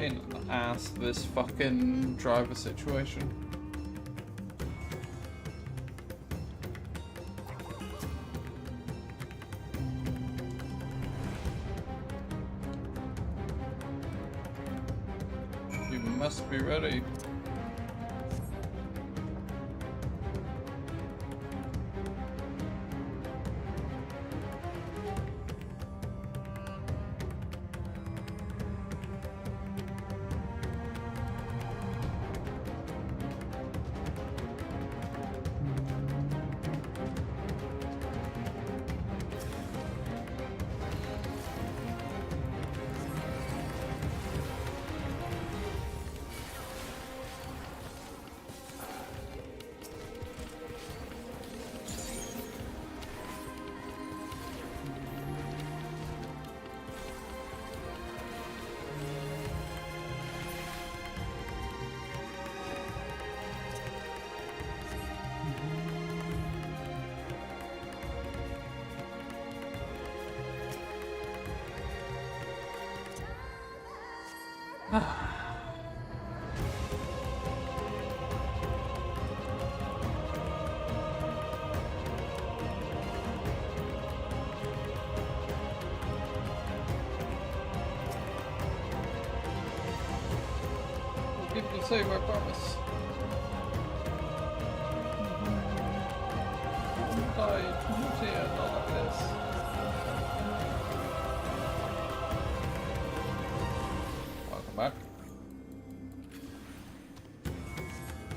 pain in the ass, this fucking driver situation. You must be ready. People say I promise. Die, and all of this. Welcome back.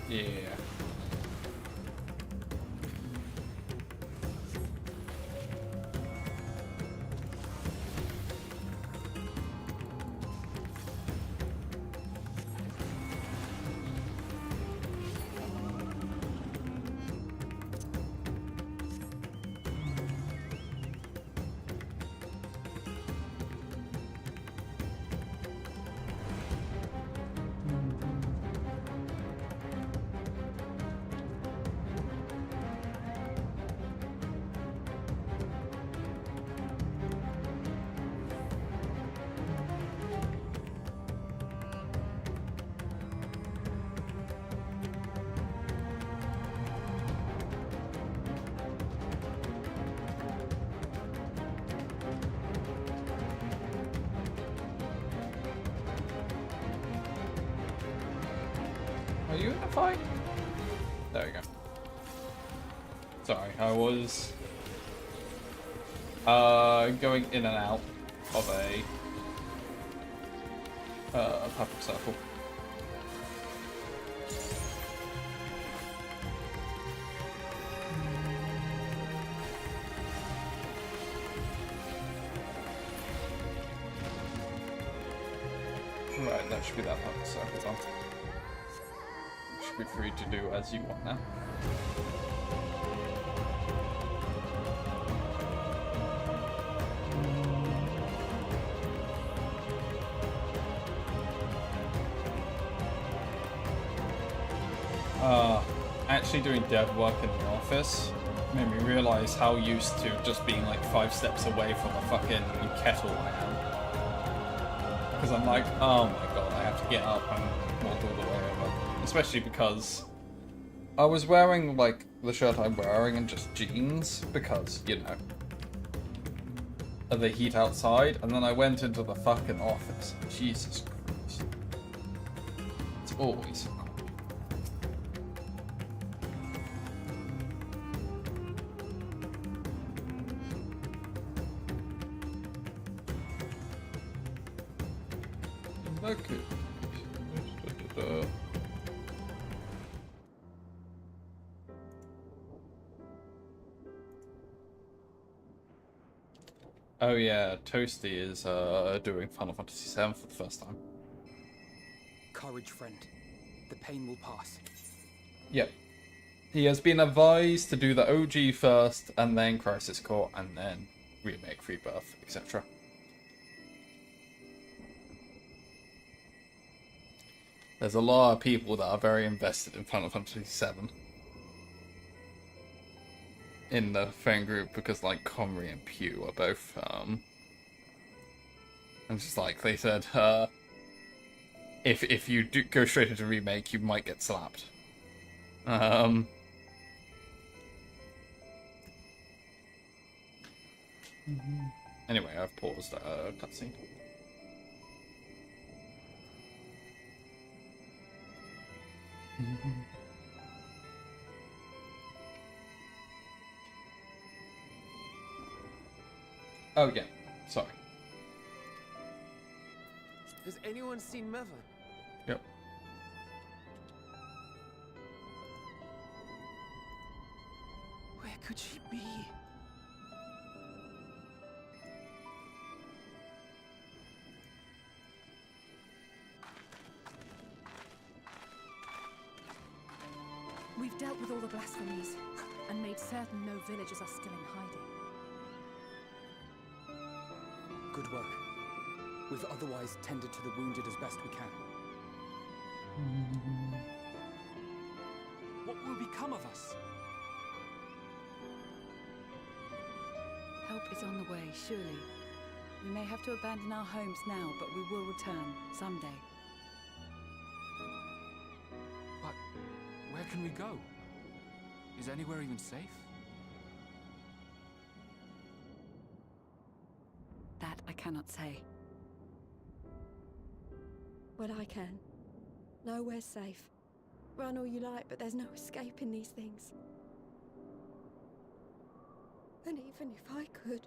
Yeah. Are you in a fight? There we go. Sorry, I was going in and out of a perfect circle. Right, that should be that perfect circle done. Be free to do as you want now. Actually doing dev work in the office made me realize how used to just being like 5 steps away from a fucking kettle I am. Because I'm like, oh my god, I have to get up and walk all the way over. Especially because I was wearing, like, the shirt I'm wearing and just jeans, because, you know, of the heat outside, and then I went into the fucking office. Jesus Christ. It's always cold. Okay. Oh yeah, Toasty is doing Final Fantasy VII for the first time. Courage, friend. The pain will pass. Yep. He has been advised to do the OG first, and then Crisis Core, and then Remake, Rebirth, etc. There's a lot of people that are very invested in Final Fantasy VII. In the fan group, because like Comrie and Pew are both and just like they said if you do go straight into remake, you might get slapped. Anyway, I've paused cutscene. Oh yeah, sorry. Has anyone seen Mevin? Yep. Where could she be? We've dealt with all the blasphemies and made certain no villagers are still in hiding. Good work. We've otherwise tended to the wounded as best we can. What will become of us? Help is on the way, surely. We may have to abandon our homes now, but we will return someday. But where can we go? Is anywhere even safe? That I cannot say. Well, I can. Nowhere's safe. Run all you like, but there's no escaping these things. And even if I could,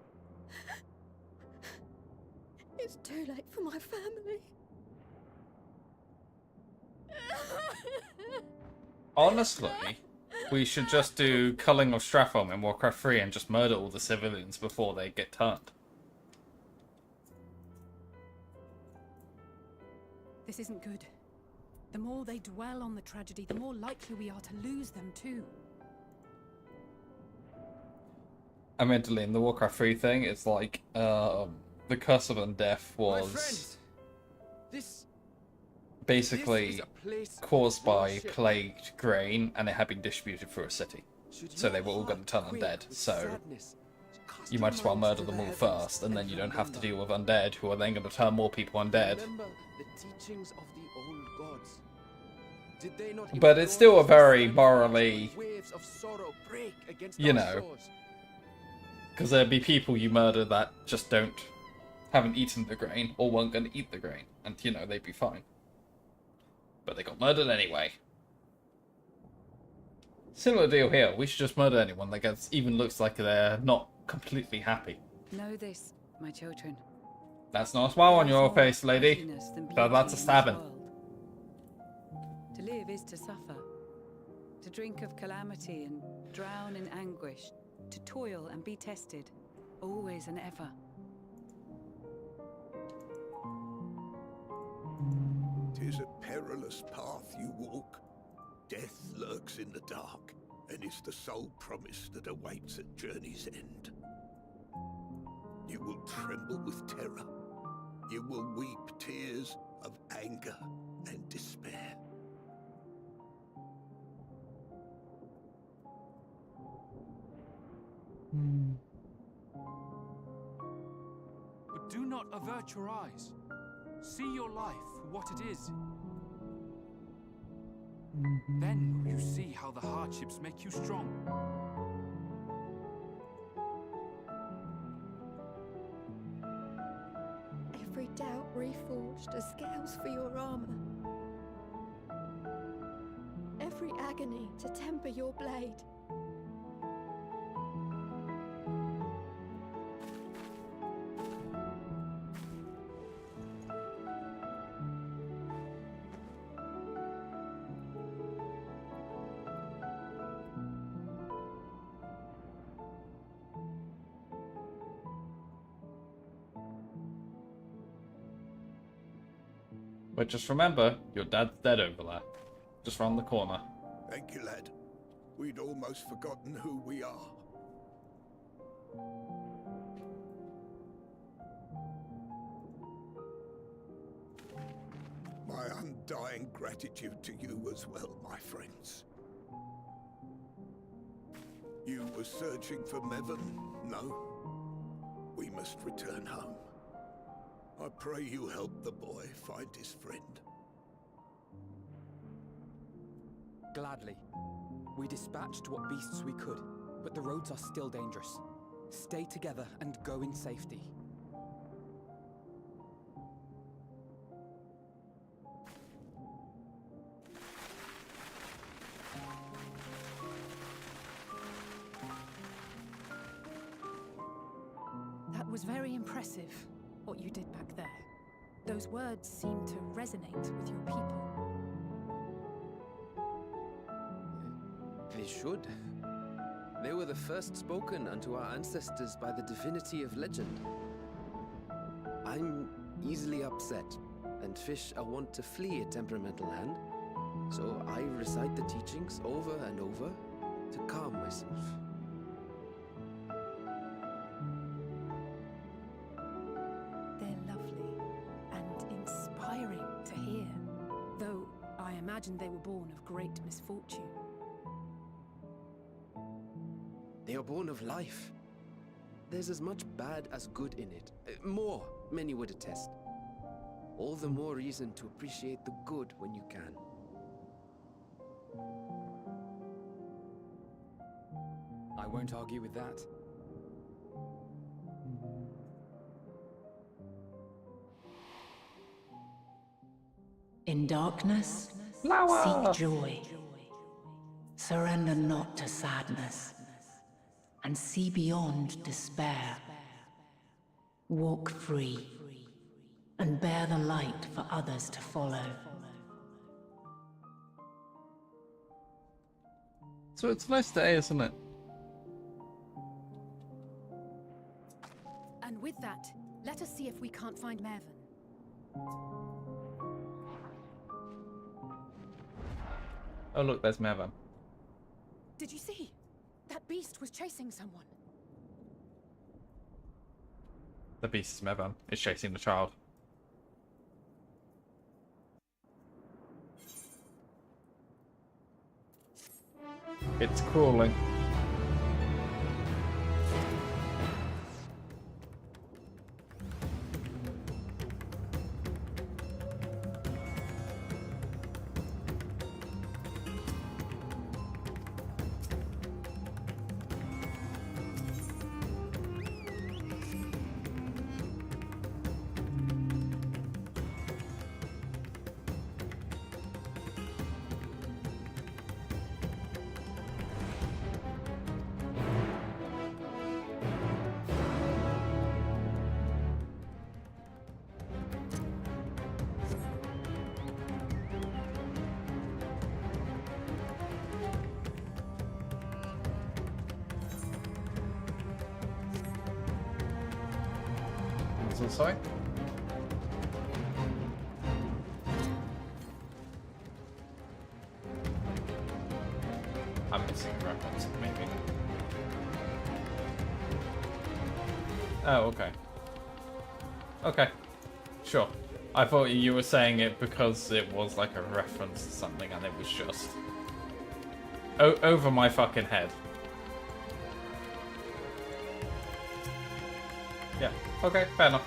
it's too late for my family. Honestly, we should just do culling of Strathholm in Warcraft 3 and just murder all the civilians before they get turned. This isn't good. The more they dwell on the tragedy, the more likely we are to lose them too. I meant in the Warcraft 3 thing, it's like, the Curse of Undeath My was friends, this basically is a place caused of by worship. plagued grain, and it had been distributed through a city. Should So your they were all heart going to turn quake undead, with so sadness, cast you your might as well mind murder to them the all heavens first, and then you don't have to remember- deal with undead, who are then going to turn more people undead. Remember the teachings of the old gods. Did they not But it's still a implore us very to stand morally, when waves of sorrow break against you our know, shores? because there'd be people you murder that just haven't eaten the grain, or weren't going to eat the grain, and, you know, they'd be fine. But they got murdered anyway. Similar deal here, we should just murder anyone that even looks like they're not completely happy. Know this, my children. That's not a smile on There is your more face, lady. happiness than So that's a beauty in this stabbing. world. To live is to suffer. To drink of calamity and drown in anguish. To toil and be tested, always and ever. "'Tis a perilous path you walk. Death lurks in the dark, and is the sole promise that awaits at journey's end. You will tremble with terror. You will weep tears of anger and despair. But do not avert your eyes. See your life for what it is. Then will you see how the hardships make you strong. Every doubt reforged as scales for your armor. Every agony to temper your blade. But just remember, your dad's dead over there. Just round the corner. Thank you, lad. We'd almost forgotten who we are. My undying gratitude to you as well, my friends. You were searching for Mevin? No? We must return home. I pray you help the boy find his friend. Gladly. We dispatched what beasts we could, but the roads are still dangerous. Stay together and go in safety. That was very impressive, what you did back there. Those words seem to resonate with your people. They should. They were the first spoken unto our ancestors by the divinity of legend. I'm easily upset, and fish are wont to flee a temperamental hand, so I recite the teachings over and over to calm myself. They're lovely and inspiring to hear, though I imagine they were born of great misfortune. They are born of life. There's as much bad as good in it. More, many would attest. All the more reason to appreciate the good when you can. I won't argue with that. In darkness, seek joy. Surrender not to sadness, and see beyond despair. Walk free, and bear the light for others to follow. So it's a nice day, isn't it? And with that, let us see if we can't find Mervyn. Oh look, there's Mervyn. Did you see? That beast was chasing someone. The beast is Mervyn. It's chasing the child. It's crawling. Sorry? I'm missing a reference, maybe. Oh, okay. Okay. Sure. I thought you were saying it because it was like a reference to something and it was just... over my fucking head. Yeah, okay, fair enough.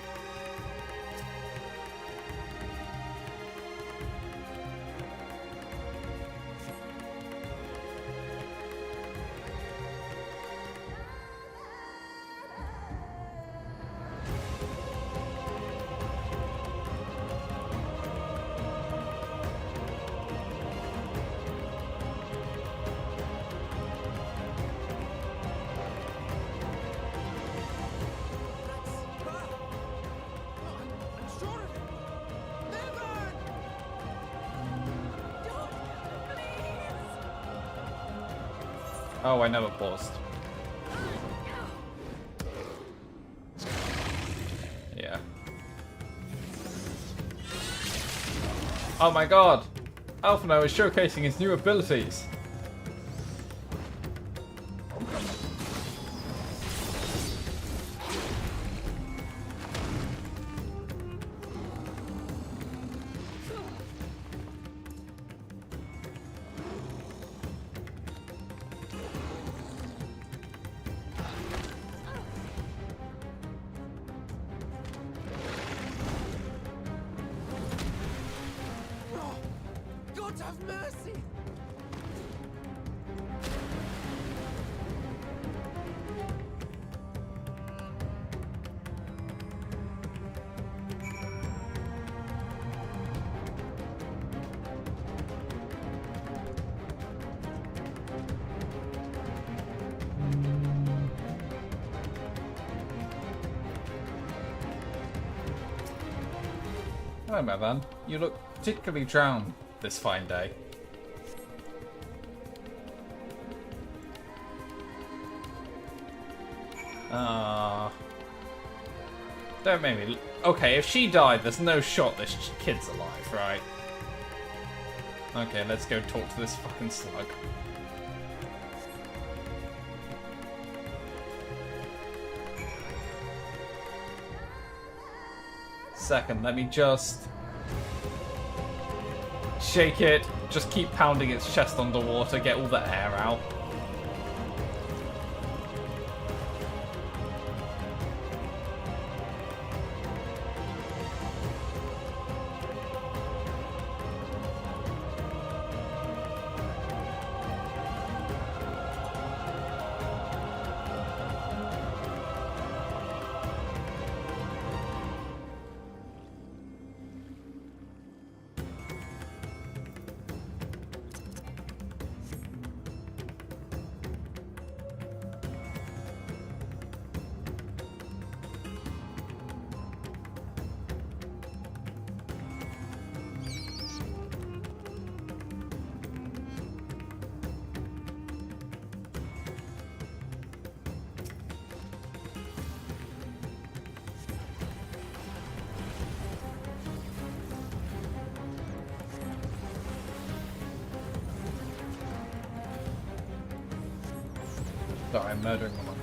Oh, I never paused. Yeah. Oh my god! Alphino is showcasing his new abilities! God have mercy! Hello, Mervan. You look particularly drowned this fine day. Don't make me... Okay, if she died, there's no shot this kid's alive, right? Okay, let's go talk to this fucking slug. Second, let me just... shake it, just keep pounding its chest underwater, get all the air out. Sorry, I'm murdering a monkey.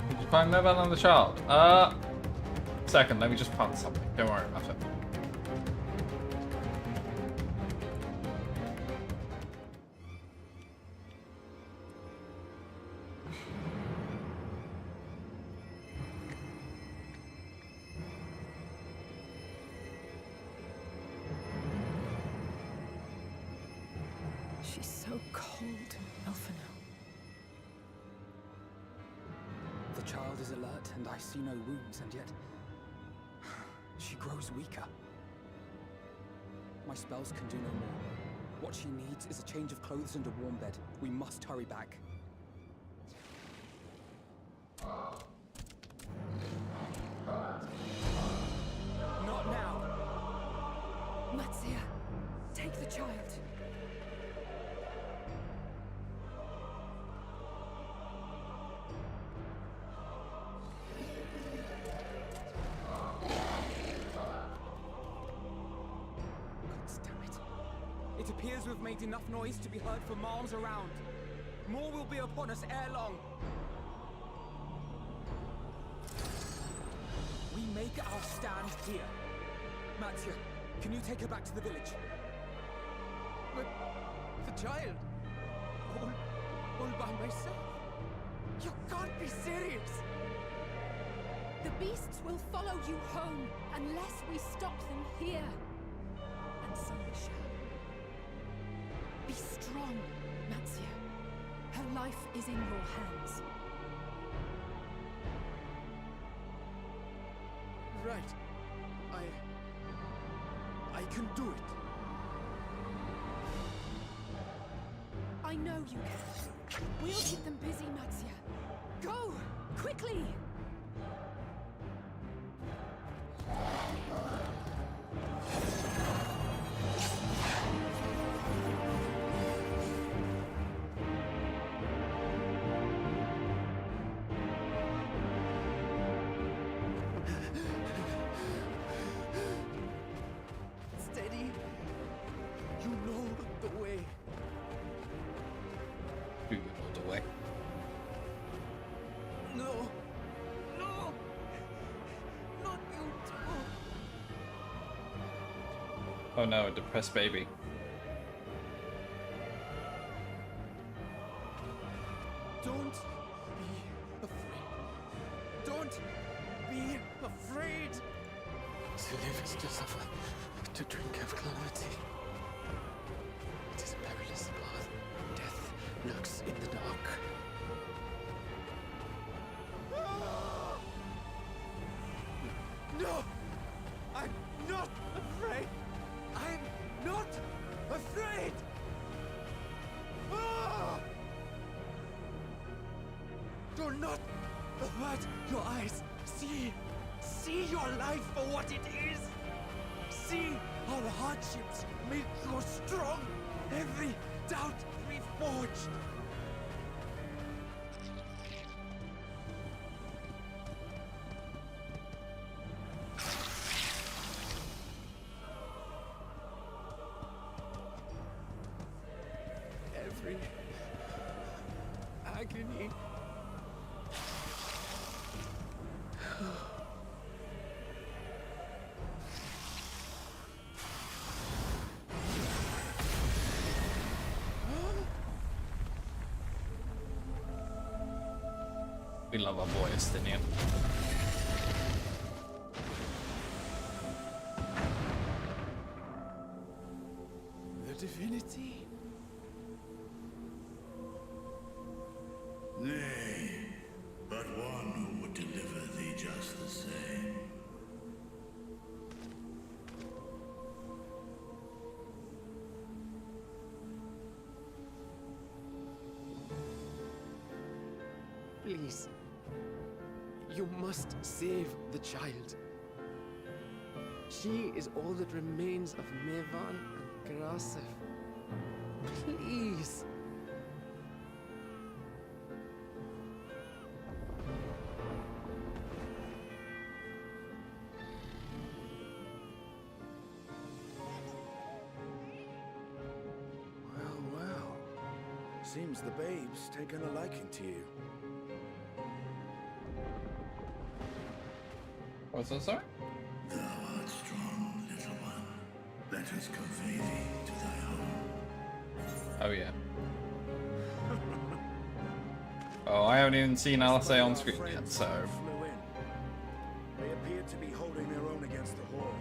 Did you find Mervan on the child? Second, let me just punt something. Don't worry about it. She's so cold, Elfino. The child is alert, and I see no wounds, and yet she grows weaker. My spells can do no more. What she needs is a change of clothes and a warm bed. We must hurry back. Not now! Matsia, take the child. It appears we've made enough noise to be heard for miles around. More will be upon us ere long. We make our stand here. Matsia, can you take her back to the village? But the child, all by myself. You can't be serious. The beasts will follow you home unless we stop them here. And so we shall. Be strong, Matsia. Her life is in your hands. Right. I can do it. I know you can. We'll keep them busy, Matsia. Go! Quickly! Steady. You know the way. Do you know the way? No. No. Not you too. Oh no, a depressed baby. Don't be afraid. Don't be afraid. To live is to suffer, to drink of calamity. It is a perilous path. Death lurks in the dark. No! I'm not afraid! I'm not afraid! Ah! will not avert your eyes. See your life for what it is. See how the hardships make you strong. Every doubt reforged. Every agony. We love our boy Estinian. The divinity? Nay, but one who would deliver thee just the same. Please. You must save the child. She is all that remains of Mevan and Grasef. Please. Well. Seems the babe's taken a liking to you. What's that, sorry? Thou art strong, little one. Let us convey thee to thy home. Oh yeah. Oh, I haven't even seen LSA on screen yet, so... Flew in. They appeared to be holding their own against the Horde.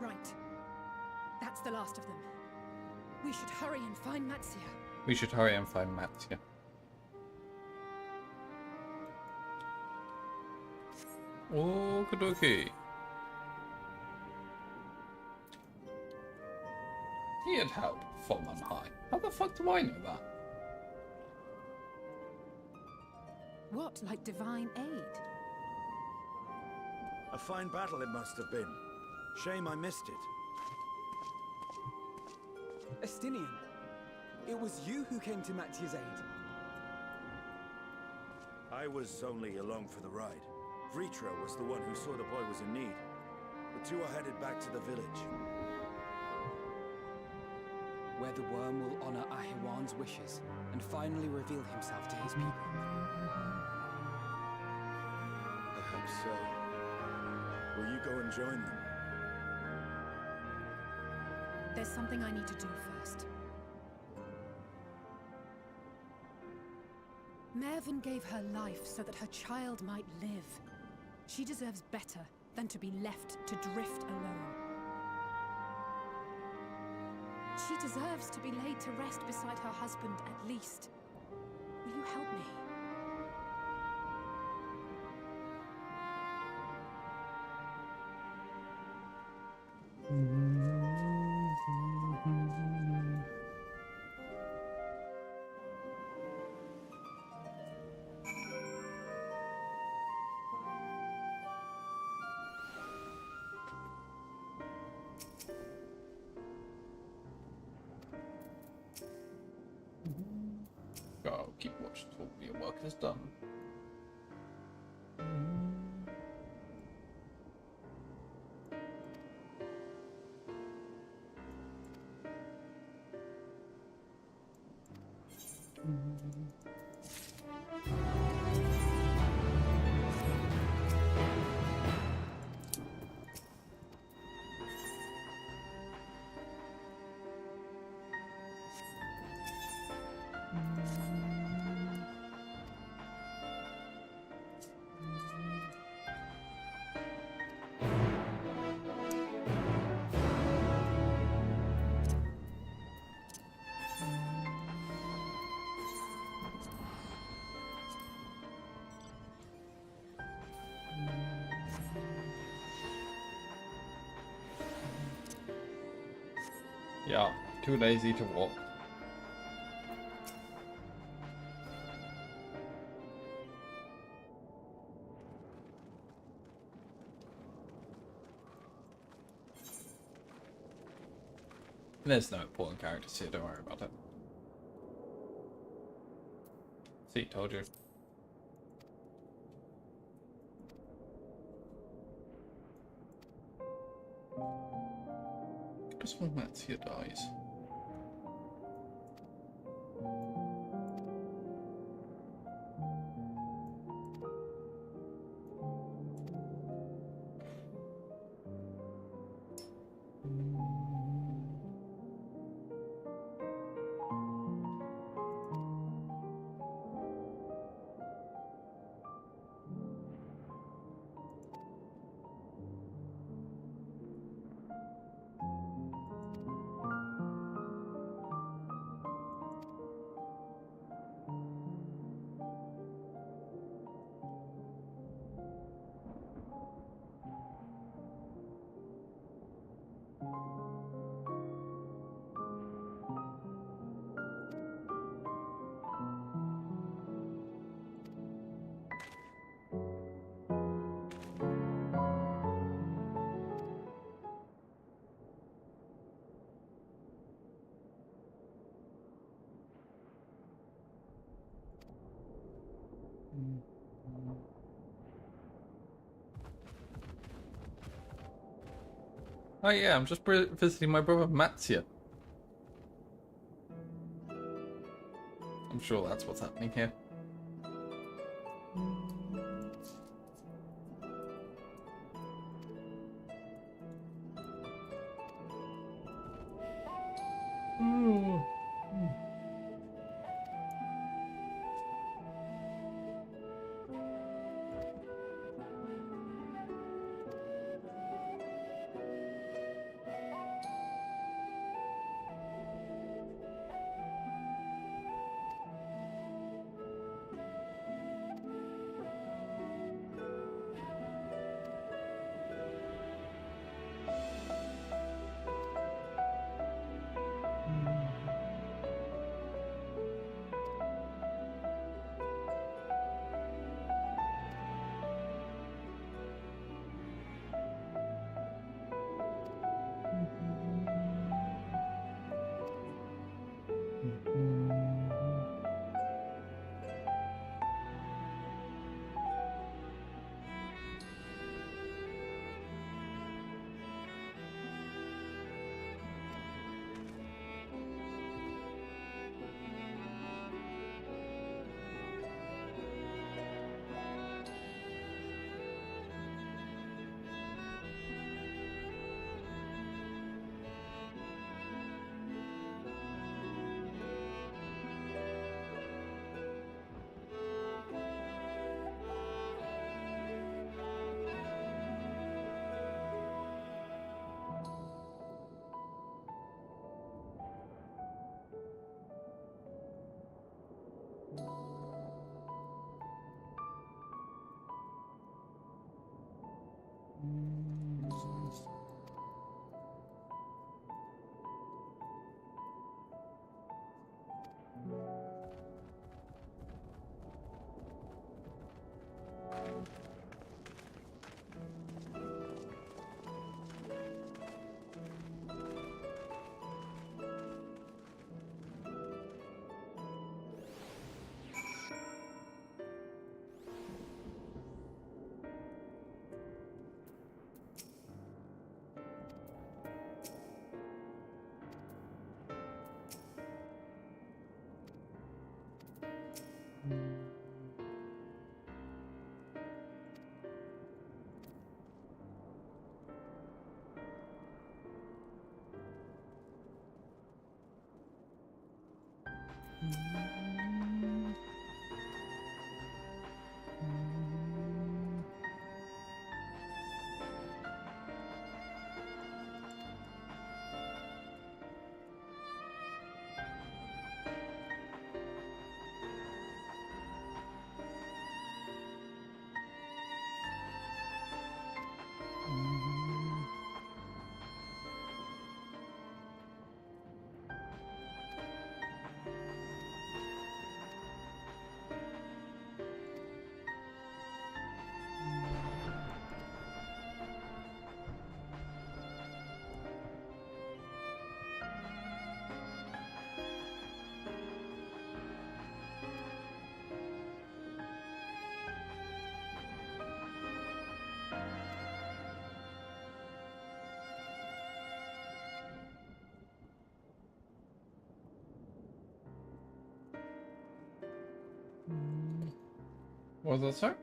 Right. That's the last of them. We should hurry and find Matsia. We should hurry and find Mattia. Okie He had help from on high. How the fuck do I know that? What, like divine aid? A fine battle it must have been. Shame I missed it. Estinian, it was you who came to Mattia's aid. I was only along for the ride. Vritra was the one who saw the boy was in need. The two are headed back to the village. Where the worm will honor Ahiwan's wishes and finally reveal himself to his people. Perhaps so. Will you go and join them? There's something I need to do first. Mervyn gave her life so that her child might live. She deserves better than to be left to drift alone. She deserves to be laid to rest beside her husband, at least. Will you help me? Go, keep watching till your work is done. Yeah, too lazy to walk. There's no important characters here, don't worry about it. See, told you. Just when Matsuya dies. Oh yeah, I'm just visiting my brother Matsuya. I'm sure that's what's happening here. What was that, sir?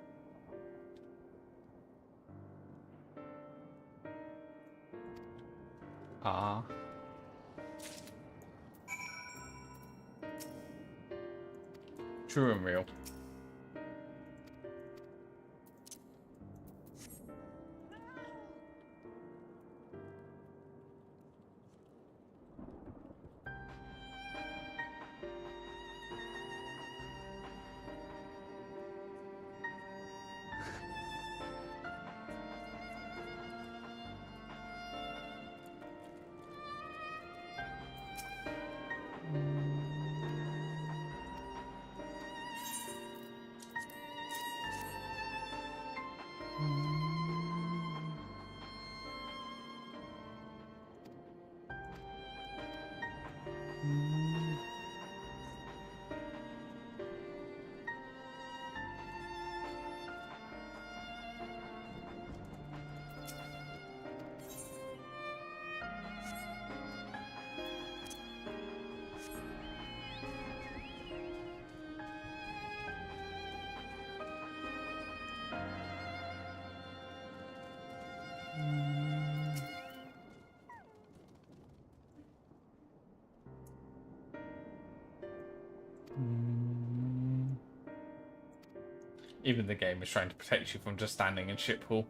Ah. True and real. Even the game is trying to protect you from just standing in ship hall.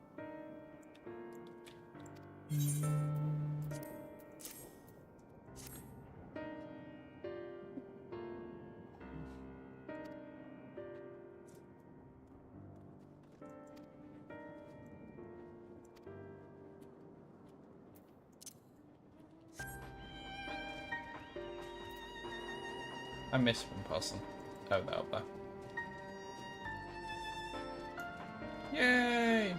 I miss one person. Oh, they're up there. Yay!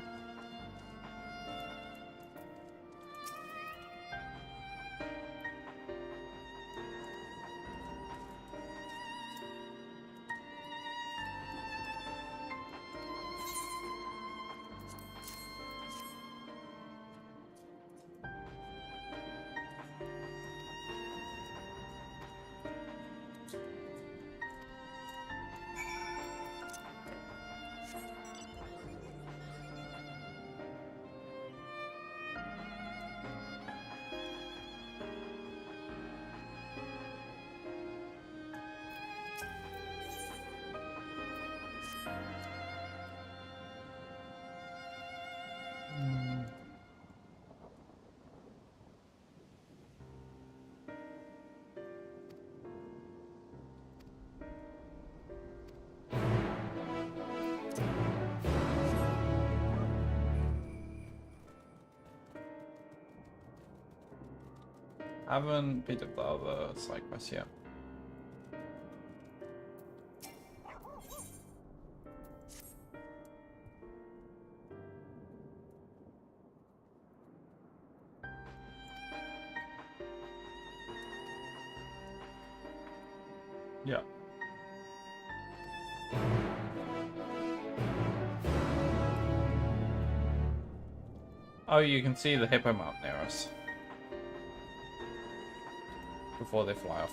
Haven't beat up the other side quests yet. Yeah. Oh, you can see the hippo mount near us before they fly off.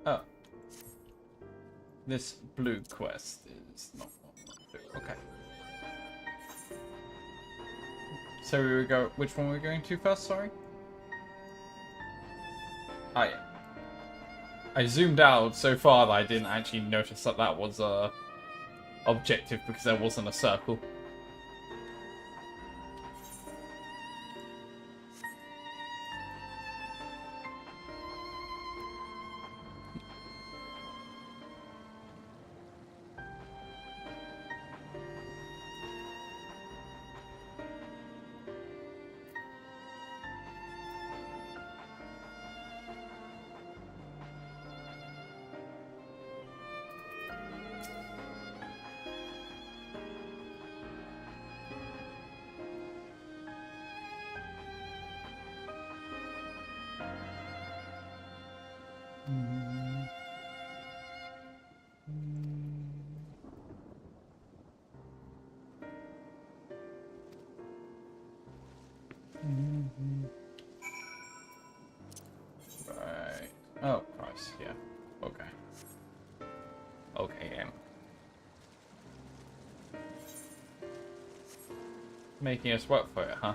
Oh. This blue quest is not blue. Okay. So we would go. Which one were we going to first? Sorry. Ah, yeah. I zoomed out so far that I didn't actually notice that that was a objective because there wasn't a circle. Right. Oh, Christ, yeah. Okay. Okay, game. Making us work for it, huh?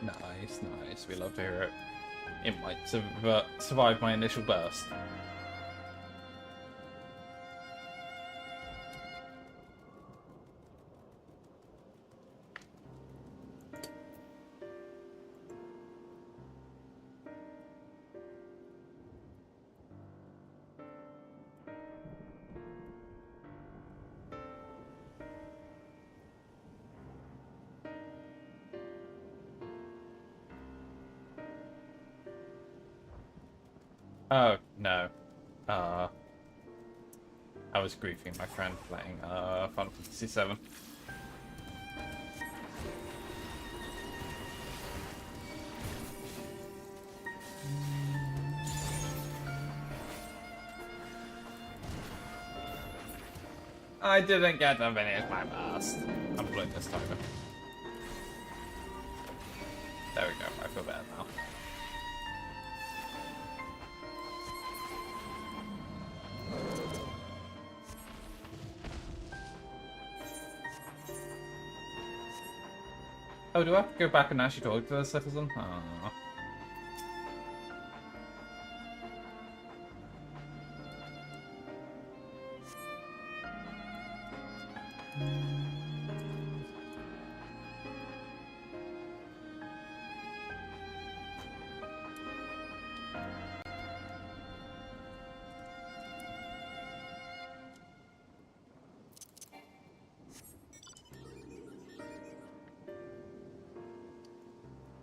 Nice, nice. We love to hear it. It might survive my initial burst. Oh, no. I was griefing my friend playing Final Fantasy VII. I didn't get to finish my burst. I'm blowing this time. There we go, I feel better now. Oh, do I have to go back and actually talk to the citizen? Aww.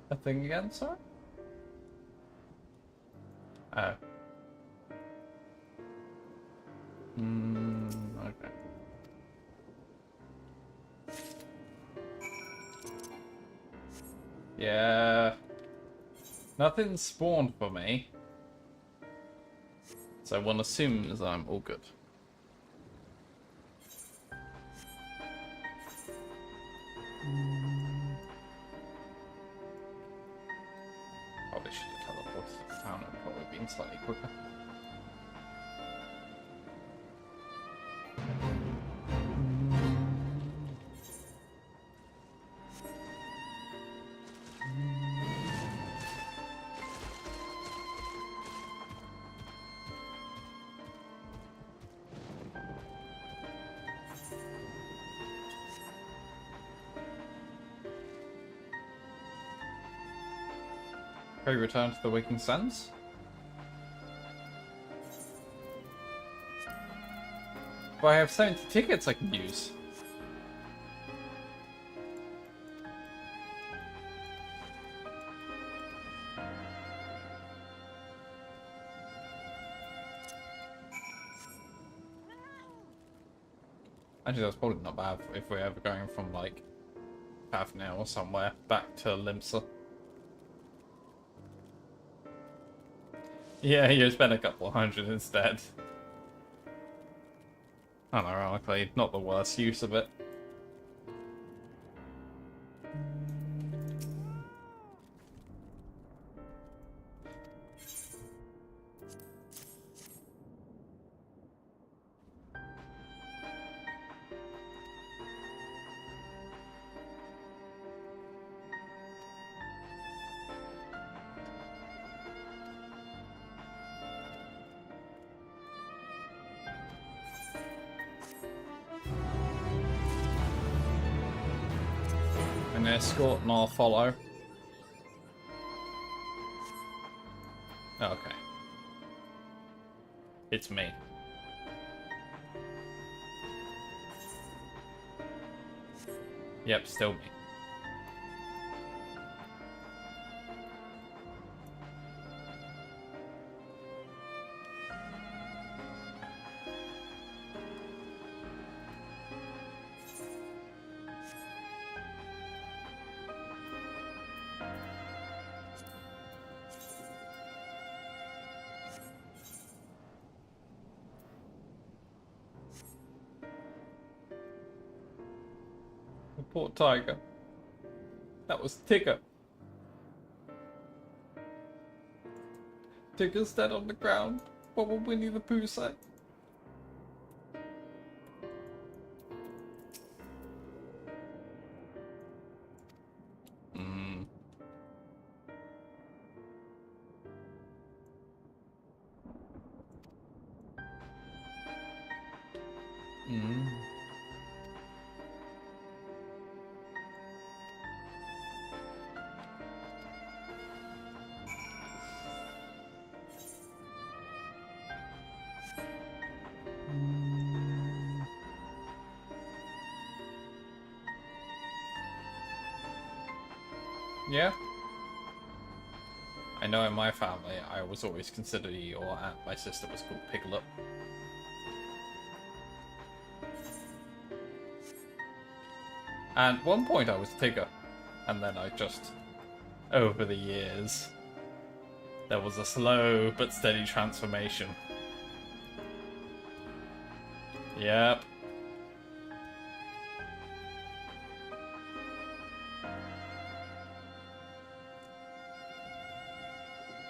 A thing again, sorry? Oh. Okay. Yeah. Nothing spawned for me. So one assumes I'm all good. Probably should have teleported to the town and probably been slightly quicker. Shall we return to the Waking Sands? But I have 70 tickets I can use. Actually, that's probably not bad if we're ever going from, like, Pavnell or somewhere back to Limsa. Yeah, you spend a couple hundred instead. Unironically, not the worst use of it. An escort and I'll follow. Okay. It's me. Yep, still me. The poor tiger. That was Tigger. Tigger's dead on the ground. What will Winnie the Pooh say? Yeah. I know in my family, I was always considered Eeyore, and my sister was called Piglet. And at one point I was Tigger, and then I just, over the years, there was a slow but steady transformation. Yep.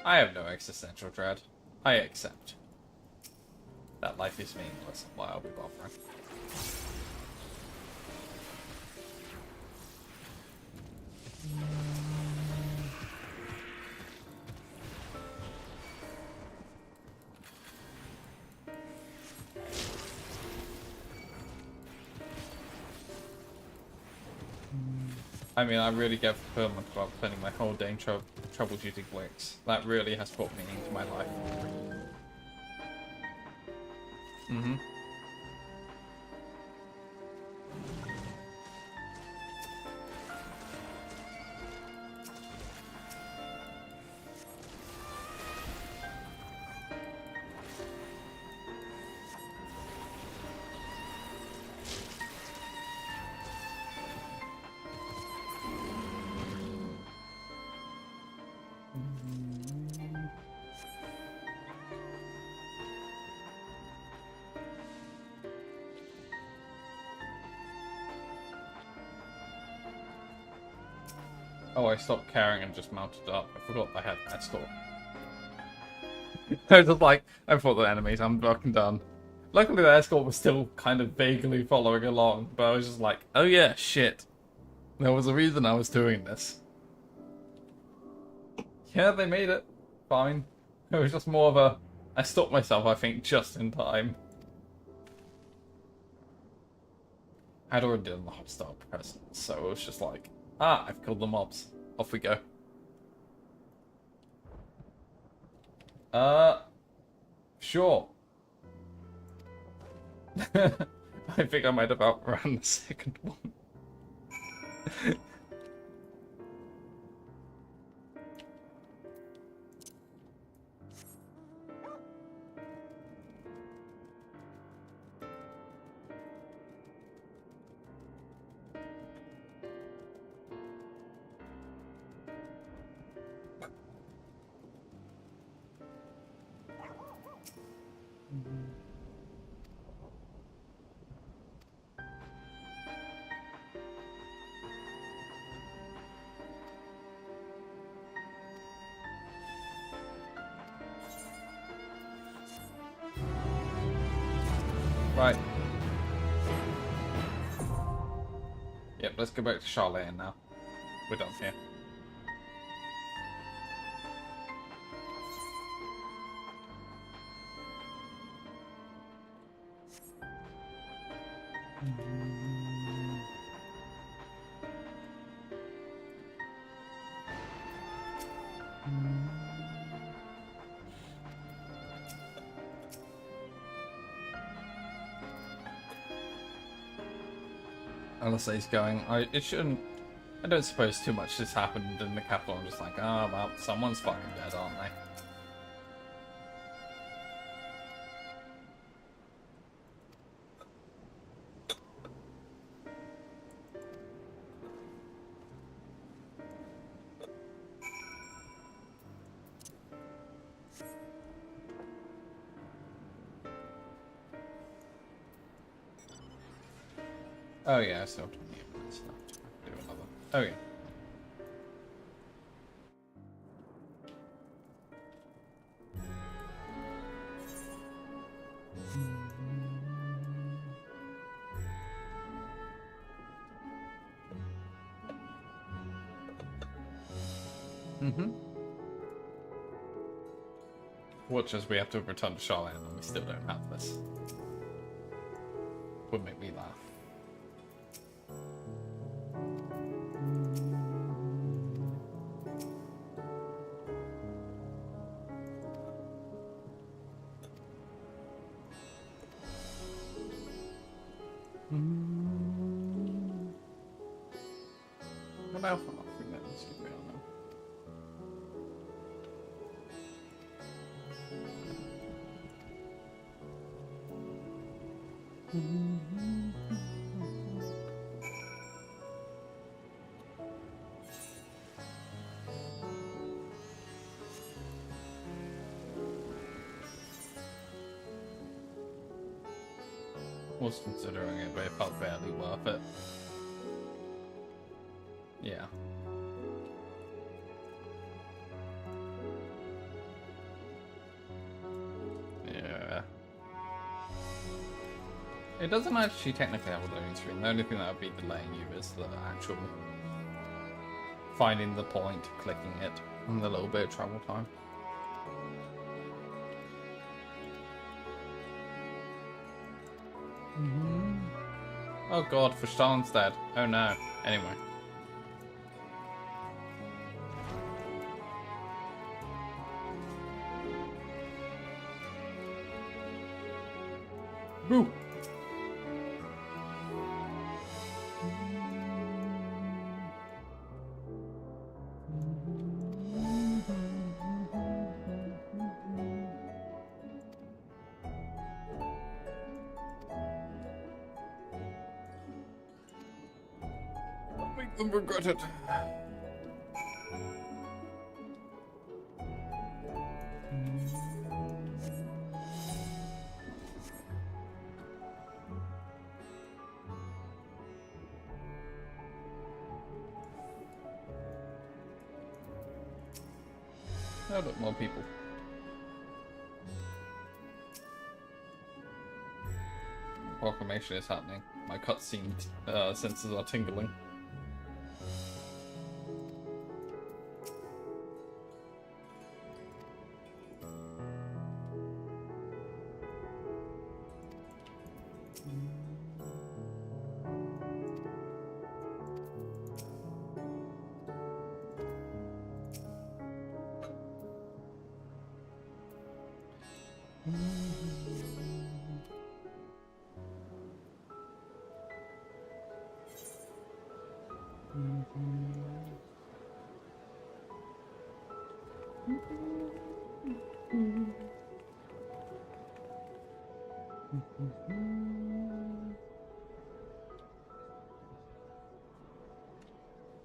I have no existential dread. I accept that life is meaningless and why I'll be bothering. I mean, I really get fulfillment about spending my whole day in troubleshooting glitches. That really has brought meaning to my life. Mm-hmm. Oh, I stopped caring and just mounted up. I forgot I had an escort. I was just like, I fought the enemies, I'm fucking done. Luckily the escort was still kind of vaguely following along, but I was just like, oh yeah, shit. There was a reason I was doing this. Yeah, they made it. Fine. It was just more of a... I stopped myself, I think, just in time. I'd already done the hostile presence, so it was just like, ah, I've killed the mobs. Off we go. Sure. I think I might have outrun the second one. Right. Yep, let's go back to Charlotte now. We're done here. Alistair's going, it shouldn't, I don't suppose too much has happened in the capital. I'm just like, oh, well, someone's fucking dead, aren't they? Oh yeah, so 28 minutes left. Do another. Oh yeah. Watch as we have to return to Charlotte and we still don't have this. Would make me laugh. What else? I think that was good. Was considering it, but it felt barely worth it. Yeah. Yeah. It doesn't actually technically have a loading screen. The only thing that would be delaying you is the actual finding the point, clicking it, and the little bit of travel time. Oh god, Fashtan's dead. Oh no. Anyway. Boo! Make them regret it. Oh, look, more people. Proclamation is happening. My cutscene senses are tingling.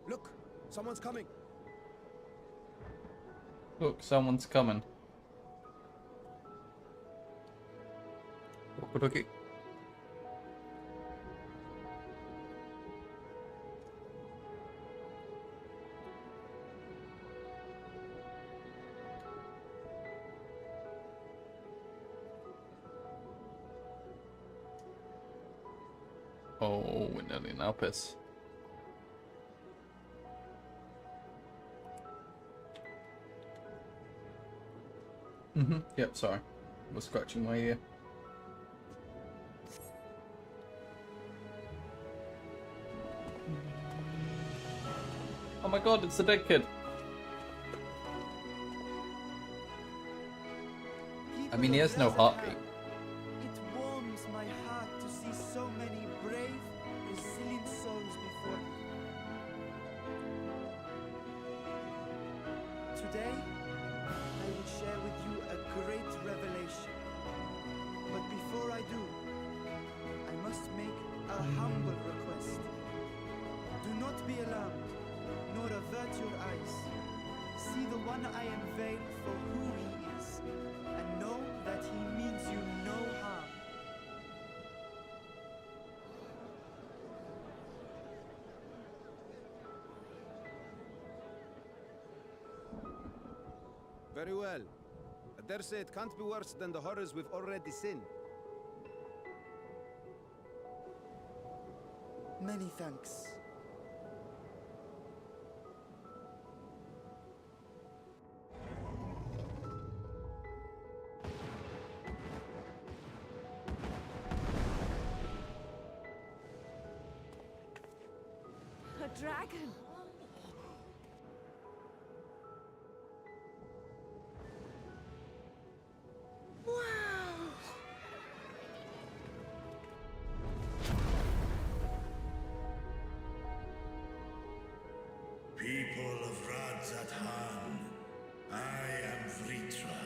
Look, someone's coming. Look, someone's coming. Walkie-talkie. Oh, we're nearly in Alpes. Yep, sorry. I was scratching my ear. Oh my god, it's the dead kid. I mean, he has no heartbeat. It warms my heart to see so many brave, resilient souls before me. Today, I will share with you a great revelation. But before I do, I must make a humble request. Do not be alarmed, nor avert your eyes. See the one I unveil for who he is, and know that he means you no harm. Very well. I dare say it can't be worse than the horrors we've already seen. Many thanks. A dragon! People of Radzathan, I am Vritra,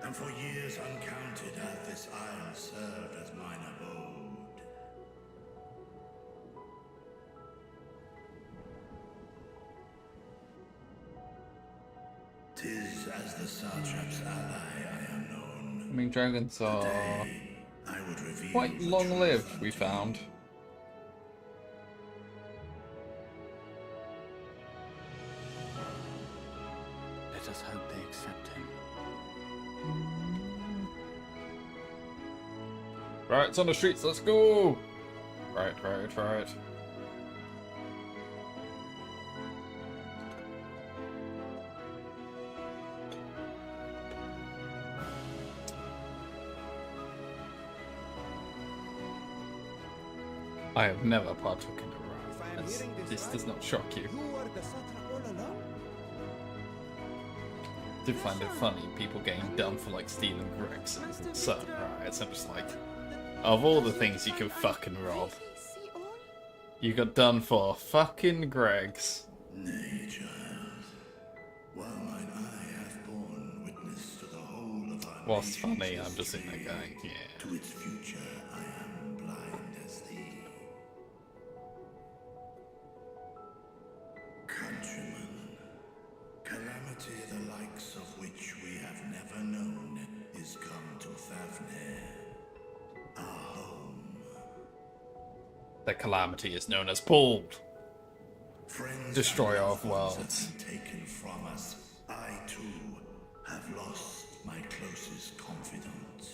and for years uncounted hath this isle served as mine abode. Tis as the Satrap's ally I am known. I mean, dragons are Today, I would reveal quite the long-lived, truth we unto found. you. Let us hope they accept him. Right, it's on the streets, let's go! Right. I have never partook in a riot. This does not shock you. You were the Satrap all along? I did find it funny, people getting done for like stealing bricks and certain riots. I'm just like, of all the things you can fucking rob, you got done for fucking Greg's. Nay, child. While mine eye hath borne witness to the whole of our Whilst nation's funny, I'm just sitting there history, going, yeah. to its future I am blind as thee. Countrymen, calamity the likes of which we have never known is come to Fafnir, our home. The calamity is known as Bald. Friends Destroyer and of loved ones worlds. have been taken from us. I too have lost my closest confidant.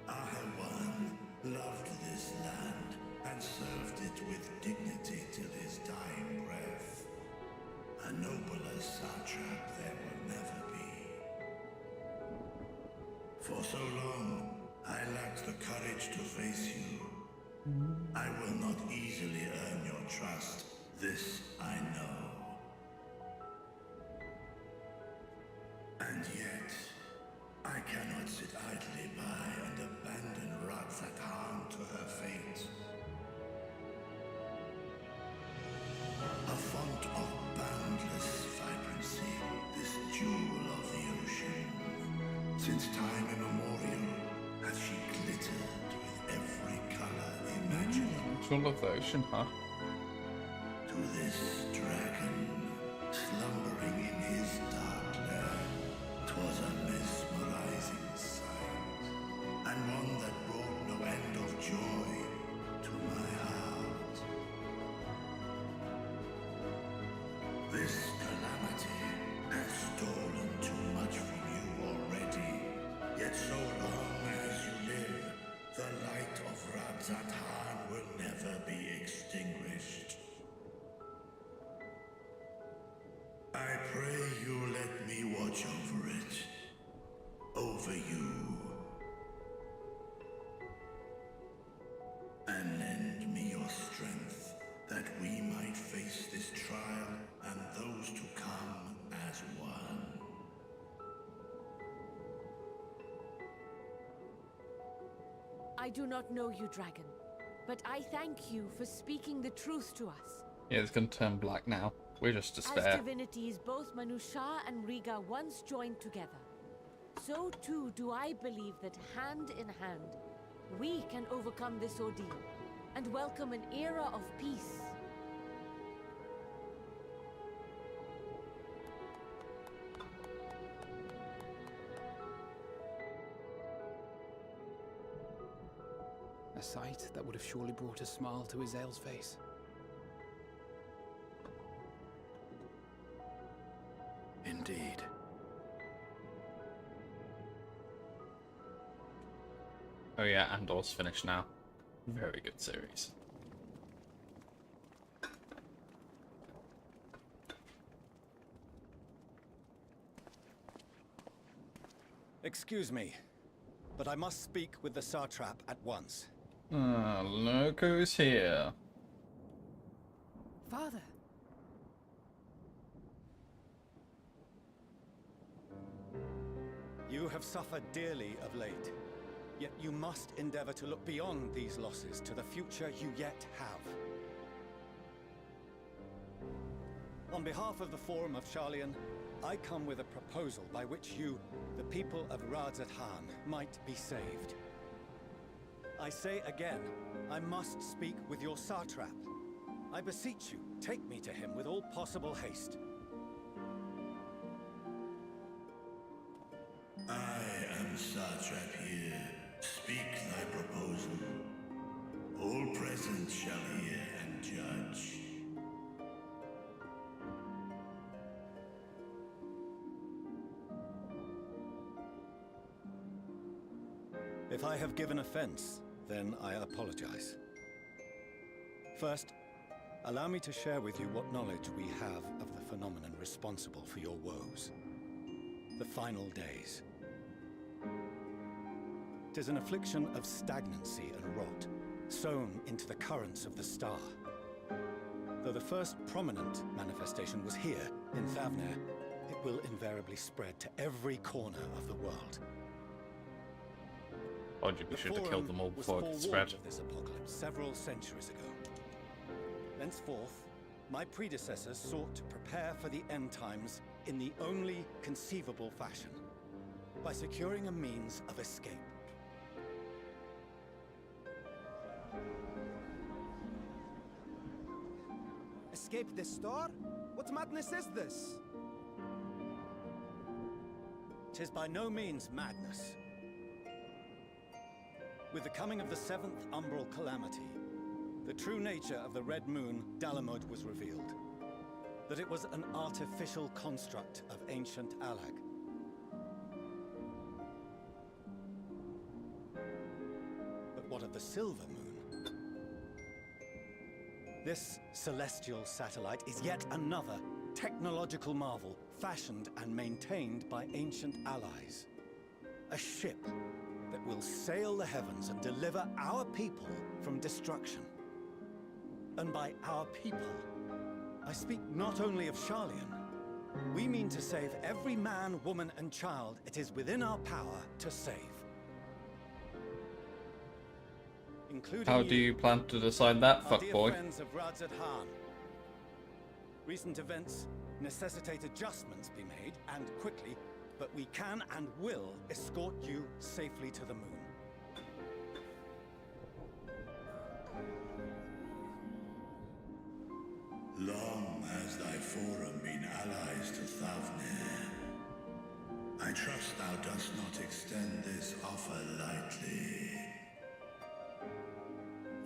Ahawan loved this land and served it with dignity till his dying breath. A nobler satrap there will never be. For so long, I lacked the courage to face you. I will not easily earn your trust, this I know. And yet, I cannot sit idly by and abandon Radzathan to to her fate. A font of boundless vibrancy, this jewel of the ocean. Since time immemorial, has she glittered with every color imaginable. Jewel of the ocean, huh? To this dragon, slumbering in his dark lair, 'twas a mesmerizing sight, and one that brought no end of joy to my heart. This calamity has stolen too much from you already, yet so long as you live, the light of Radzatan will never be extinguished. I pray you let me watch over it. Over you. And lend me your strength, that we might face this trial and those to come as one. I do not know you, dragon, but I thank you for speaking the truth to us. Yeah, it's gonna turn black now. We're just As despair. divinities, both Manusha and Riga once joined together. So too do I believe that hand in hand, we can overcome this ordeal and welcome an era of peace. A sight that would have surely brought a smile to Azael's face. Indeed. Oh yeah, Andor's finished now. Very good series. Excuse me, but I must speak with the Satrap at once. Ah, look who's here. Father. You have suffered dearly of late, yet you must endeavor to look beyond these losses to the future you yet have. On behalf of the Forum of Sharlayan, I come with a proposal by which you, the people of Radzatan, might be saved. I say again, I must speak with your Satrap. I beseech you, take me to him with all possible haste. I am Satrap here. Speak thy proposal. All present shall hear and judge. If I have given offense, then I apologize. First, allow me to share with you what knowledge we have of the phenomenon responsible for your woes. The final days. 'Tis an affliction of stagnancy and rot, sown into the currents of the star. Though the first prominent manifestation was here, in Thavner, it will invariably spread to every corner of the world. Oh, we should have killed them all before it could spread. Of this apocalypse several centuries ago. Thenceforth, my predecessors sought to prepare for the end times in the only conceivable fashion, by securing a means of escape. Escape the star? What madness is this? 'Tis by no means madness. With the coming of the 7th umbral calamity, the true nature of the Red Moon, Dalamud, was revealed. That it was an artificial construct of ancient Alag. But what of the Silver Moon? This celestial satellite is yet another technological marvel fashioned and maintained by ancient allies. A ship that will sail the heavens and deliver our people from destruction. And by our people, I speak not only of Sharlayan. We mean to save every man, woman, and child it is within our power to save. including How do you plan to decide that, our dear fuckboy? friends of Radzat Han. Recent events necessitate adjustments be made, and quickly, but we can and will escort you safely to the moon. Long has thy forum been allies to Thavnir. I trust thou dost not extend this offer lightly.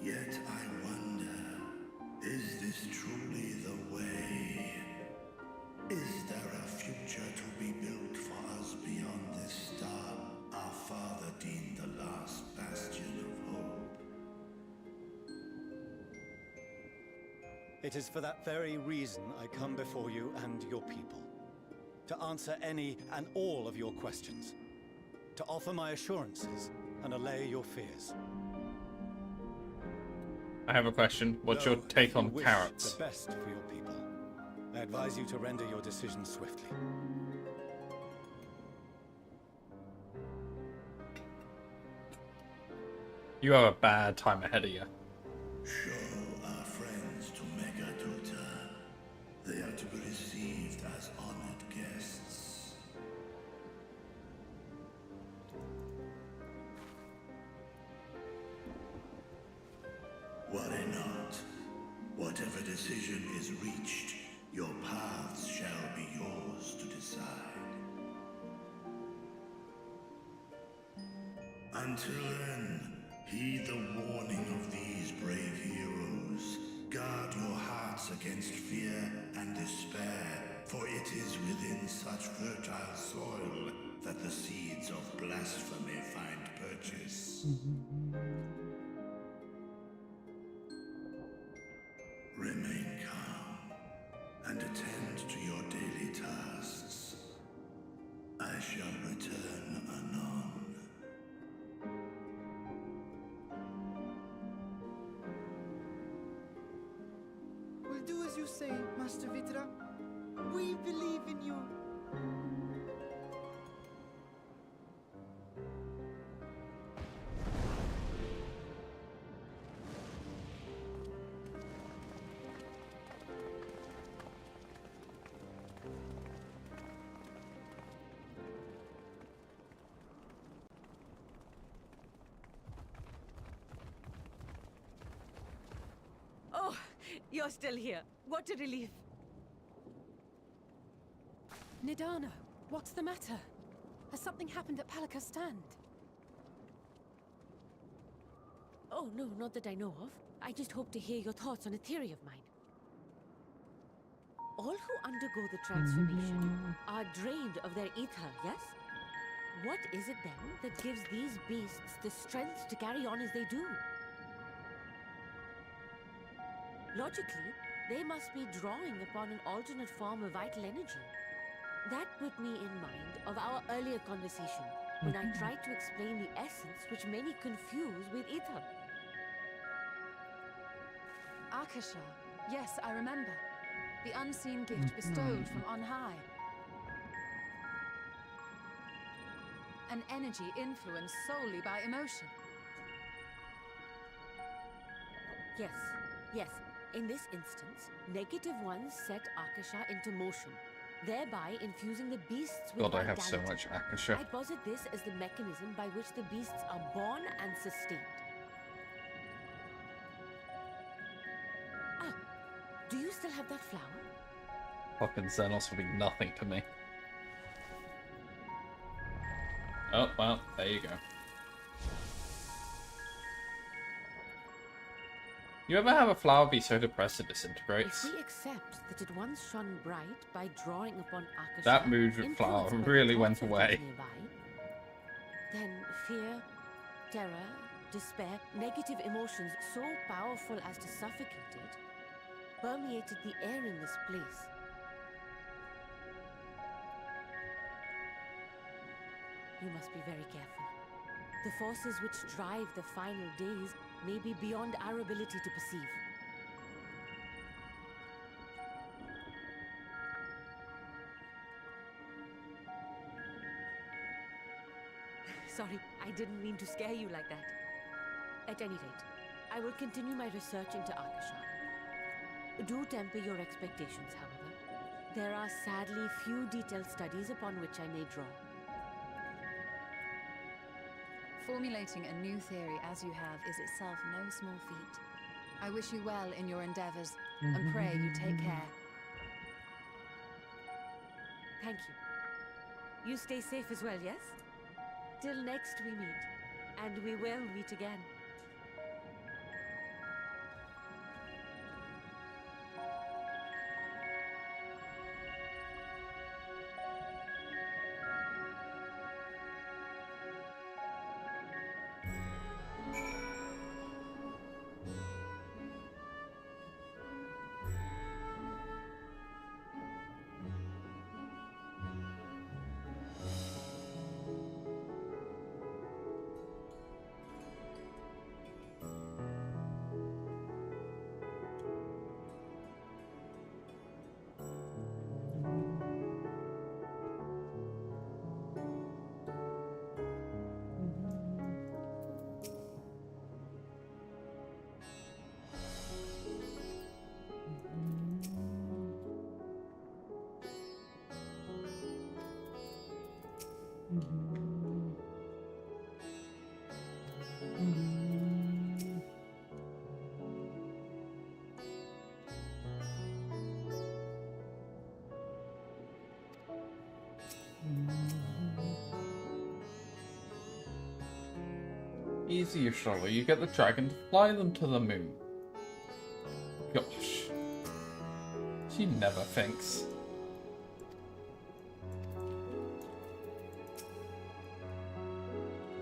Yet I wonder, is this truly the way? Is there a future to be built for us beyond this star our father deemed the last bastion of hope? It is for that very reason I come before you and your people. To answer any and all of your questions. To offer my assurances and allay your fears. I have a question. What's your take on carrots? The best for your people. I advise you to render your decision swiftly. You have a bad time ahead of you. Show our friends to Megaduta. They are to be received as honored guests. Worry not. Whatever decision is reached, your paths shall be yours to decide. Until then, heed the warning of these brave heroes. Guard your hearts against fear and despair, for it is within such fertile soil that the seeds of blasphemy find purchase. Remain calm and attend to your daily tasks. I shall return anon. We'll do as you say, Master Vitra. We believe in you. Oh, you're still here. What a relief. Nidana, what's the matter? Has something happened at Palika's stand? Oh, no, not that I know of. I just hope to hear your thoughts on a theory of mine. All who undergo the transformation are drained of their ether, yes? What is it then that gives these beasts the strength to carry on as they do? Logically, they must be drawing upon an alternate form of vital energy. That put me in mind of our earlier conversation, when I tried to explain the essence which many confuse with ether. Akasha. Yes, I remember. The unseen gift bestowed from on high. An energy influenced solely by emotion. Yes, yes. In this instance, negative ones set Akasha into motion, thereby infusing the beasts with God, I vitality. have so much Akasha. I posit this as the mechanism by which the beasts are born and sustained. Ah, do you still have that flower? Fucking Xenos will be nothing to me. Oh, well, there you go. You ever have a flower be so depressed it disintegrates? If we accept that it once shone bright by drawing upon Akasha, That mood with flower influenced by really the went thoughts of away. those nearby, then fear, terror, despair, negative emotions so powerful as to suffocate it, permeated the air in this place. You must be very careful. The forces which drive the final days may be beyond our ability to perceive. Sorry, I didn't mean to scare you like that. At any rate, I will continue my research into Akasha. Do temper your expectations, however. There are sadly few detailed studies upon which I may draw. Formulating a new theory as you have is itself no small feat. I wish you well in your endeavors, and pray you take care. Thank you. You stay safe as well, yes? Till next we meet, and we will meet again. Easy, surely. You get the dragon to fly them to the moon. Gosh. She never thinks.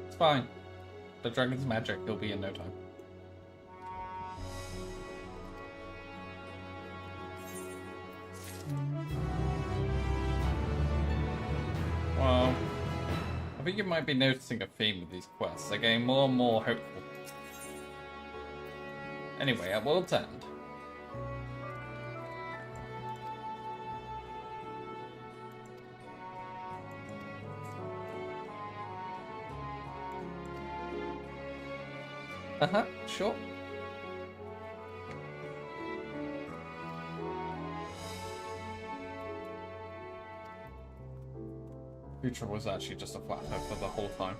It's fine. The dragon's magic, he'll be in no time. Well, I think you might be noticing a theme with these quests. They're getting more and more hopeful. Anyway, at World's End. Sure. Future was actually just a flat earth for the whole time.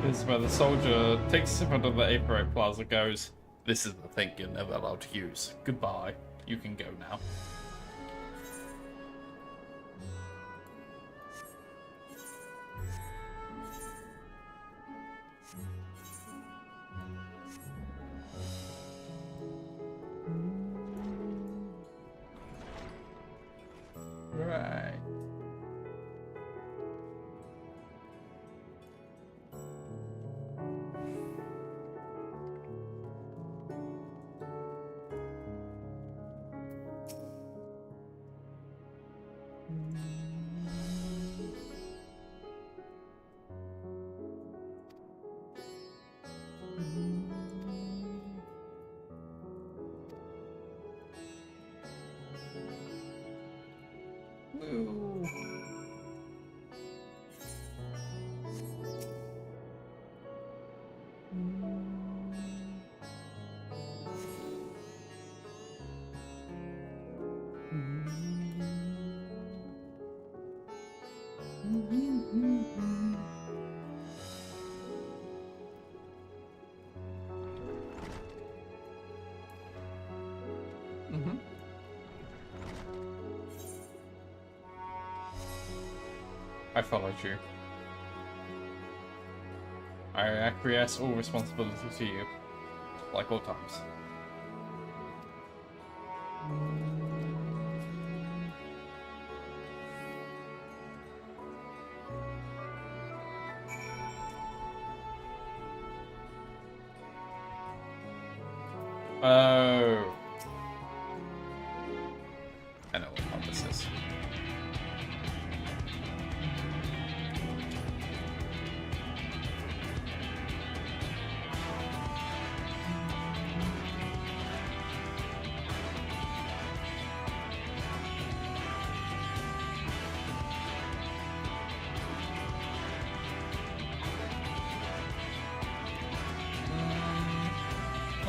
This is where the soldier takes a sip out of the Aperite Plaza, goes, "This is the thing you're never allowed to use. Goodbye. You can go now." Right. Ooh. I followed you. I acquiesce all responsibility to you, like all times. Oh. I know what this is.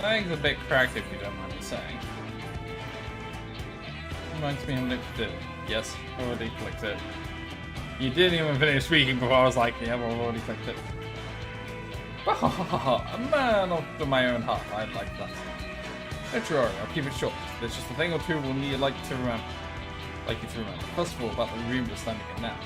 Bag's a bit cracked if you don't mind me saying. Reminds me of lifted. Yes, already clicked it. You didn't even finish speaking before I was like, yeah, well, I've already clicked it. A man after my own heart. I like that. Don't you worry, I'll keep it short. There's just a thing or two we'll need you to remember. First of all, about the room you're standing in now.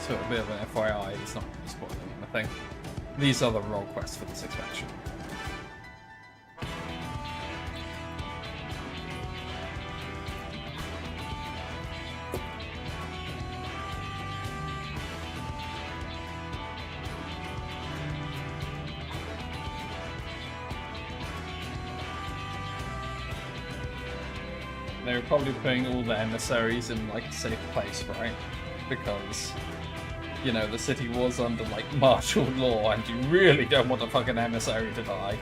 So a bit of an FYI, it's not really spoiling anything. These are the role quests for this expansion. They were probably putting all the emissaries in like a safe place, right? Because, you know, the city was under like martial law and you really don't want a fucking emissary to die.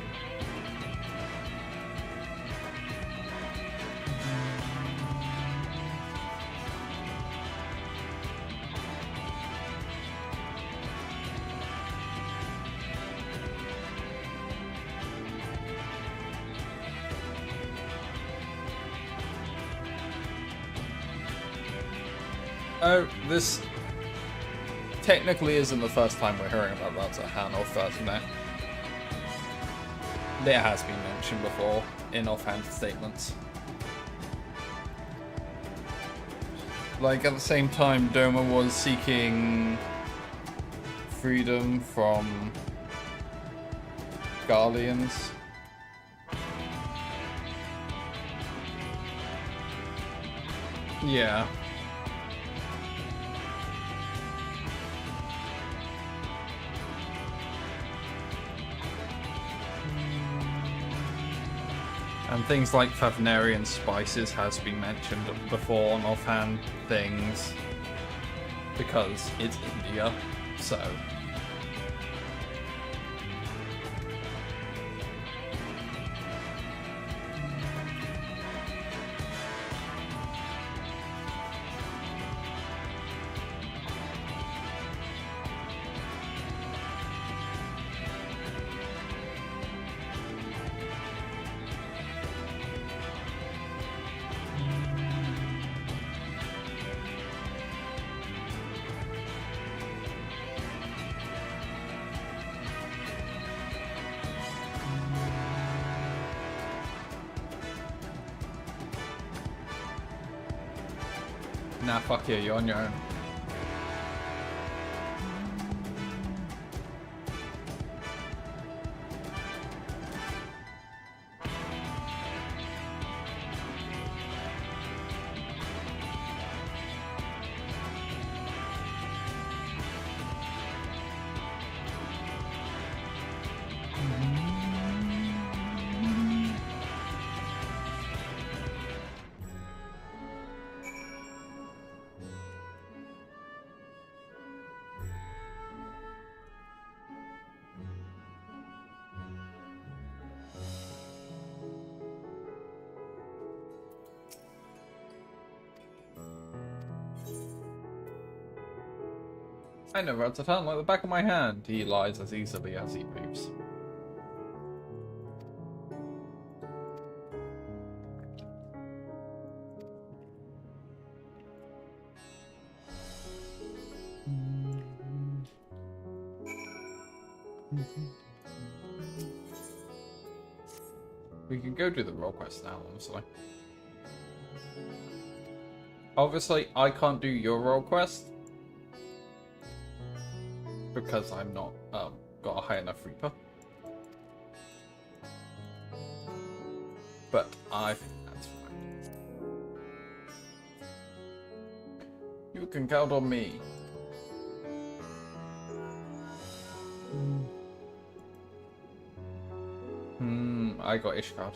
Oh, this technically isn't the first time we're hearing about Ratzahan or Furthermere. It has been mentioned before in offhand statements. Like, at the same time, Doma was seeking freedom from Guardians. Yeah. And things like Favnarian spices has been mentioned before on offhand things, because it's India, so. Nah, fuck you, you're on your own. I know Ratatan like the back of my hand. He lies as easily as he moves. We can go do the role quest now, honestly. Obviously, I can't do your role quest because I'm not got a high enough Reaper. But I think that's fine. You can count on me. I got Ishgard.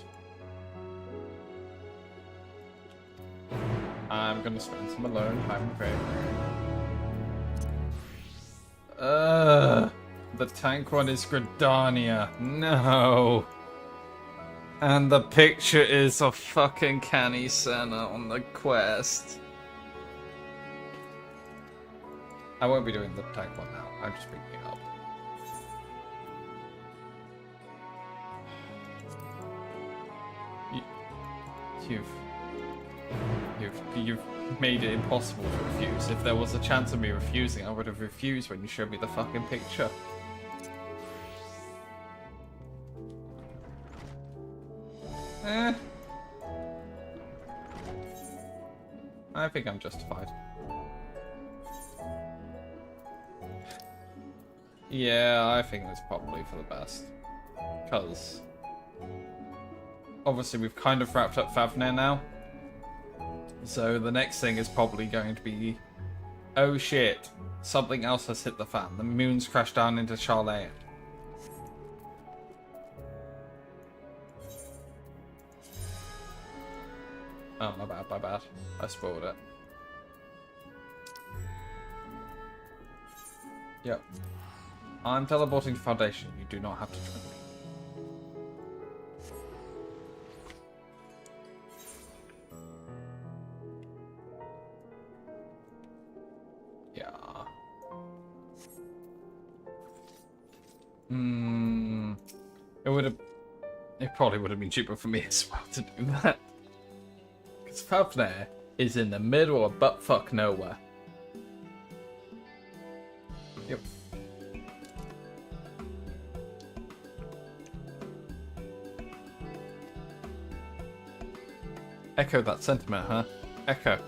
I'm gonna spend some alone time with it. The tank one is Gridania. No. And the picture is of fucking Canny Senna on the quest. I won't be doing the tank one now. I'm just bringing it up. You've made it impossible to refuse. If there was a chance of me refusing, I would have refused when you showed me the fucking picture. I think I'm justified. Yeah, I think it's probably for the best. Because obviously we've kind of wrapped up Favner now. So the next thing is probably going to be, oh shit, something else has hit the fan. The moon's crashed down into Charlayan. Oh, my bad, my bad. I spoiled it. Yep. I'm teleporting to Foundation. You do not have to join me. It probably would have been cheaper for me as well to do that. Because Favner is in the middle of buttfuck nowhere. Yep. Echo that sentiment, huh? Echo.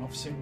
Off soon.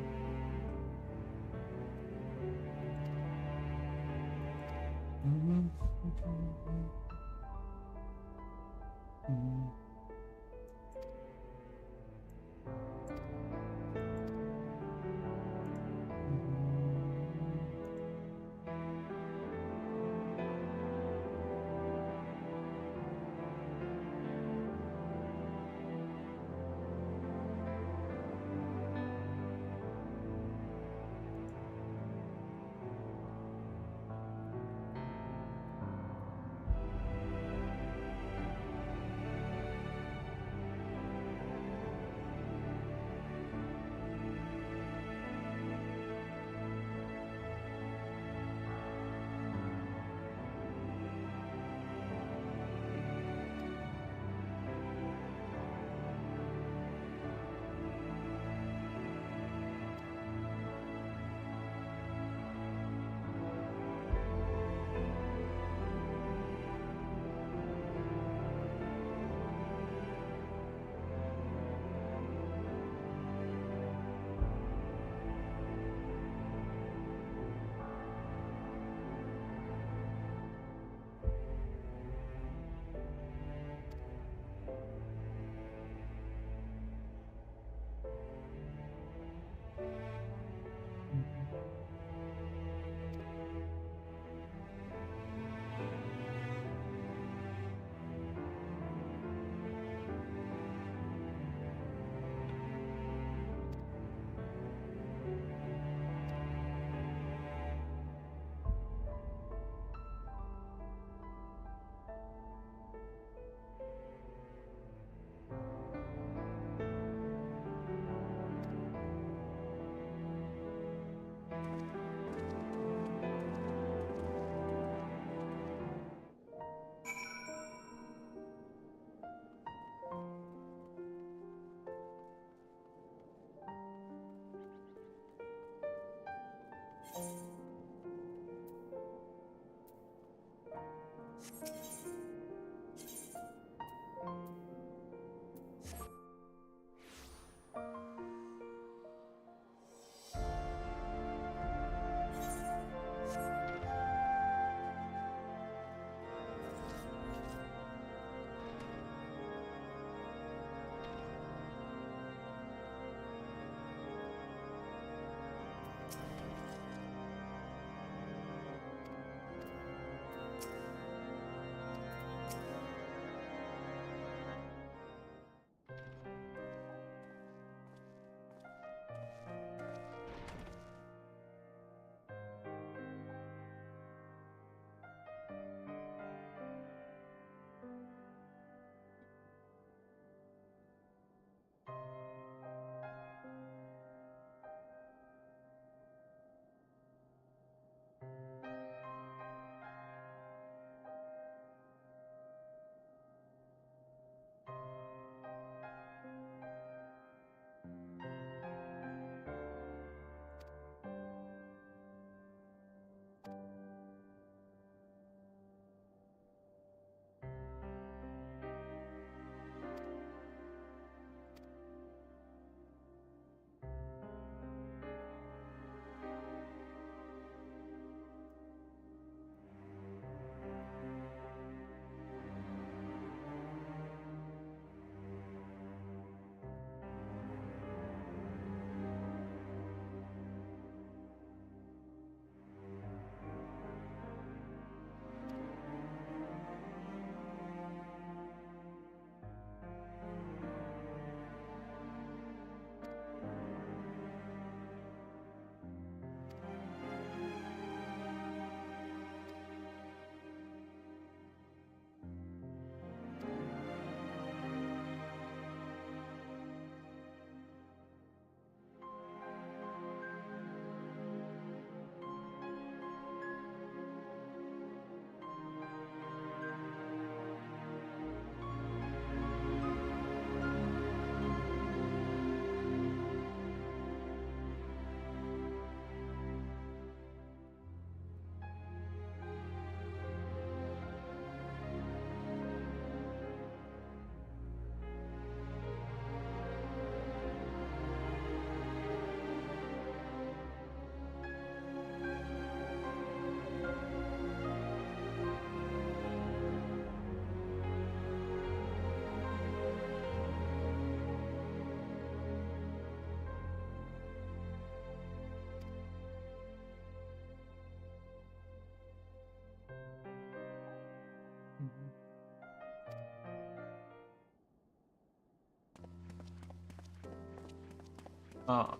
Ah.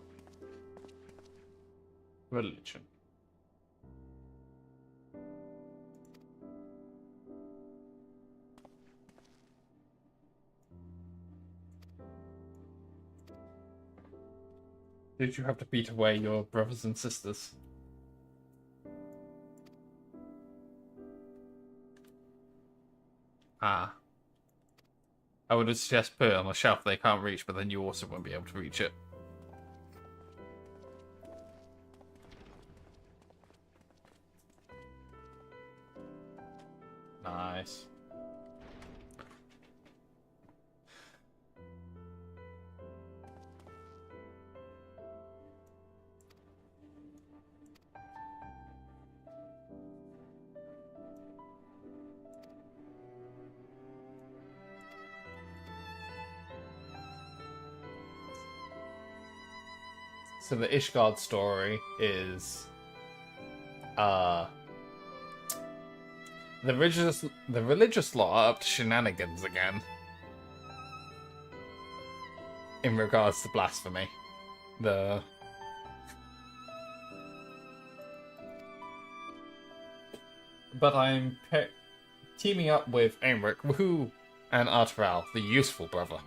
Religion. Did you have to beat away your brothers and sisters? Ah. I would suggest put it on a shelf they can't reach, but then you also won't be able to reach it. Nice. So the Ishgard story is the religious law are up to shenanigans again in regards to blasphemy. But I'm teaming up with Aymeric, woohoo, and Arteral, the useful brother.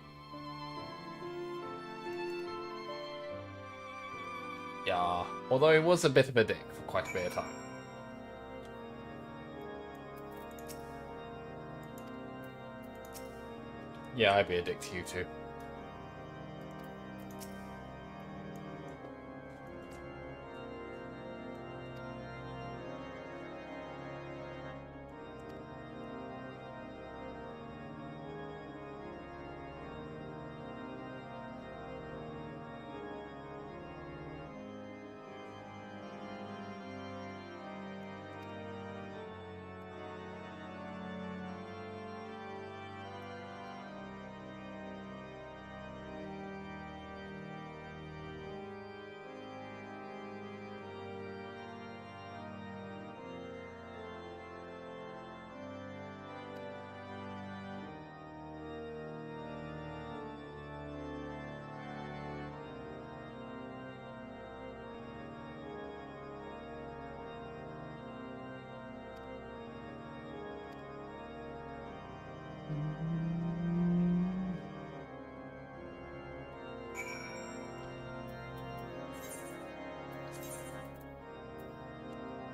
Yeah, although he was a bit of a dick for quite a bit of time. Yeah, I'd be a dick to you too.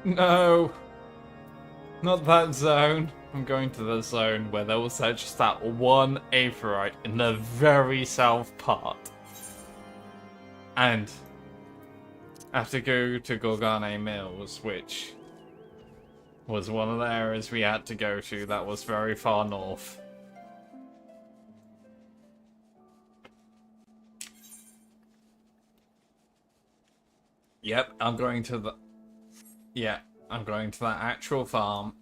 No! Not that zone. I'm going to the zone where there was just that one Aetheryte in the very south part. And I have to go to Gorgane Mills, which was one of the areas we had to go to that was very far north. Yep, I'm going to the... Yeah, I'm going to that actual farm.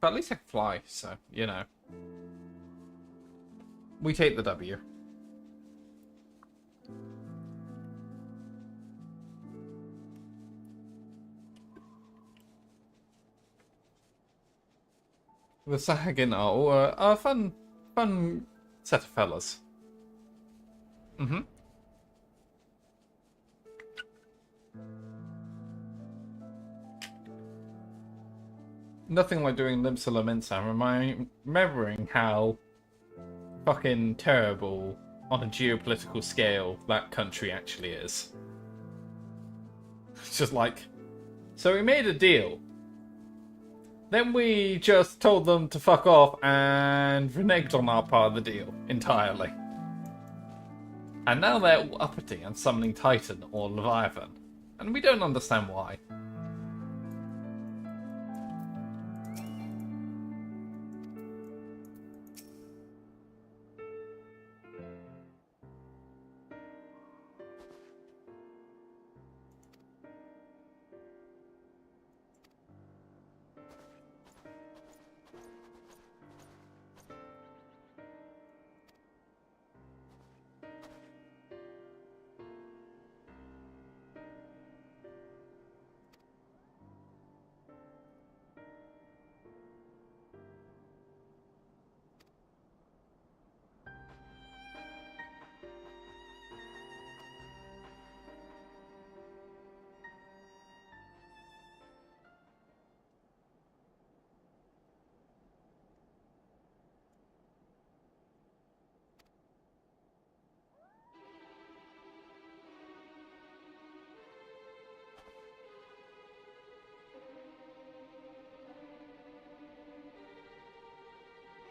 But at least I can fly, so, you know. We take the W. The Sahagin are a fun set of fellas. Mm-hmm. Nothing like doing Limsa Laminsa and remembering how fucking terrible on a geopolitical scale that country actually is. It's just like, so we made a deal. Then we just told them to fuck off and reneged on our part of the deal entirely. And now they're uppity and summoning Titan or Leviathan. And we don't understand why.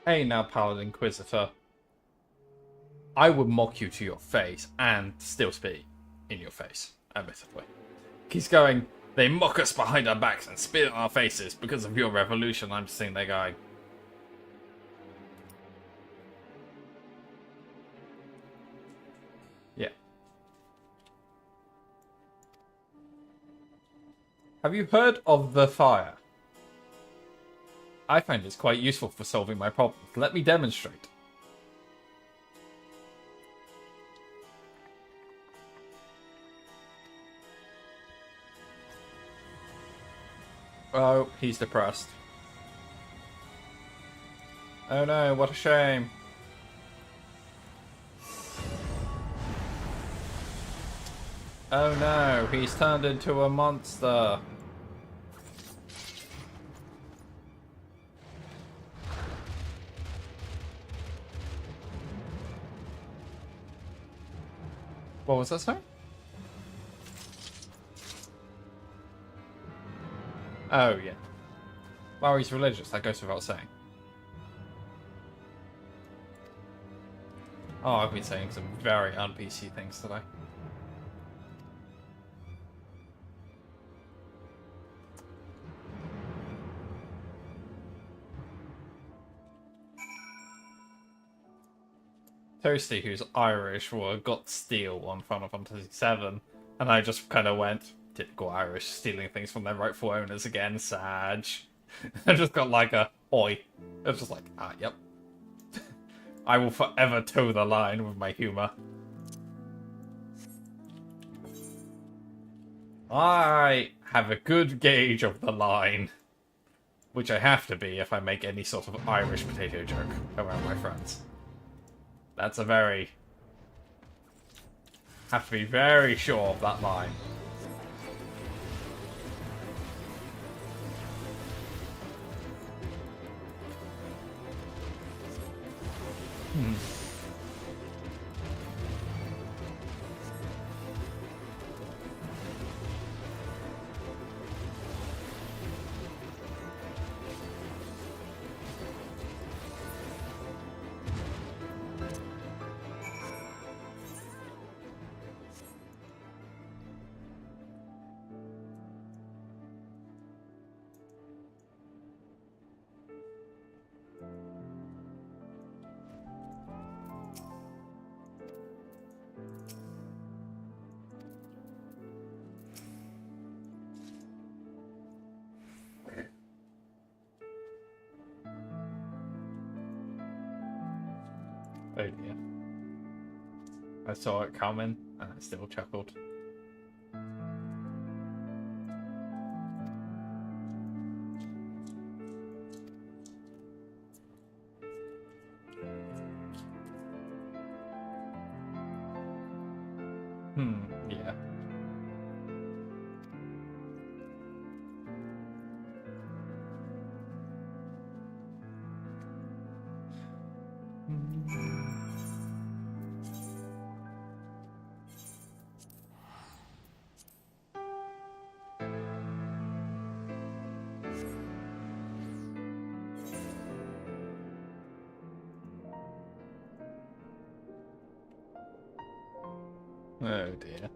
Hey now, Paladin Inquisitor. I would mock you to your face and still speak in your face, admittedly. He's going, they mock us behind our backs and spit in our faces because of your revolution. I'm just sitting there going, yeah. Have you heard of the fire? I find it's quite useful for solving my problems. Let me demonstrate. Oh, he's depressed. Oh no, what a shame. Oh no, he's turned into a monster. What was that, sorry? Oh, yeah. Well, he's religious, that goes without saying. Oh, I've been saying some very un-PC things today. Toasty, who's Irish, got steel on Final Fantasy VII, and I just kind of went, typical Irish, stealing things from their rightful owners again, Sag. I just got like a, oi. It was just like, ah, yep. I will forever toe the line with my humour. I have a good gauge of the line, which I have to be if I make any sort of Irish potato joke around my friends. That's a very... have to be very sure of that line. Oh dear. I saw it coming, and I still chuckled. Yeah. Oh dear.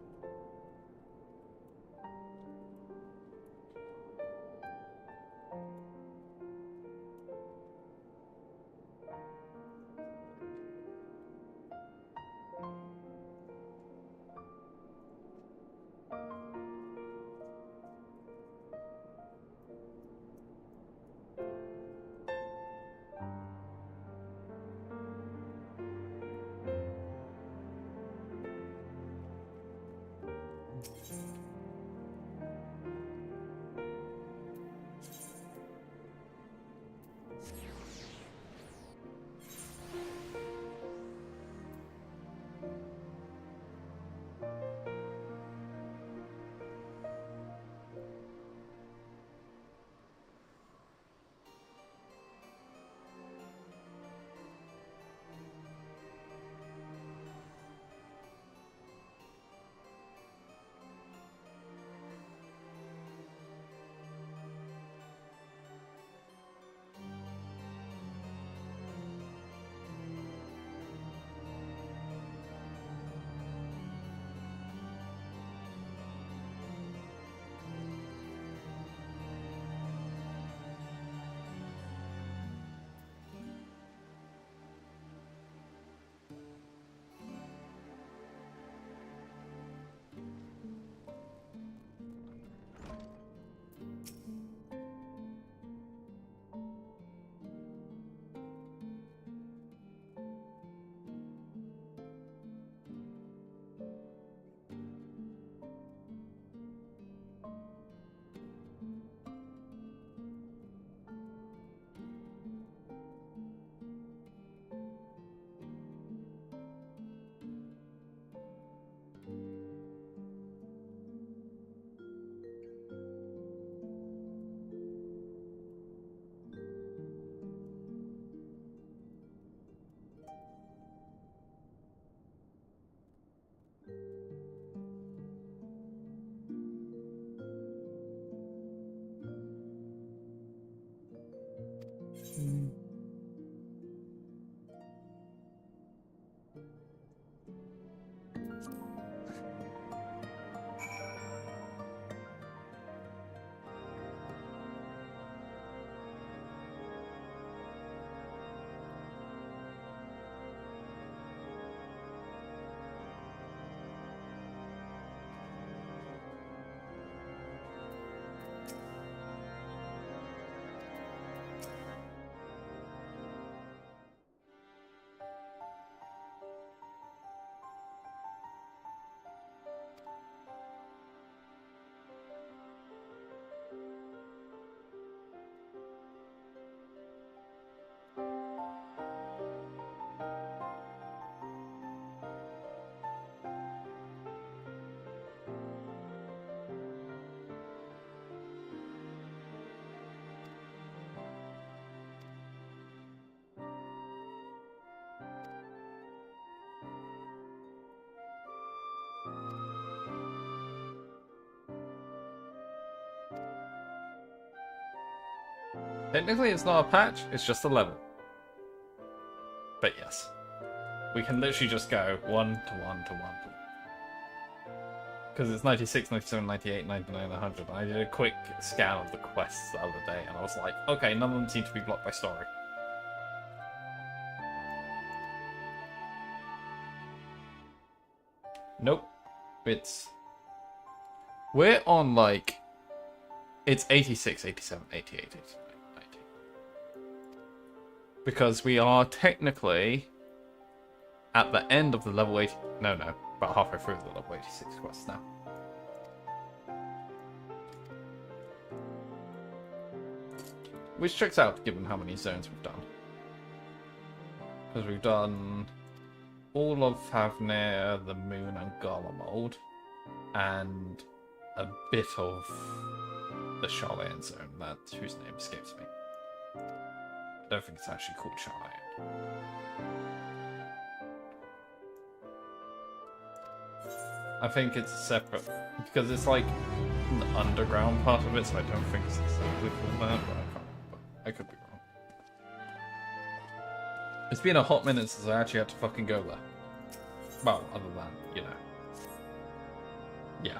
Technically, it's not a patch, it's just a level. But yes, we can literally just go 1 to 1 to 1 to 1. Because it's 96, 97, 98, 99, 100. I did a quick scan of the quests the other day, and I was like, okay, none of them seem to be blocked by story. Nope. We're on, like... It's 86, 87, 88, 89, 90. Because we are technically at the end of the level 80... No, about halfway through the level 86 quest now. Which checks out, given how many zones we've done. Because we've done all of Havnir, the Moon, and Garlemald, and a bit of the Charlayan zone, whose name escapes me. I don't think it's actually called Charlayan. I think it's separate, because it's like the underground part of it, so I don't think it's exactly called that, but I can't remember. I could be wrong. It's been a hot minute since I actually had to fucking go there. Well, other than, you know. Yeah.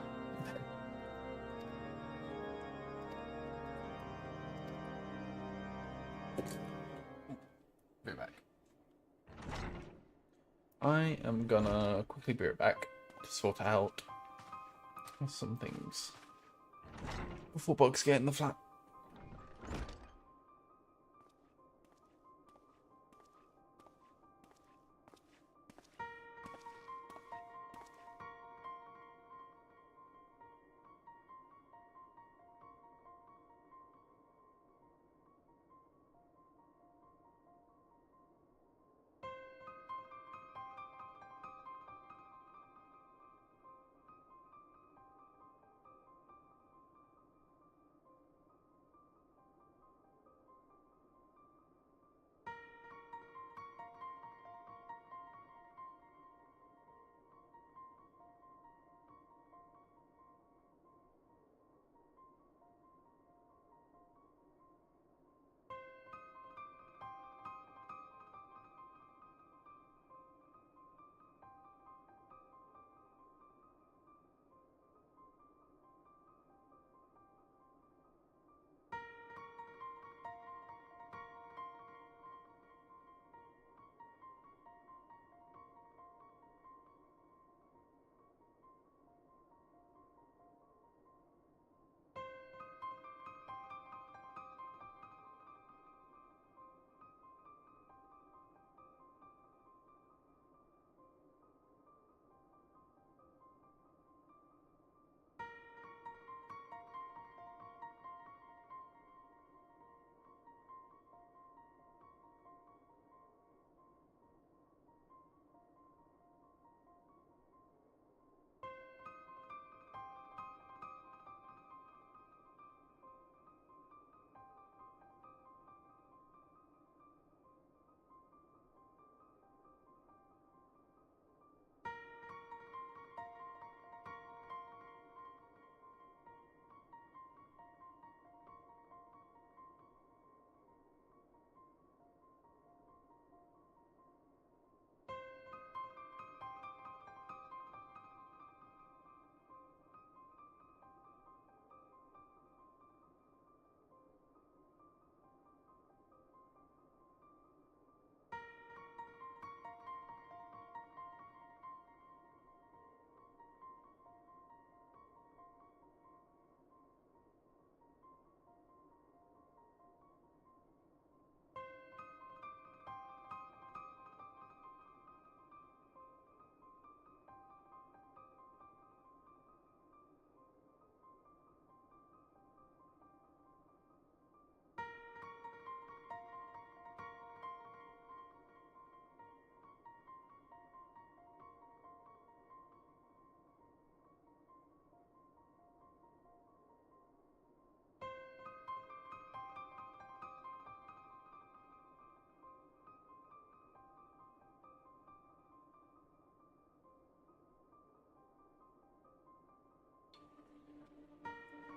Be back. I am gonna quickly be right back to sort out some things before bugs get in the flat.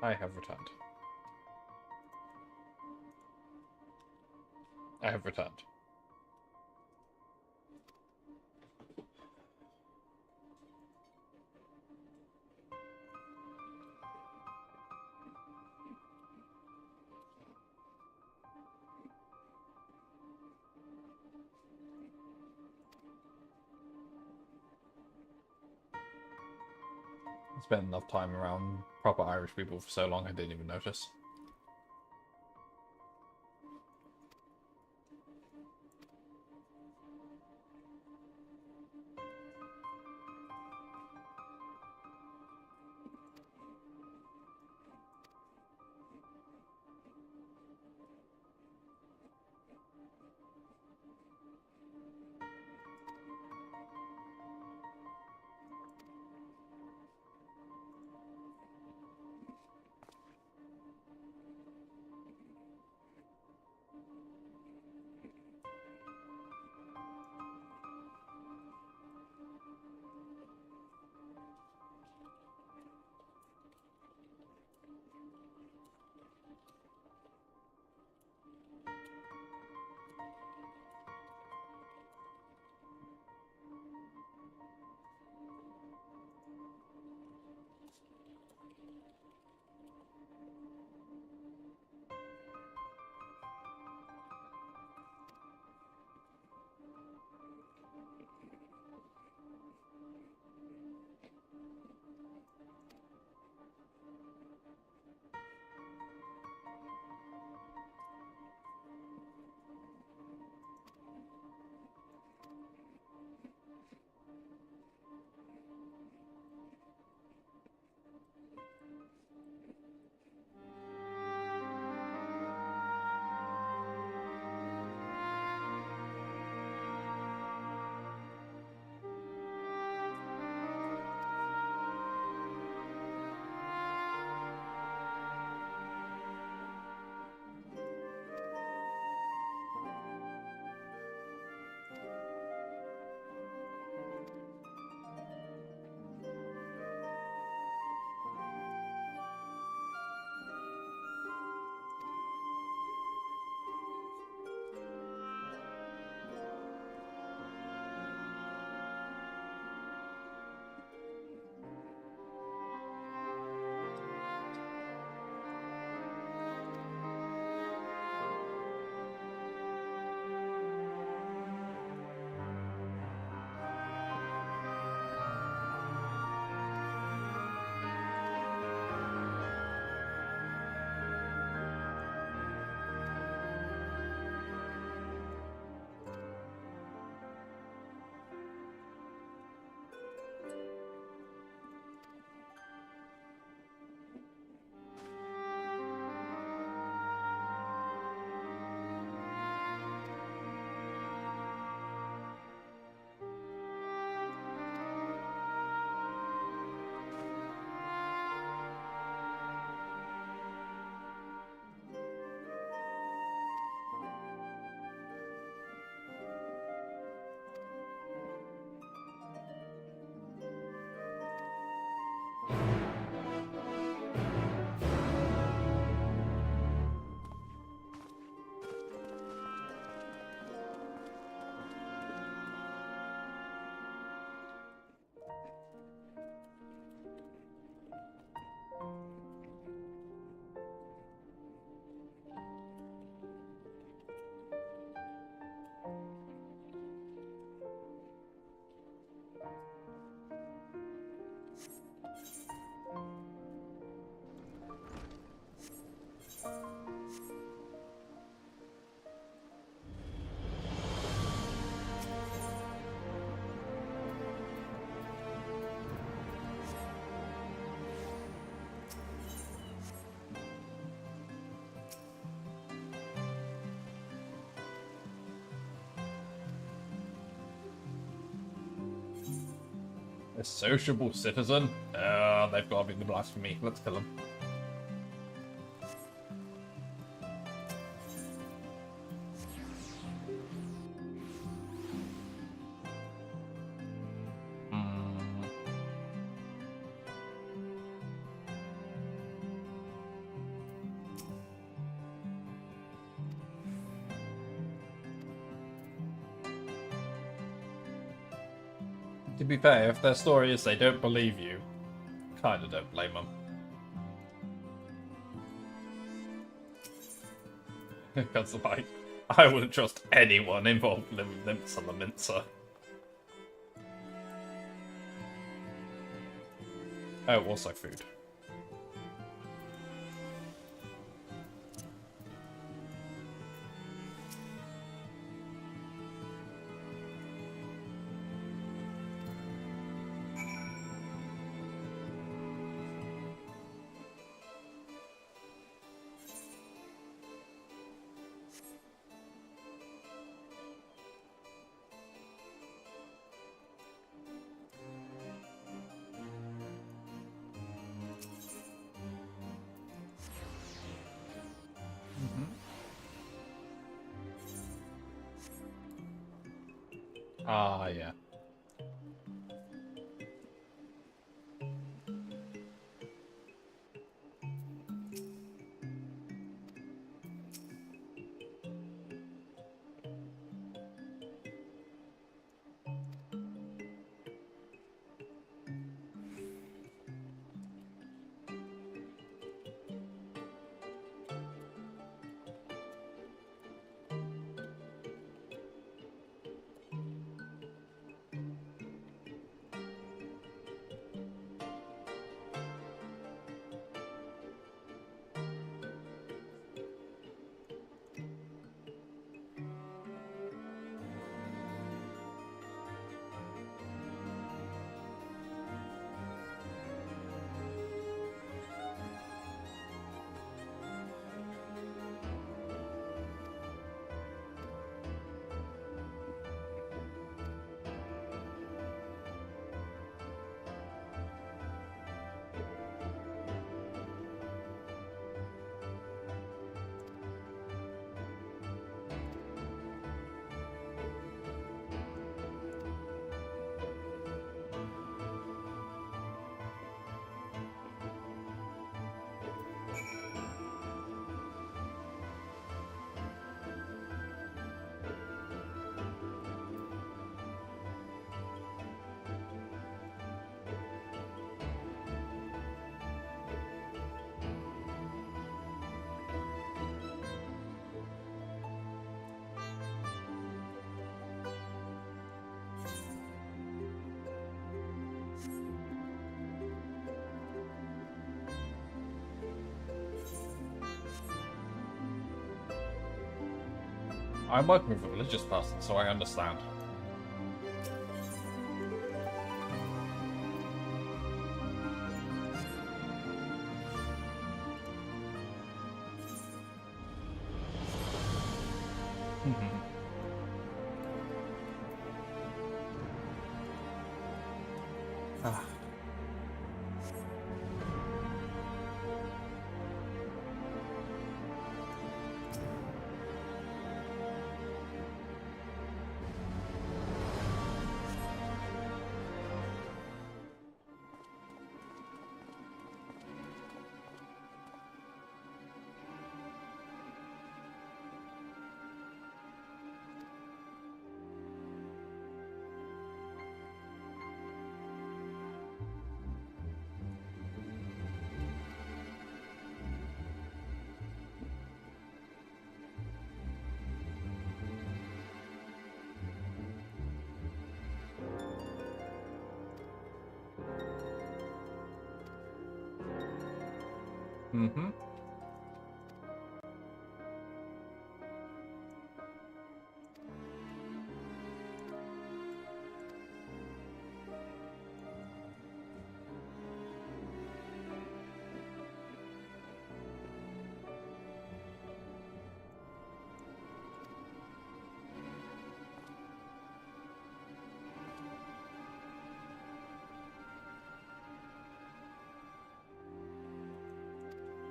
I have returned. I have returned. Spent enough time around proper Irish people for so long I didn't even notice. A sociable citizen? They've got to be the blasphemy. Let's kill them. To be fair, if their story is they don't believe you, kinda don't blame them. Because, like, I wouldn't trust anyone involved with Limsa the Mincer. Oh, also food. Ah, yeah. I'm working with a religious person, so I understand. Ah. Mm-hmm.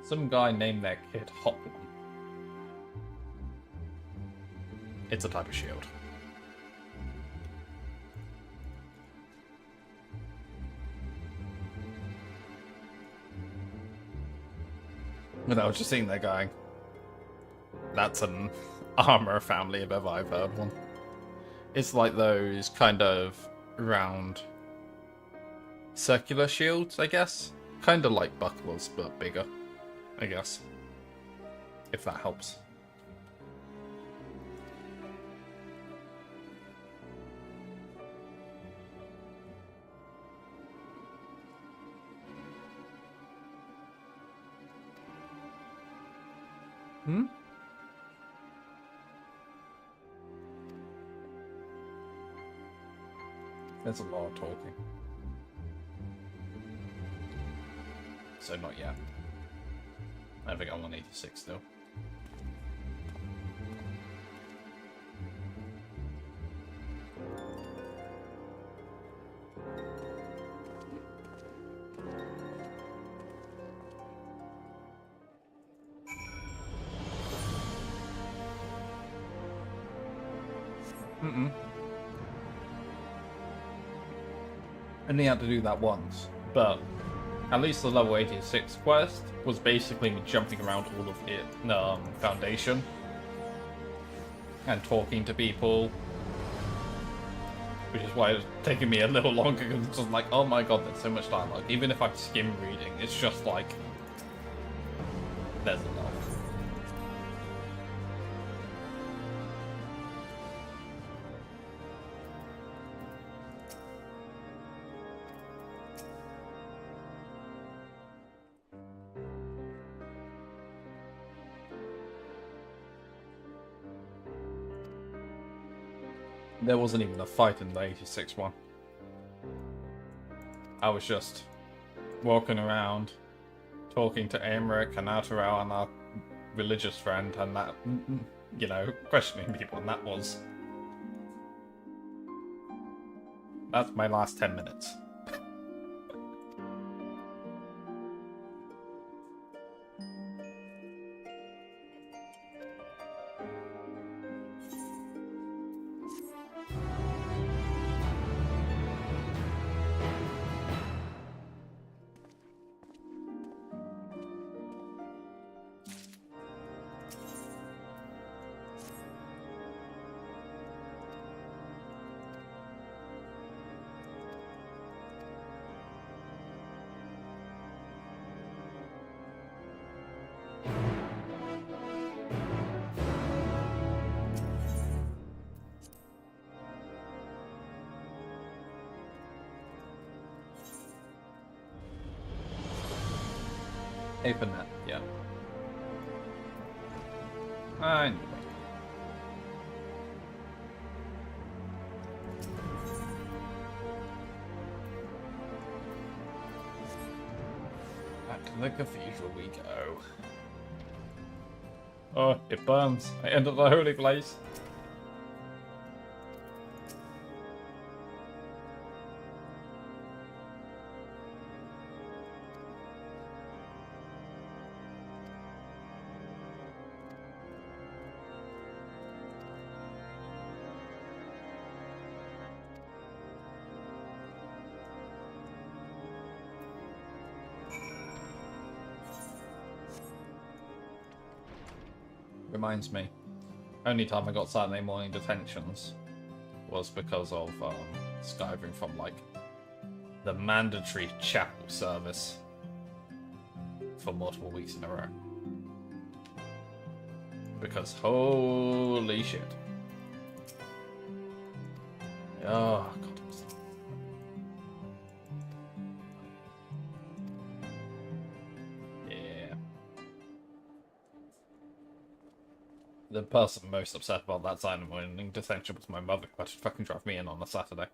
Some guy named their kid Hot One. It's a type of shield. And I was just sitting there going, that's an armor family if ever I've heard one. It's like those kind of round circular shields, I guess. Kind of like bucklers, but bigger, I guess. If that helps. Hmm? There's a lot of talking. So not yet. I think I'm on 86 still. Mm-mm. Only had to do that once, but at least the level 86 quest was basically me jumping around all of it, Foundation and talking to people, which is why it's taking me a little longer because it's just like, oh my god, there's so much dialogue. Even if I'm skim reading, it's just like there's enough. There wasn't even a fight in the 86 one. I was just walking around, talking to Aymeric and Arturel and our religious friend, and that, you know, questioning people, and that's my last 10 minutes. APNet, yeah. I knew it. Back to the cathedral we go. Oh, it burns. I entered the holy place. Reminds me, only time I got Saturday morning detentions was because of skiving from like the mandatory chapel service for multiple weeks in a row. Because holy shit. Oh god. The person most upset about that Saturday morning detention was my mother, who had to fucking drive me in on a Saturday.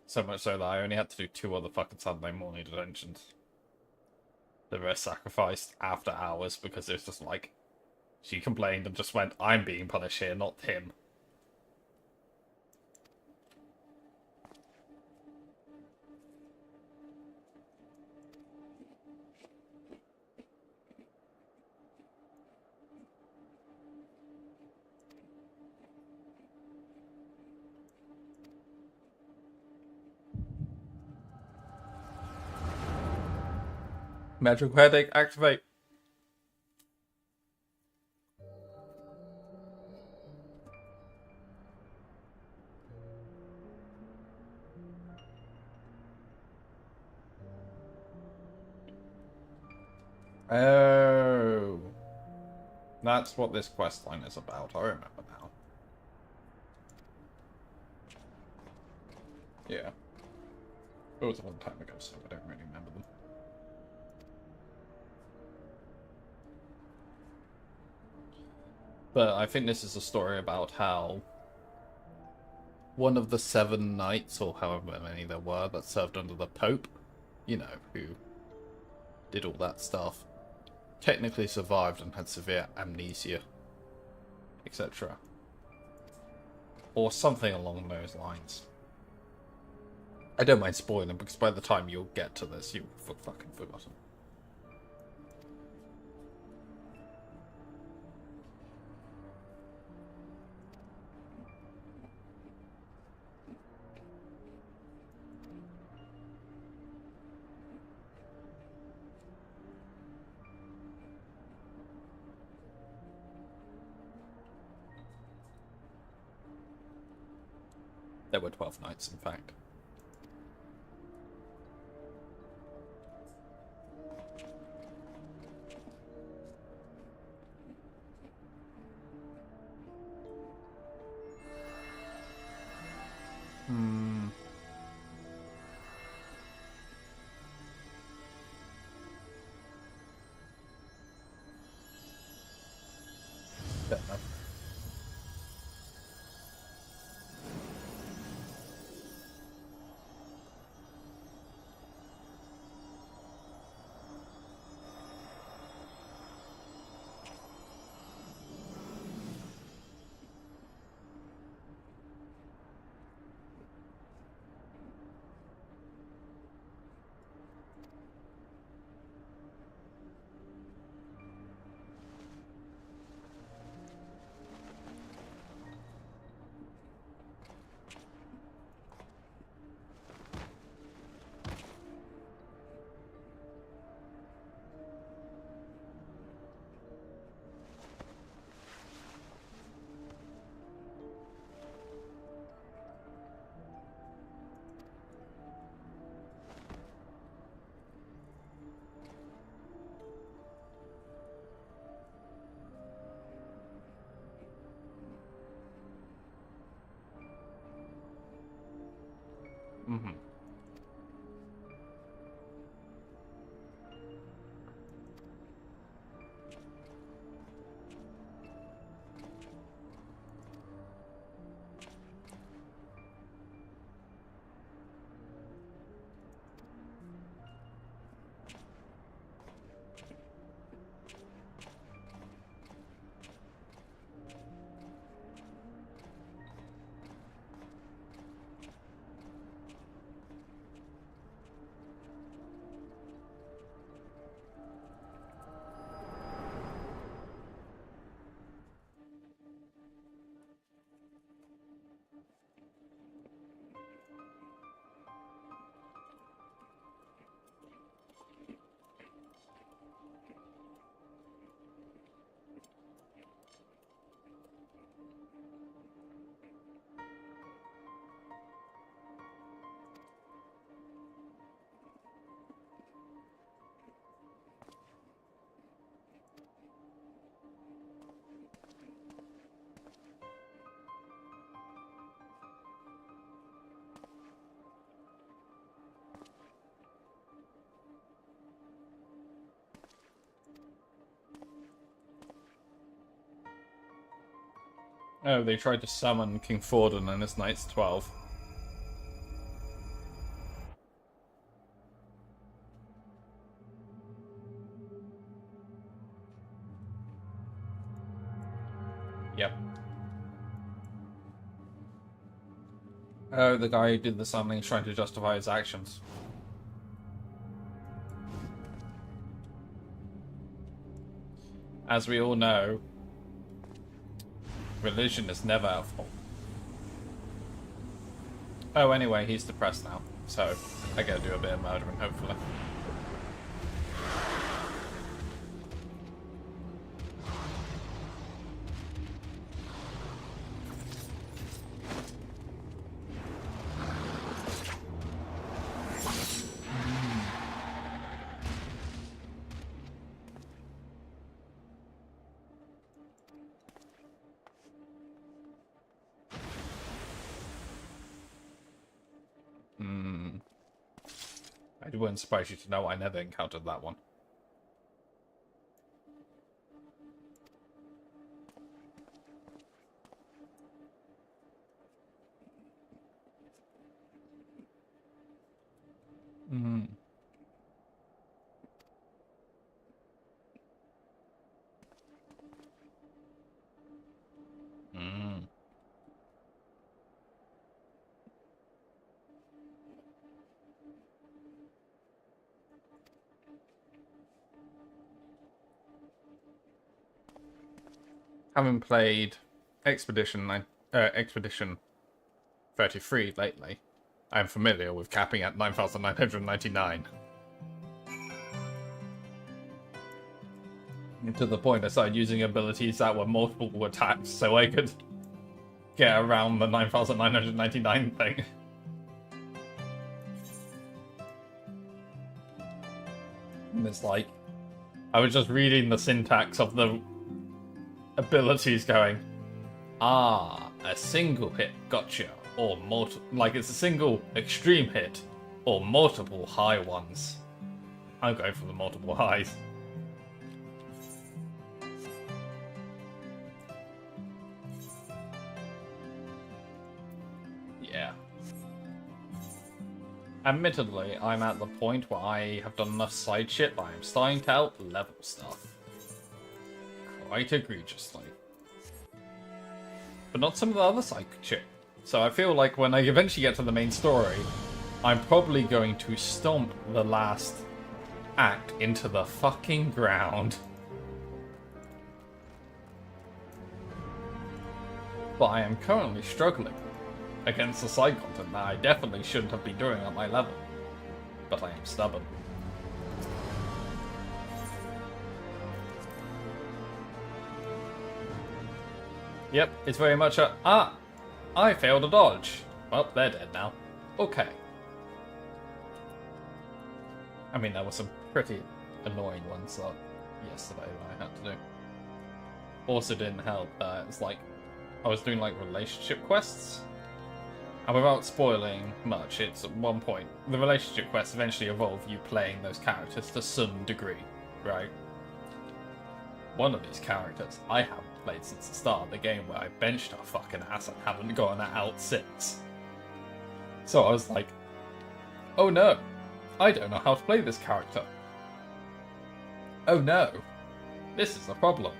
So much so that I only had to do 2 other fucking Saturday morning detentions. The rest sacrificed after hours because it was just like, she complained and just went, I'm being punished here, not him. Magical headache, activate. Oh. That's what this quest line is about. I remember now. Yeah. It was a long time ago, so I don't really remember them. But I think this is a story about how one of the 7 knights, or however many there were, that served under the Pope, you know, who did all that stuff, technically survived and had severe amnesia, etc. Or something along those lines. I don't mind spoiling, because by the time you'll get to this, you'll fucking forgotten. There were 12 knights, in fact. Don't know. Mm-hmm. Oh, they tried to summon King Forden and his Knights 12. Yep. Oh, the guy who did the summoning is trying to justify his actions. As we all know, religion is never our fault. Oh, anyway, he's depressed now, so I gotta do a bit of murdering, hopefully. It wouldn't surprise you to know I never encountered that one. Mm. Mm. Having played Expedition 33 lately, I am familiar with capping at 9,999. To the point I started using abilities that were multiple attacks so I could get around the 9,999 thing. And it's like, I was just reading the syntax of the abilities going, a single hit, gotcha, or like it's a single extreme hit, or multiple high ones. I'm going for the multiple highs. Yeah. Admittedly, I'm at the point where I have done enough side shit that I'm starting to out-level stuff. Quite egregiously. But not some of the other side shit. So I feel like when I eventually get to the main story, I'm probably going to stomp the last act into the fucking ground. But I am currently struggling against the side content that I definitely shouldn't have been doing at my level. But I am stubborn. Yep, it's very much a, I failed a dodge. Well, they're dead now. Okay. I mean, there were some pretty annoying ones yesterday that I had to do. Also didn't help, it's like, I was doing like relationship quests. And without spoiling much, it's at one point, the relationship quests eventually involve you playing those characters to some degree, right? One of these characters I haven't played since the start of the game, where I benched her fucking ass and haven't gotten that out since. So I was like, oh no, I don't know how to play this character. Oh no, this is a problem.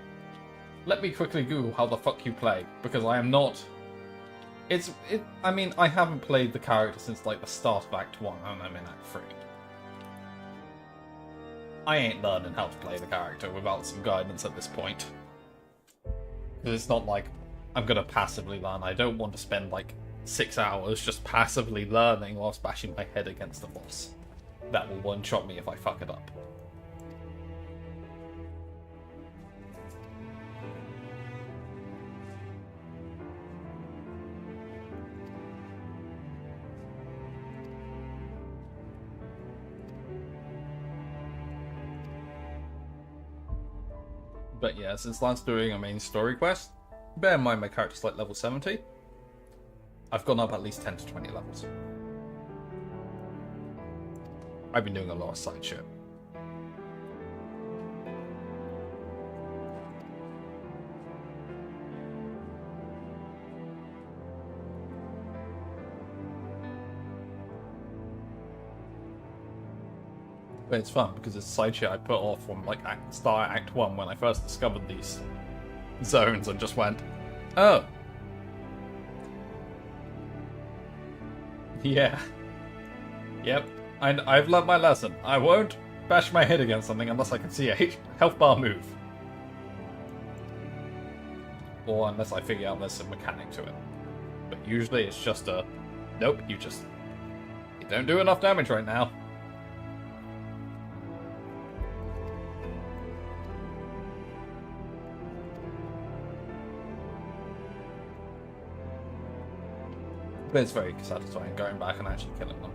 Let me quickly Google how the fuck you play, because I am not... I mean, I haven't played the character since like the start of Act 1 and I'm in Act 3. I ain't learning how to play the character without some guidance at this point. Because it's not like I'm gonna passively learn. I don't want to spend like 6 hours just passively learning whilst bashing my head against the boss. That will one-shot me if I fuck it up. But yeah, since last doing a main story quest, bear in mind my character's like level 70, I've gone up at least 10 to 20 levels. I've been doing a lot of side shit. But it's fun because it's side shit I put off from like start Act 1 when I first discovered these zones and just went, oh. Yeah. Yep. I've learnt my lesson. I won't bash my head against something unless I can see a health bar move. Or unless I figure out there's some mechanic to it. But usually it's just a, nope, you don't do enough damage right now. But it's very satisfying going back and actually killing them.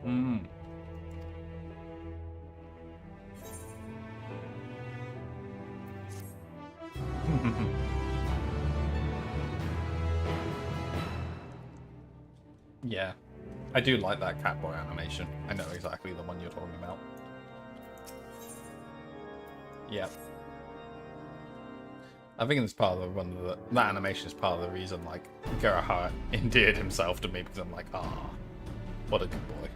Hmm. Yeah. I do like that Catboy animation. I know exactly the one you're talking about. Yep. I think it's part of that animation is part of the reason, like, Gerahart endeared himself to me, because I'm like, ah, what a good boy.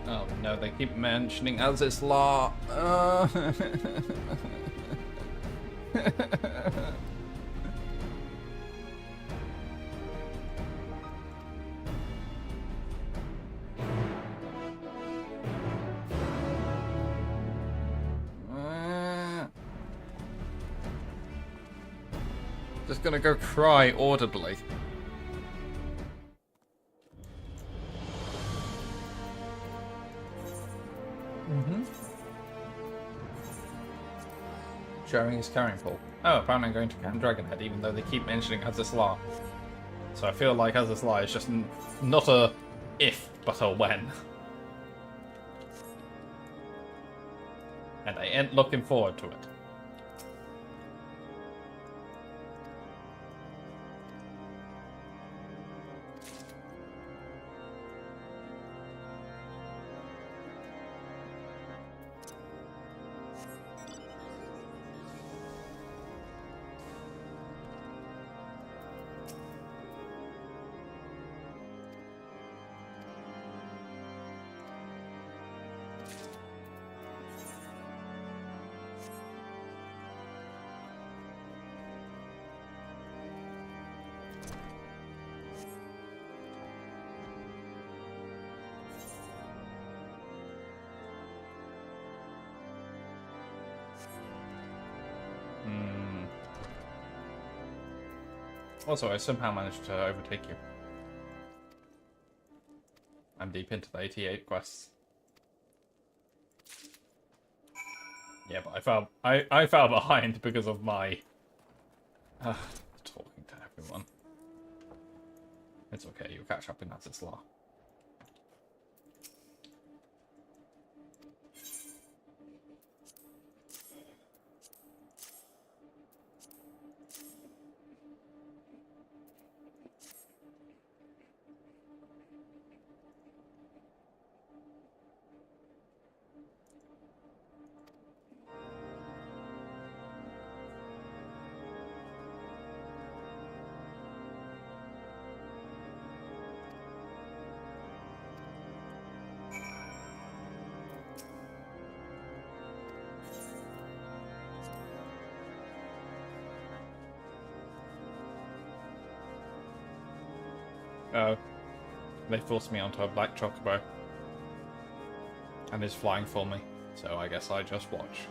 Oh no, they keep mentioning Azizla. Just gonna go cry audibly. Sharing his carrying pool. Oh, apparently I'm going to Camp Dragonhead, even though they keep mentioning Azizla. So I feel like Azizla is just not a if, but a when. And I ain't looking forward to it. Also, I somehow managed to overtake you. I'm deep into the 88 quests. Yeah, but I fell behind because of my talking to everyone. It's okay, you'll catch up in Azizla. They forced me onto a black chocobo. And is flying for me. So I guess I just watch.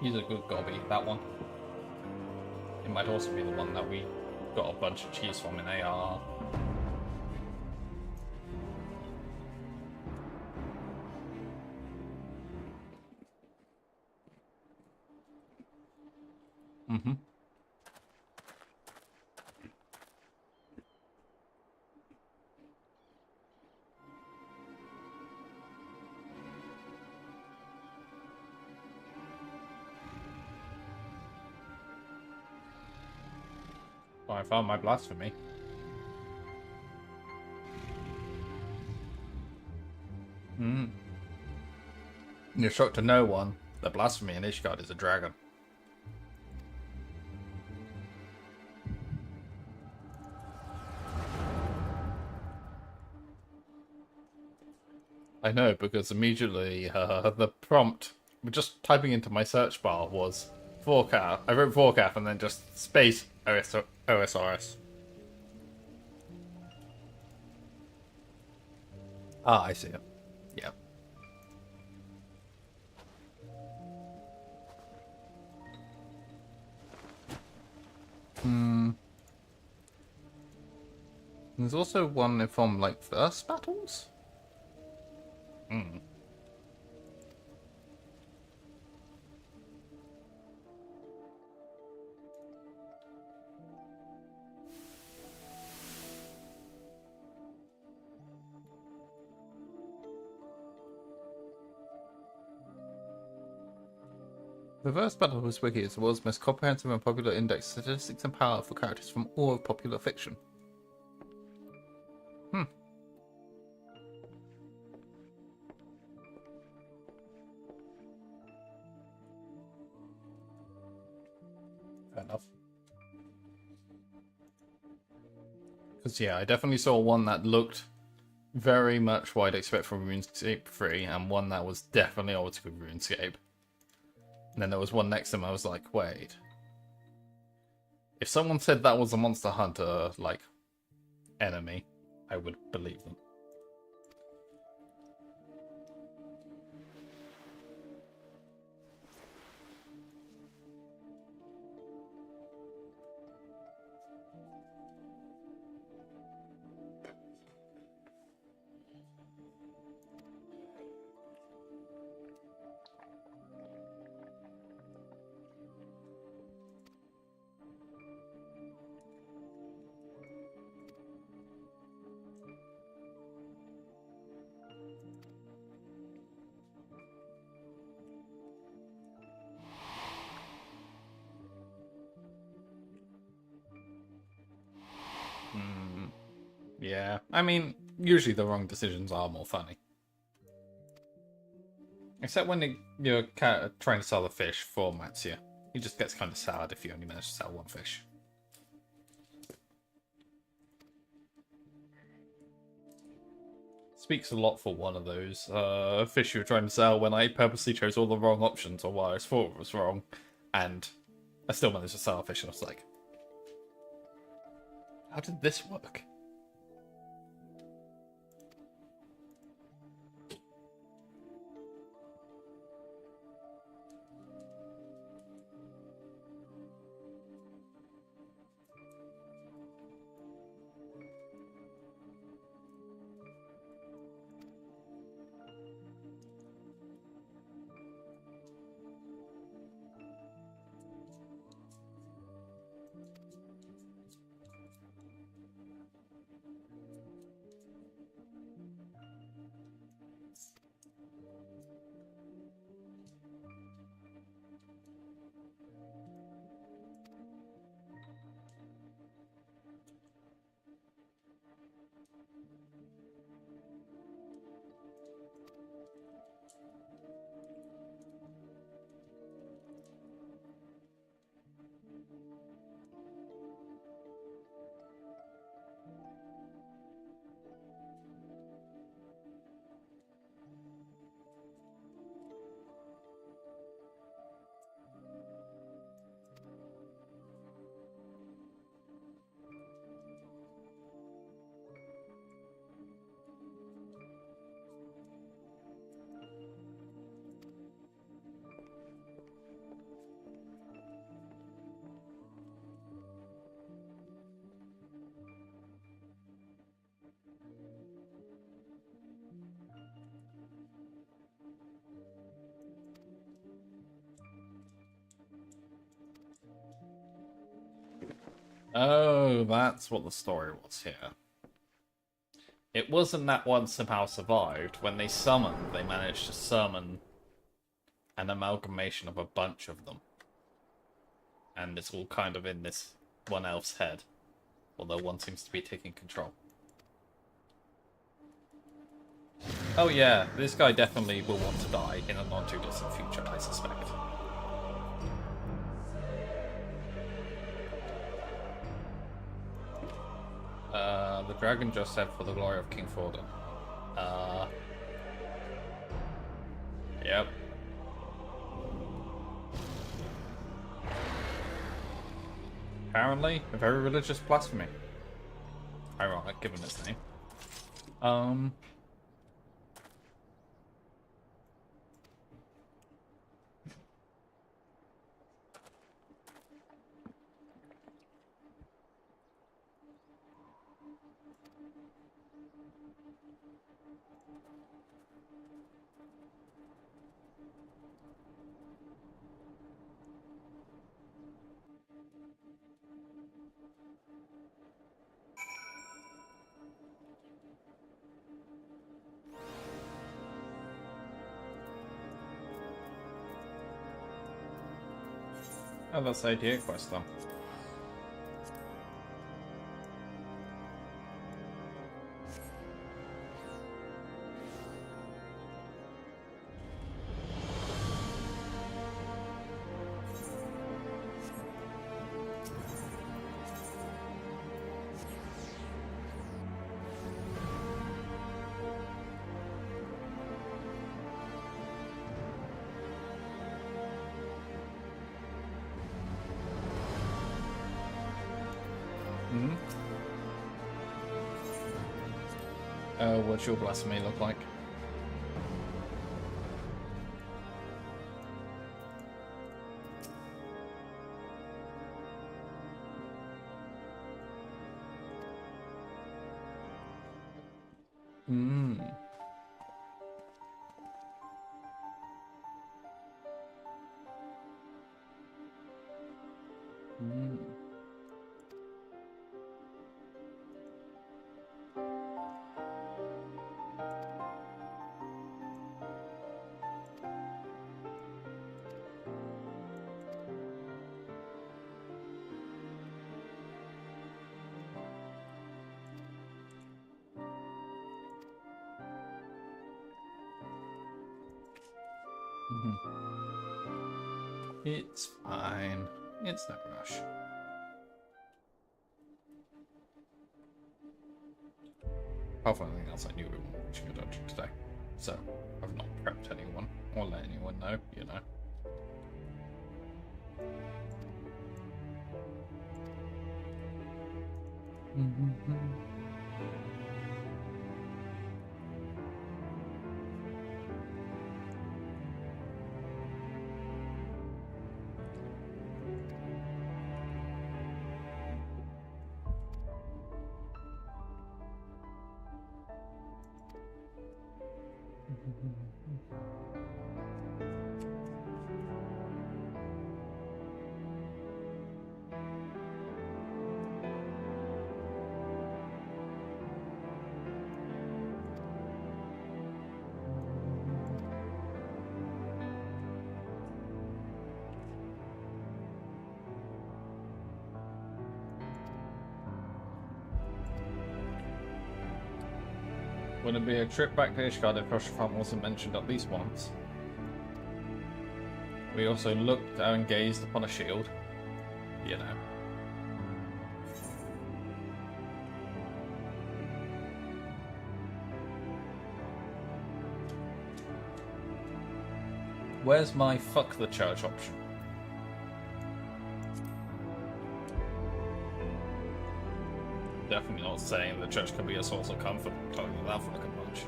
He's a good gobby, that one. It might also be the one that we got a bunch of cheese from in AR. Mm-hmm. Well, I found my blasphemy. Mm. You're shocked to know one. The blasphemy in Ishgard is a dragon. I know, because immediately the prompt, just typing into my search bar, was Vorkath. I wrote Vorkath and then just space OSRS. Ah, I see it. Yeah. Hmm. There's also one from, like, first battles? Hmm. The First Battles Wiki is the world's most comprehensive and popular index of statistics and power for characters from all of popular fiction. Hmm. Fair enough. Because, yeah, I definitely saw one that looked very much what I'd expect from RuneScape 3, and one that was definitely altered with RuneScape. And then there was one next to him, I was like, wait. If someone said that was a Monster Hunter, like, enemy, I would believe them. Yeah, I mean, usually the wrong decisions are more funny. Except when you're trying to sell a fish for Matsuya. He just gets kind of sad if you only manage to sell one fish. Speaks a lot for one of those fish you were trying to sell when I purposely chose all the wrong options or what I thought was wrong. And I still managed to sell a fish and I was like, how did this work? Oh, that's what the story was here. It wasn't that one somehow survived. When they summoned, they managed to summon an amalgamation of a bunch of them. And it's all kind of in this one elf's head. Although one seems to be taking control. Oh yeah, this guy definitely will want to die in a not too distant future, I suspect. The dragon just said for the glory of King Forden. Yep. Apparently, a very religious blasphemy. Ironic, given its name. Oh, that's the idea quest then. What's your blasphemy look like? It's fine. It's no rush. Apart from anything else, I knew we weren't reaching a dungeon today. So, I've not prepped anyone or let anyone know, you know. Would it be a trip back to Ishgard if Roshafam wasn't mentioned at least once? We also looked and gazed upon a shield. You know. Where's my fuck the church option? Definitely not saying the church can be a source of comfort. Telling you that fucking much.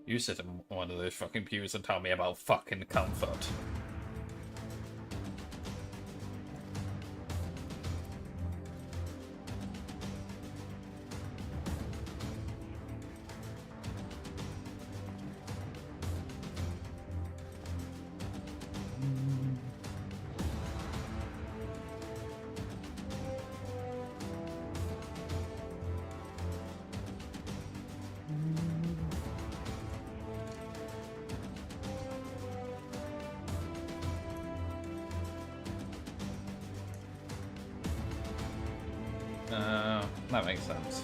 You sit in one of those fucking pews and tell me about fucking comfort. That makes sense.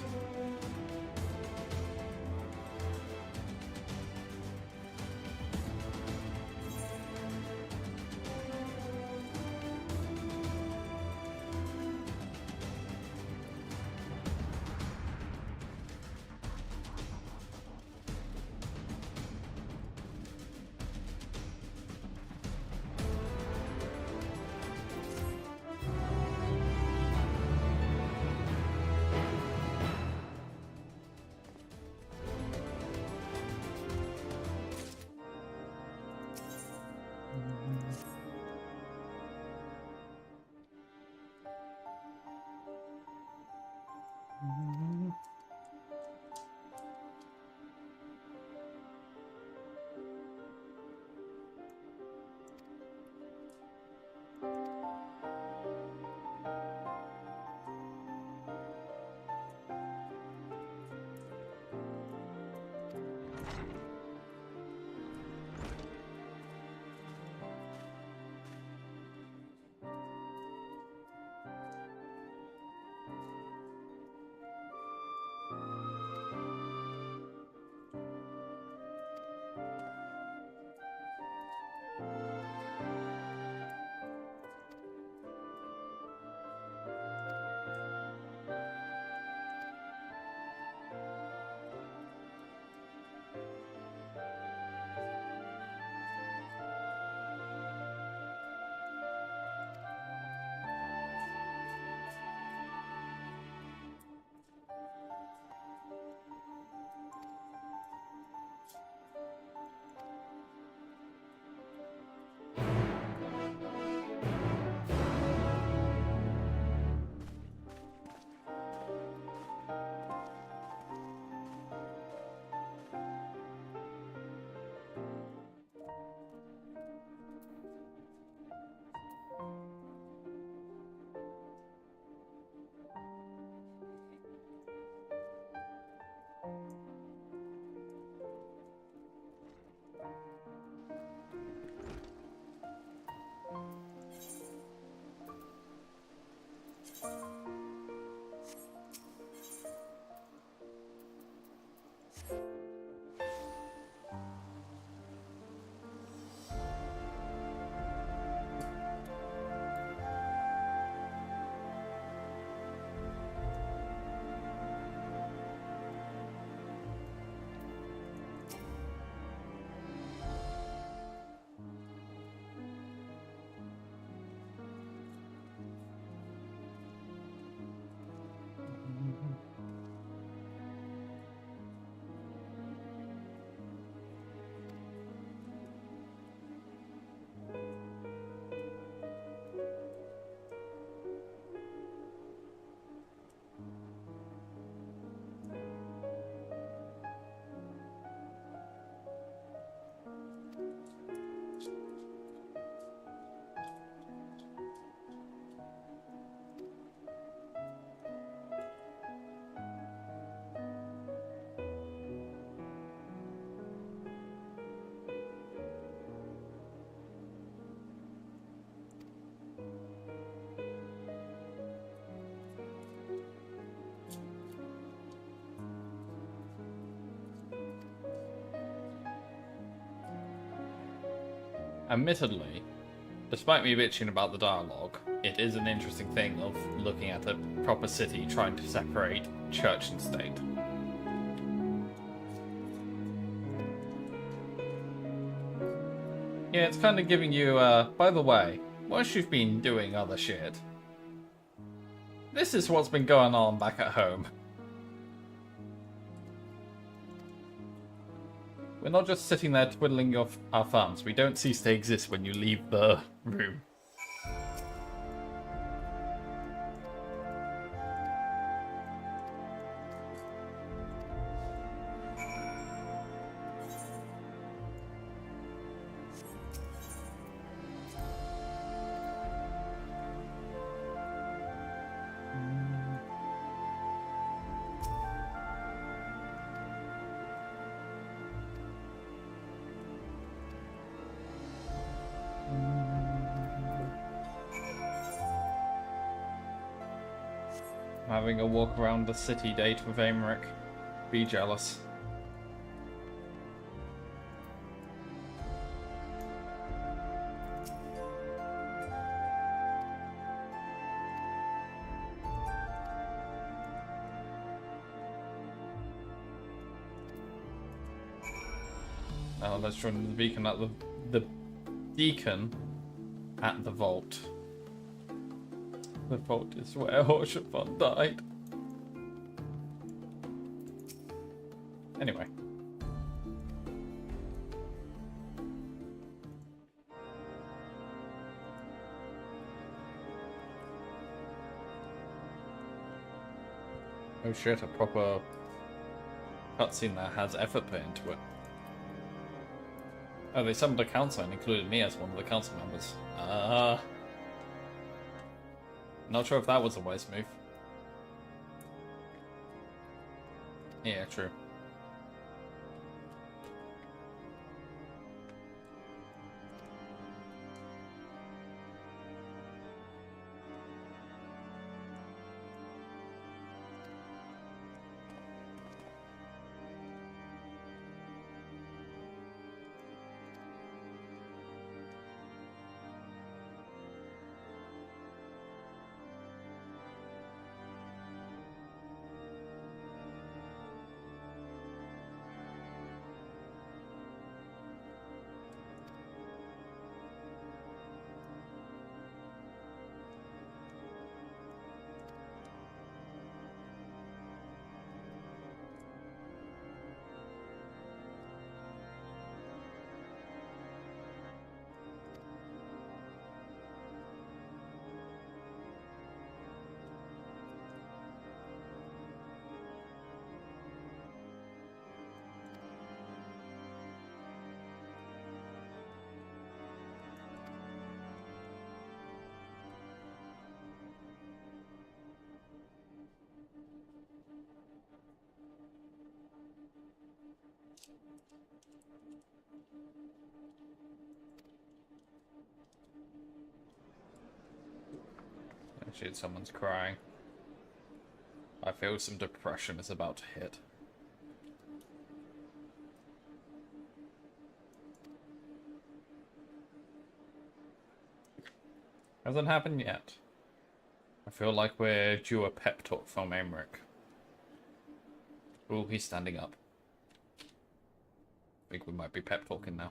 admittedly, despite me bitching about the dialogue, it is an interesting thing of looking at a proper city trying to separate church and state. Yeah, it's kind of giving you, by the way, once you've been doing other shit, this is what's been going on back at home. We're not just sitting there twiddling off our thumbs. We don't cease to exist when you leave the room. Having a walk around the city date with Aymeric. Be jealous. Now let's join the beacon at the deacon at the vault. The vault is where Horshaphon died. Anyway. Oh shit, a proper cutscene that has effort put into it. Oh, they summoned a council and included me as one of the council members. Not sure if that was a wise move. Yeah, true. Shit, someone's crying. I feel some depression is about to hit. Hasn't happened yet. I feel like we're due a pep talk from Aymeric. Oh, he's standing up. I think we might be pep talking now.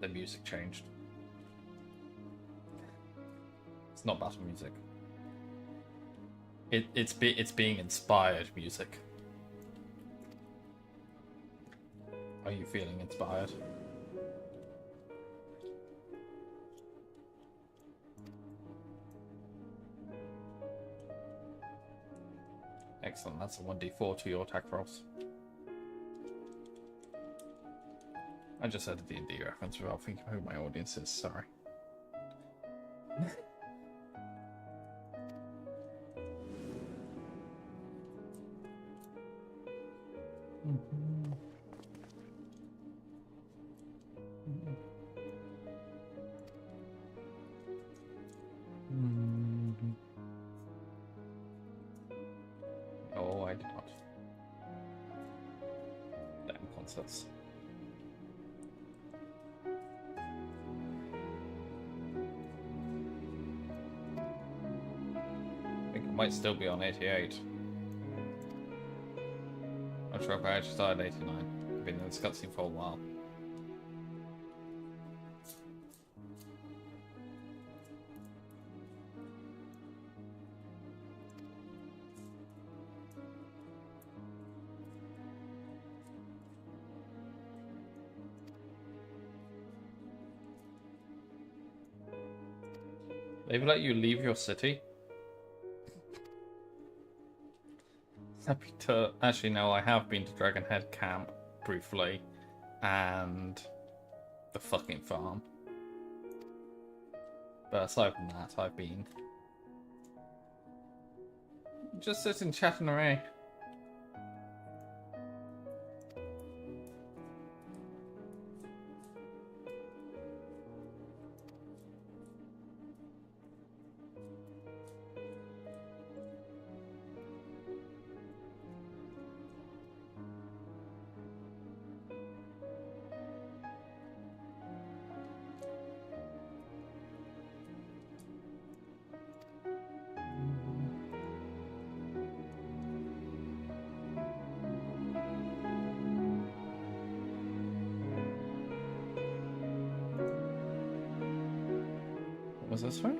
The music changed. It's not battle music. It's being inspired music. Are you feeling inspired? Excellent, that's a 1d4 to your attack rolls. I just had a D&D reference without thinking who my audience is, sorry. Oh, I did not. Damn concerts. Might still be on 88. I'm sure if I actually started 89. I've been in this cutscene for a while. They've let you leave your city? Happy to... Actually, no, I have been to Dragonhead Camp, briefly, and the fucking farm. But aside from that, I've been... just sitting chatting away. Was this one?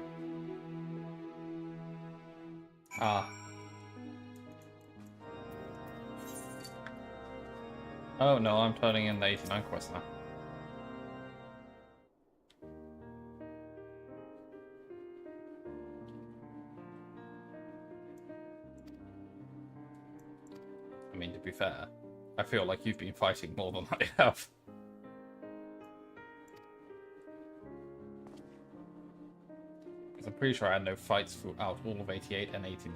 Ah. Oh no, I'm turning in the 89 quest now. I mean, to be fair, I feel like you've been fighting more than I have. I'm pretty sure I had no fights throughout all of 88 and 89.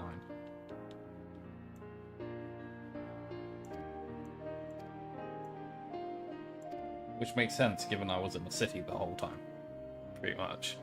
Which makes sense, given I was in the city the whole time. Pretty much.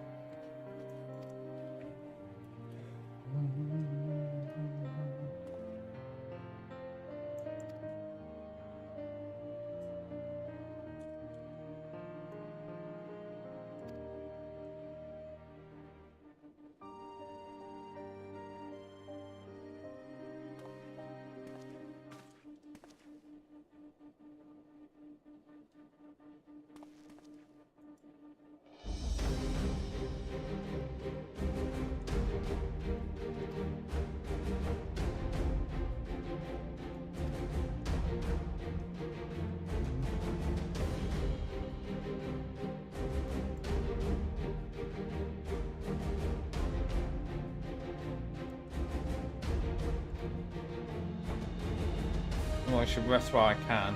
Well, I should rest where I can.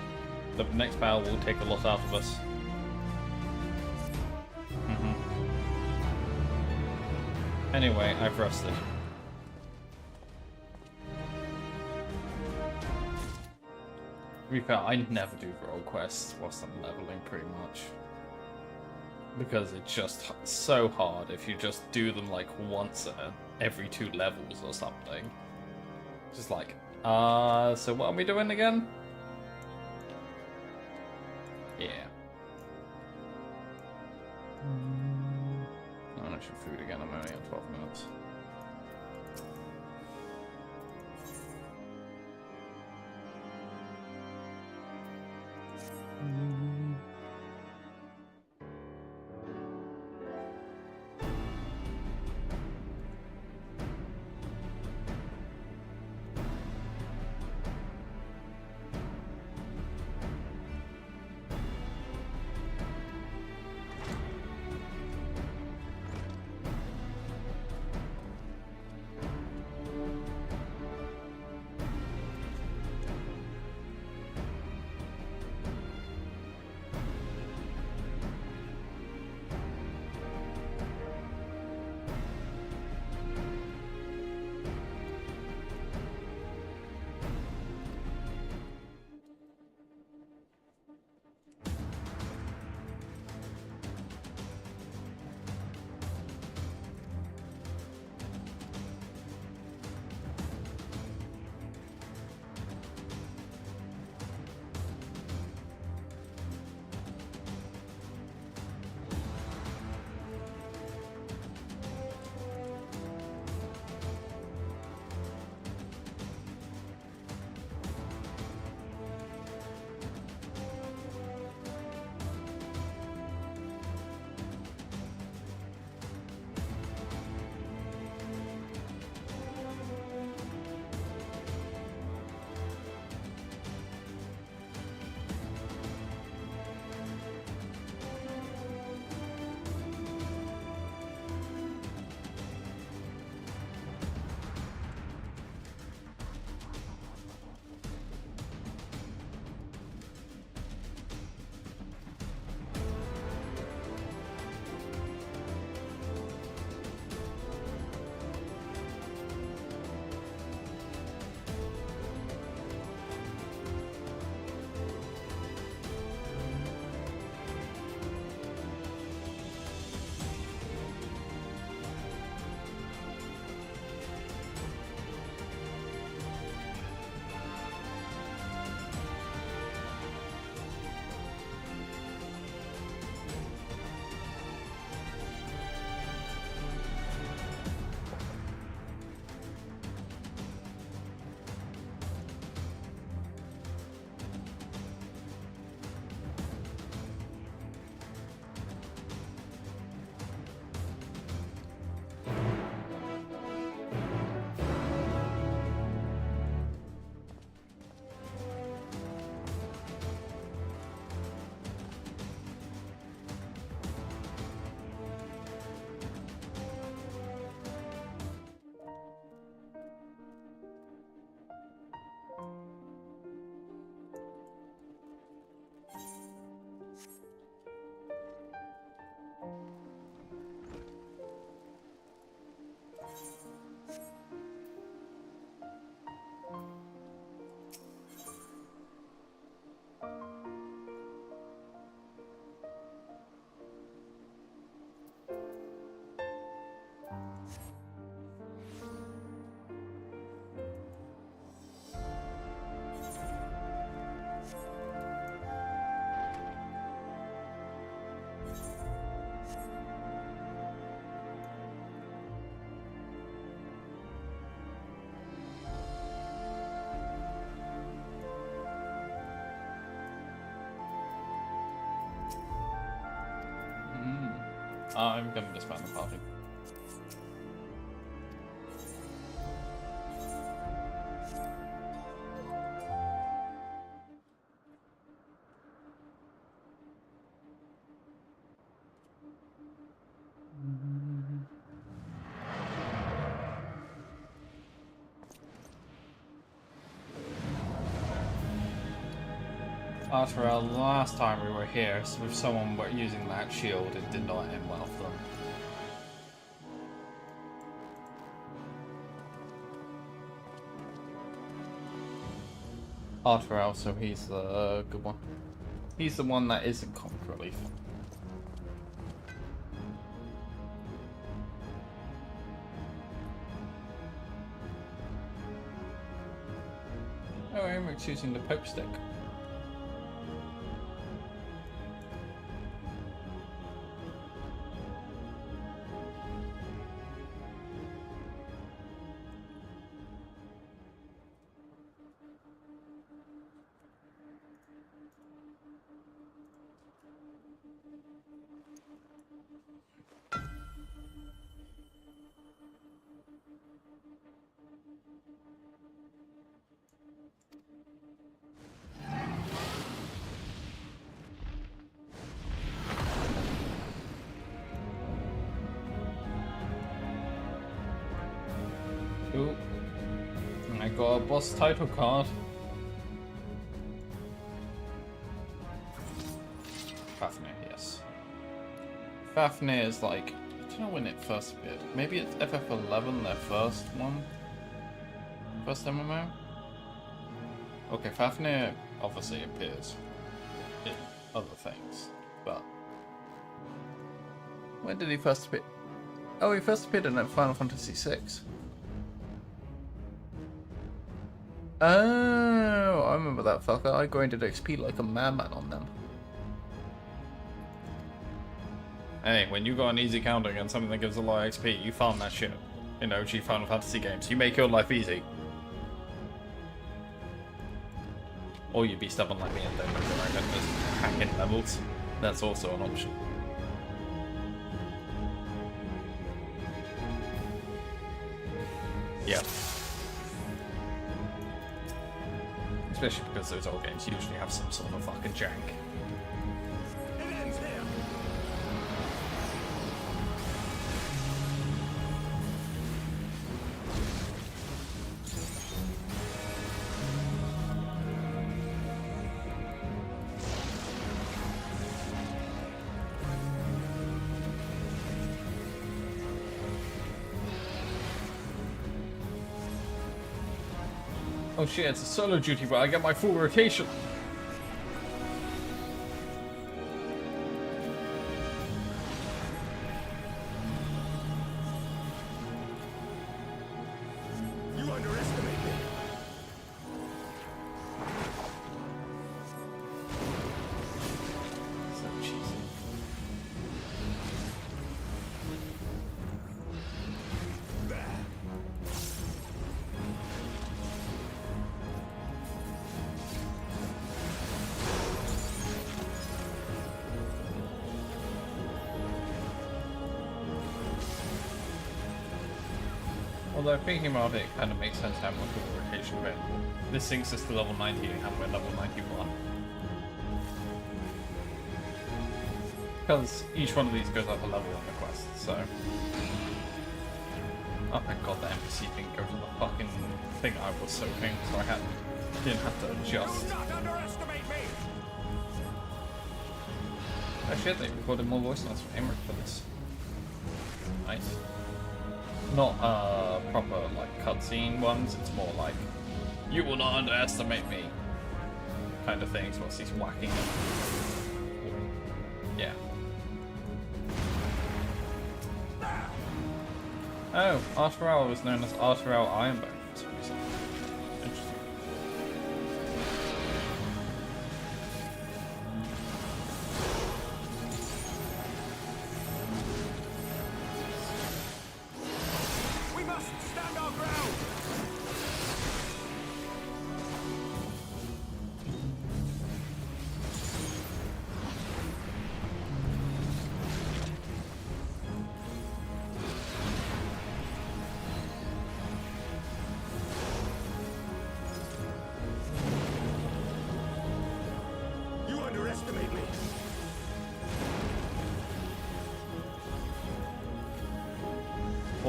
The next battle will take a lot out of us. Anyway, I've rested. To be fair, I never do role quests whilst I'm leveling, pretty much. Because it's just so hard if you just do them like once every 2 levels or something. Just like, so what are we doing again? Yeah. I'm not sure food again, I'm only on 12 minutes. I'm gonna disband the party. After our last time we were here, so if someone were using that shield, it did not end well for them. Arterel, so he's the good one. He's the one that isn't comic relief. Oh, Emmerich using the Pope stick. Ooh. I got a boss title card. Fafnir, yes. Fafnir is like, I don't know when it first appeared. Maybe it's FF11, their first one? First MMO? Okay, Fafnir obviously appears in other things, but... When did he first appear? Oh, he first appeared in Final Fantasy VI. Oh, I remember that fucker. I grinded XP like a madman on them. Hey, when you got an easy counter against something that gives a lot of XP, you farm that shit in OG Final Fantasy games. You make your life easy. Or you be stubborn like me and don't move around and just hack in levels. That's also an option. Yeah. Especially because those old games usually have some sort of fucking jank. Oh shit, it's a solo duty, but I get my full rotation. You underestimate me. So cheesy. Although thinking about it, it kind of makes sense to have like a rotation of it. This sinks us to level 90 and we're level 91. Because each one of these goes up a level on the quest, so... Oh my god, the NPC didn't go to the fucking thing I was soaking, so I didn't have to adjust. Do not underestimate me. Oh shit, they recorded more voice notes for Emmerich for this. Nice. Not proper like cutscene ones, it's more like you will not underestimate me kind of things whilst he's whacking them. Yeah. Oh, Arterel was known as Arterel Ironbone for some reason. Interesting.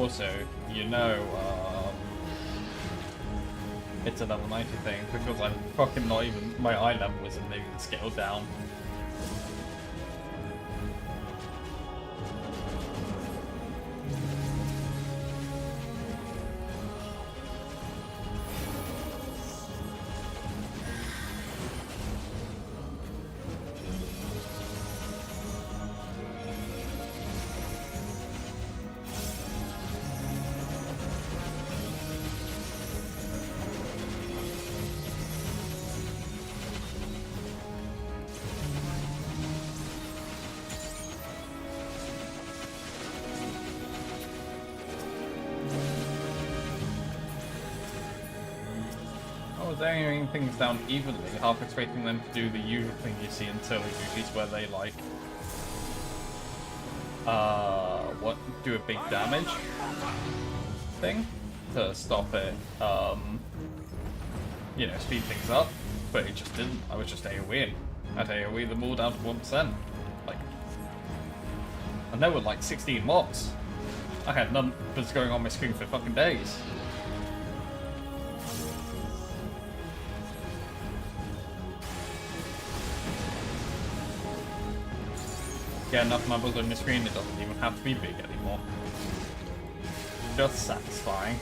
Also, you know, it's another 90 thing because I'm fucking not even, my eye level isn't even scaled down. Narrowing things down evenly, half expecting them to do the usual thing you see in Turtle movies where they like do a big damage thing to stop it, you know, speed things up, but it just didn't. I was just AoEing. I'd AoE them all down to 1%. Like, and there were like 16 mobs. I had numbers going on my screen for fucking days. Get enough numbers on the screen, it doesn't even have to be big anymore. Just satisfying.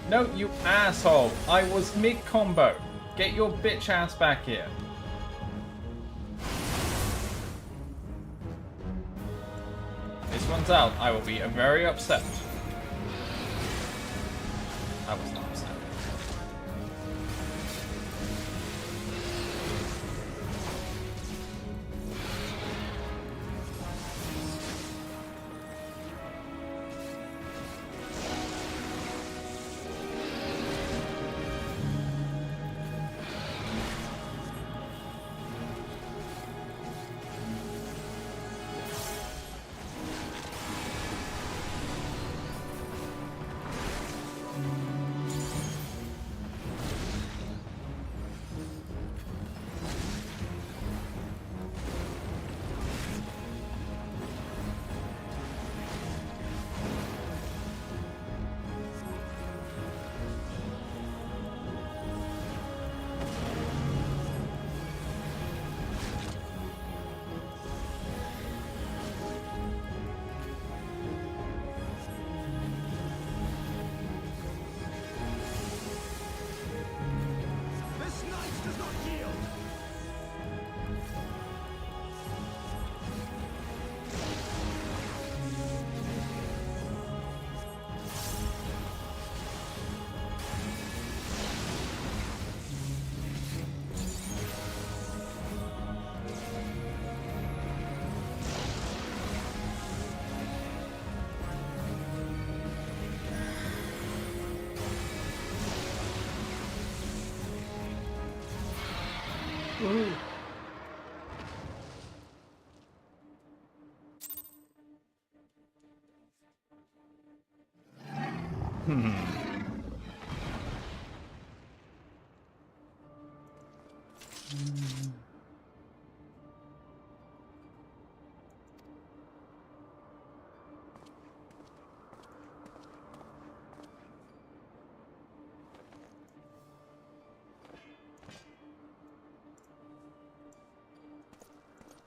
No, you asshole! I was mid-combo! Get your bitch ass back here! This one's out, I will be very upset. I was not upset. Ooh.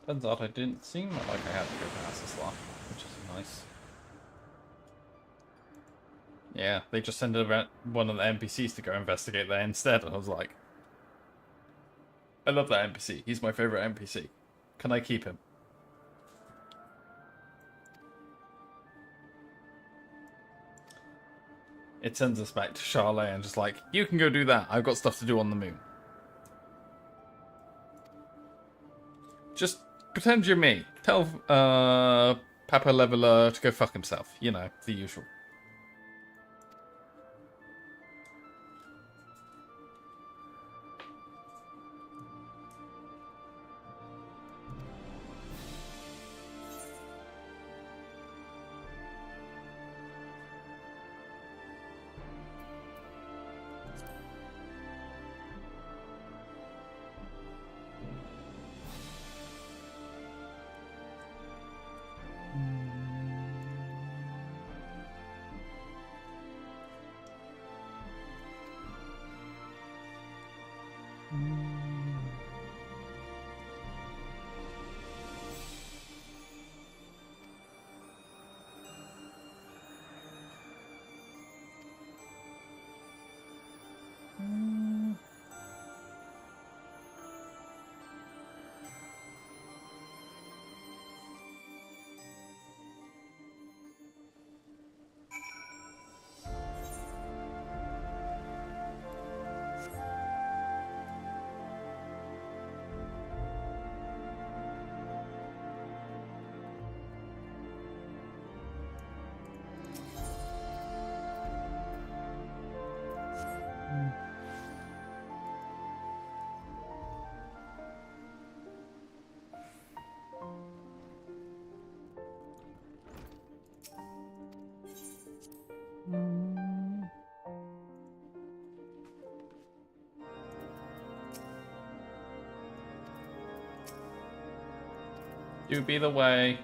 Turns out I didn't seem like I had to go past this lot, which is nice. Yeah, they just sent one of the NPCs to go investigate there instead, and I was like, I love that NPC. He's my favorite NPC. Can I keep him? It sends us back to Charlotte and just like, you can go do that. I've got stuff to do on the moon. Just pretend you're me. Tell Papa Leveler to go fuck himself. You know, the usual. You be the way.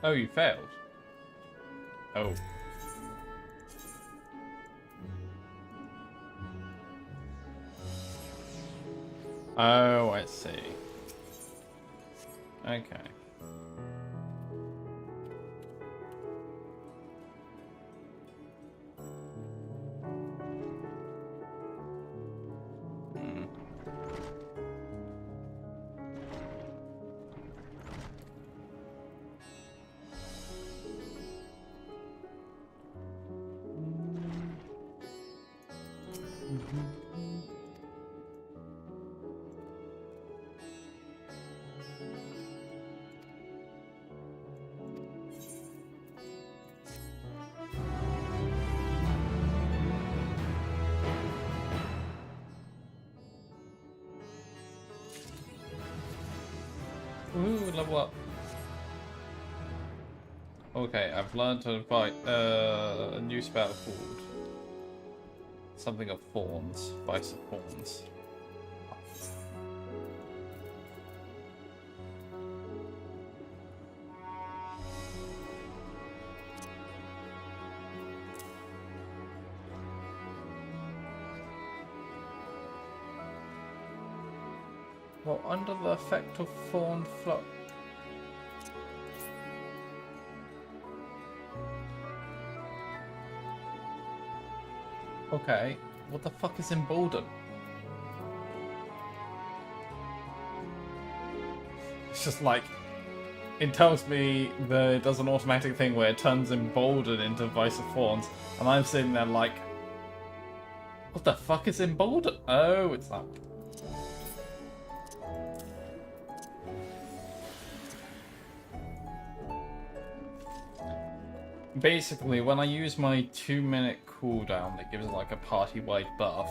Oh, you failed. Oh. Oh, I see. Okay. even level up. Okay, I've learned to fight a new spell called something of thorns, vice of thorns. Well, under the effect of thorn flow. Okay, what the fuck is embolden? It's just like, it tells me that it does an automatic thing where it turns embolden into Vice of Thorns, and I'm sitting there like, what the fuck is embolden? Oh, it's that. Basically, when I use my 2-minute cooldown that gives like a party-wide buff,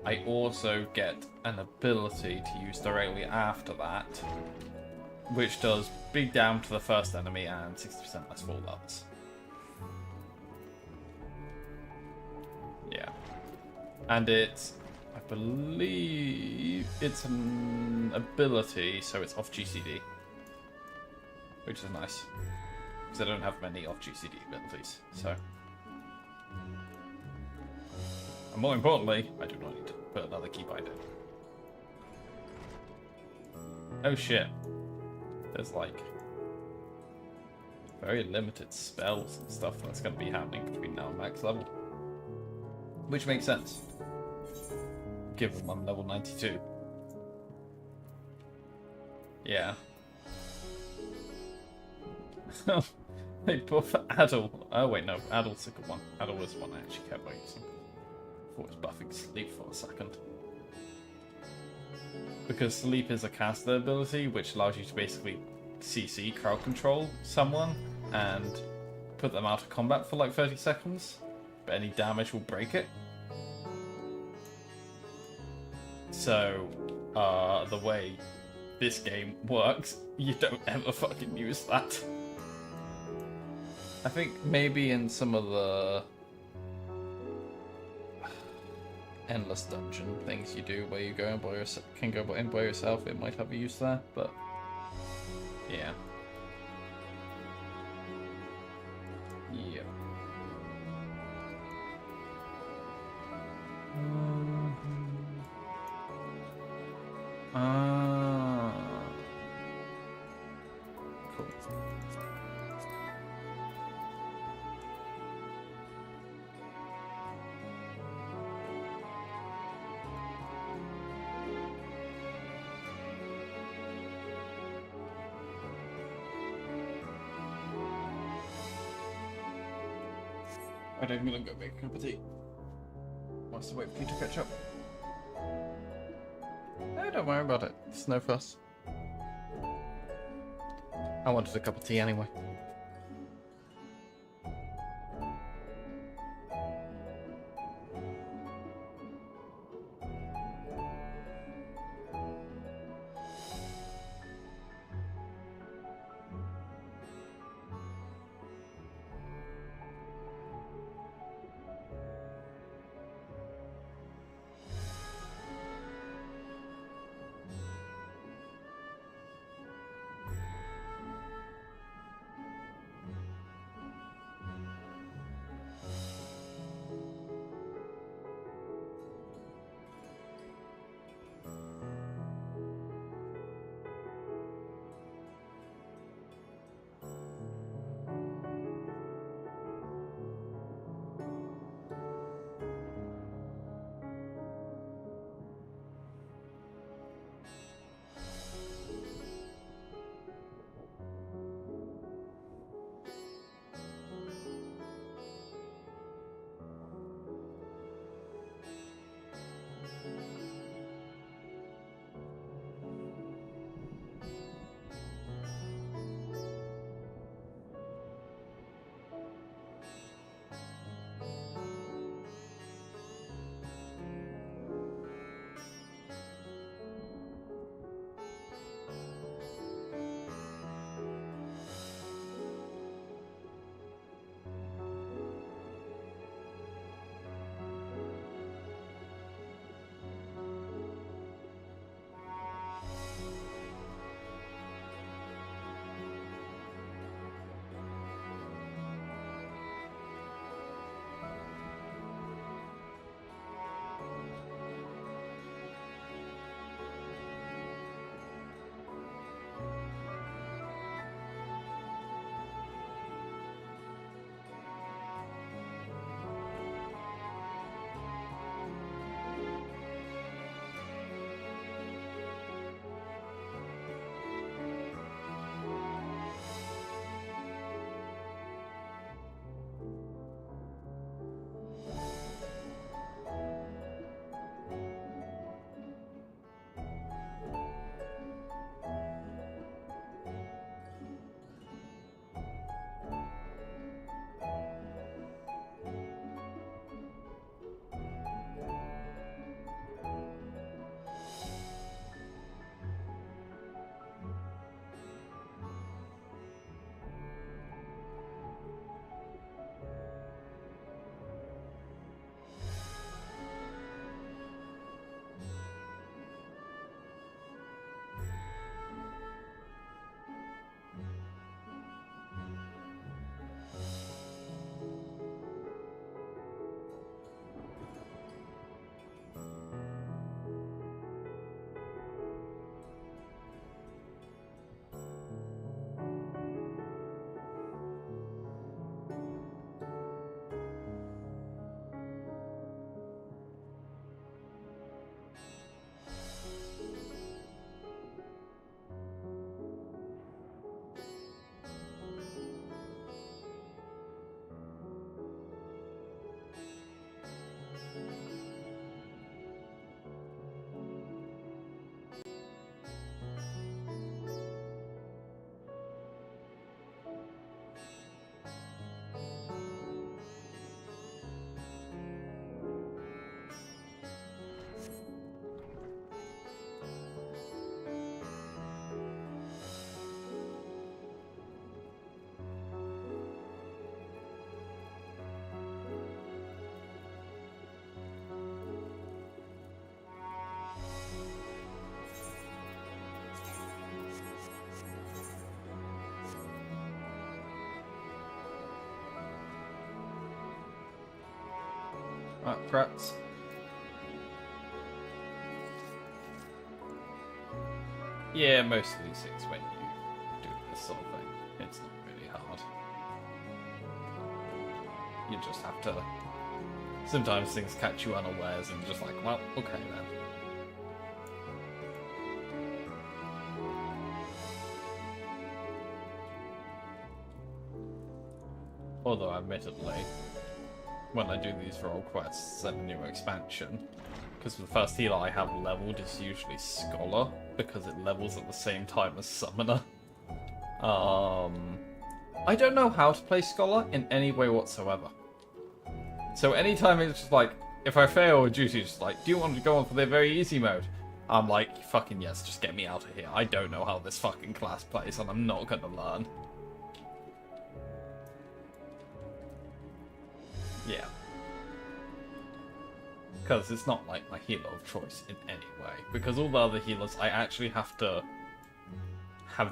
I also get an ability to use directly after that, which does big damage to the first enemy and 60% less fall levels. Yeah. And it's, I believe, it's an ability, so it's off GCD, which is nice. I don't have many off GCD abilities, so. And more importantly, I do not need to put another keybind in. Oh shit. There's like very limited spells and stuff that's going to be happening between now and max level. Which makes sense, given I'm level 92. Yeah. They buff Addle. Oh wait, no, Addle's the good one. Addle was the one I actually kept using. I thought it was buffing Sleep for a second. Because Sleep is a caster ability, which allows you to basically CC, crowd control someone, and put them out of combat for like 30 seconds, but any damage will break it. So, the way this game works, you don't ever fucking use that. I think maybe in some of the endless dungeon things you do where you go in by yourself, can go in by yourself, it might have a use there, but yeah. Yeah. Cool. Right, I'm gonna go make a cup of tea. Wants to wait for you to catch up. No, don't worry about it. It's no fuss. I wanted a cup of tea anyway. Rats. Yeah, most of these things when you do this sort of thing, it's not really hard. You just have to... Sometimes things catch you unawares and you're just like, well, okay then. Although, admittedly, when I do these role quests and a new expansion, because the first healer I have leveled is usually Scholar, because it levels at the same time as Summoner. I don't know how to play Scholar in any way whatsoever. So anytime it's just like, if I fail a duty, it's just like, do you want to go on for the very easy mode? I'm like, fucking yes, just get me out of here. I don't know how this fucking class plays, and I'm not gonna learn. Yeah. Because it's not like my healer of choice in any way. Because all the other healers, I actually have to have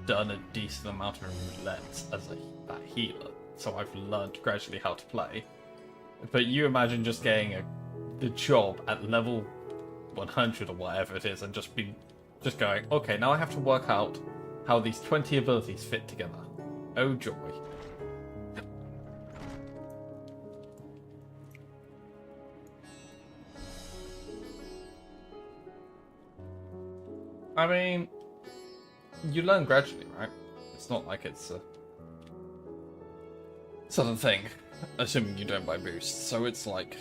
done a decent amount of roulettes as that healer. So I've learned gradually how to play. But you imagine just getting the job at level 100 or whatever it is and just going, okay, now I have to work out how these 20 abilities fit together. Oh joy. I mean, you learn gradually, right? It's not like it's a sudden thing, assuming you don't buy boosts. So it's like,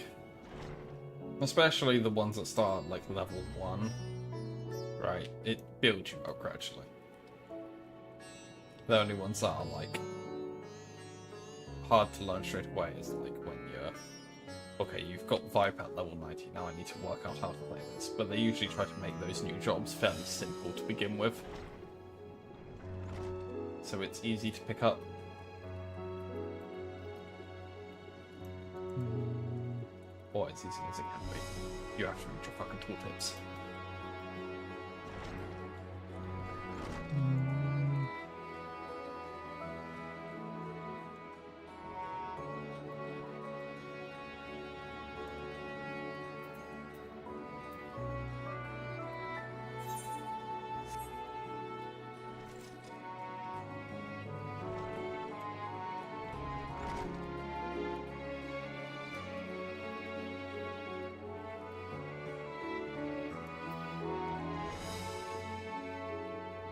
especially the ones that start like level 1, right? It builds you up gradually. The only ones that are like hard to learn straight away is like when you're, okay, you've got Viper at level 90, now I need to work out how to play this. But they usually try to make those new jobs fairly simple to begin with. So it's easy to pick up. Or it's easy as it can be. You have to read your fucking tooltips.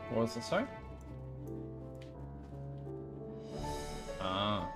What was it, sorry? Ah.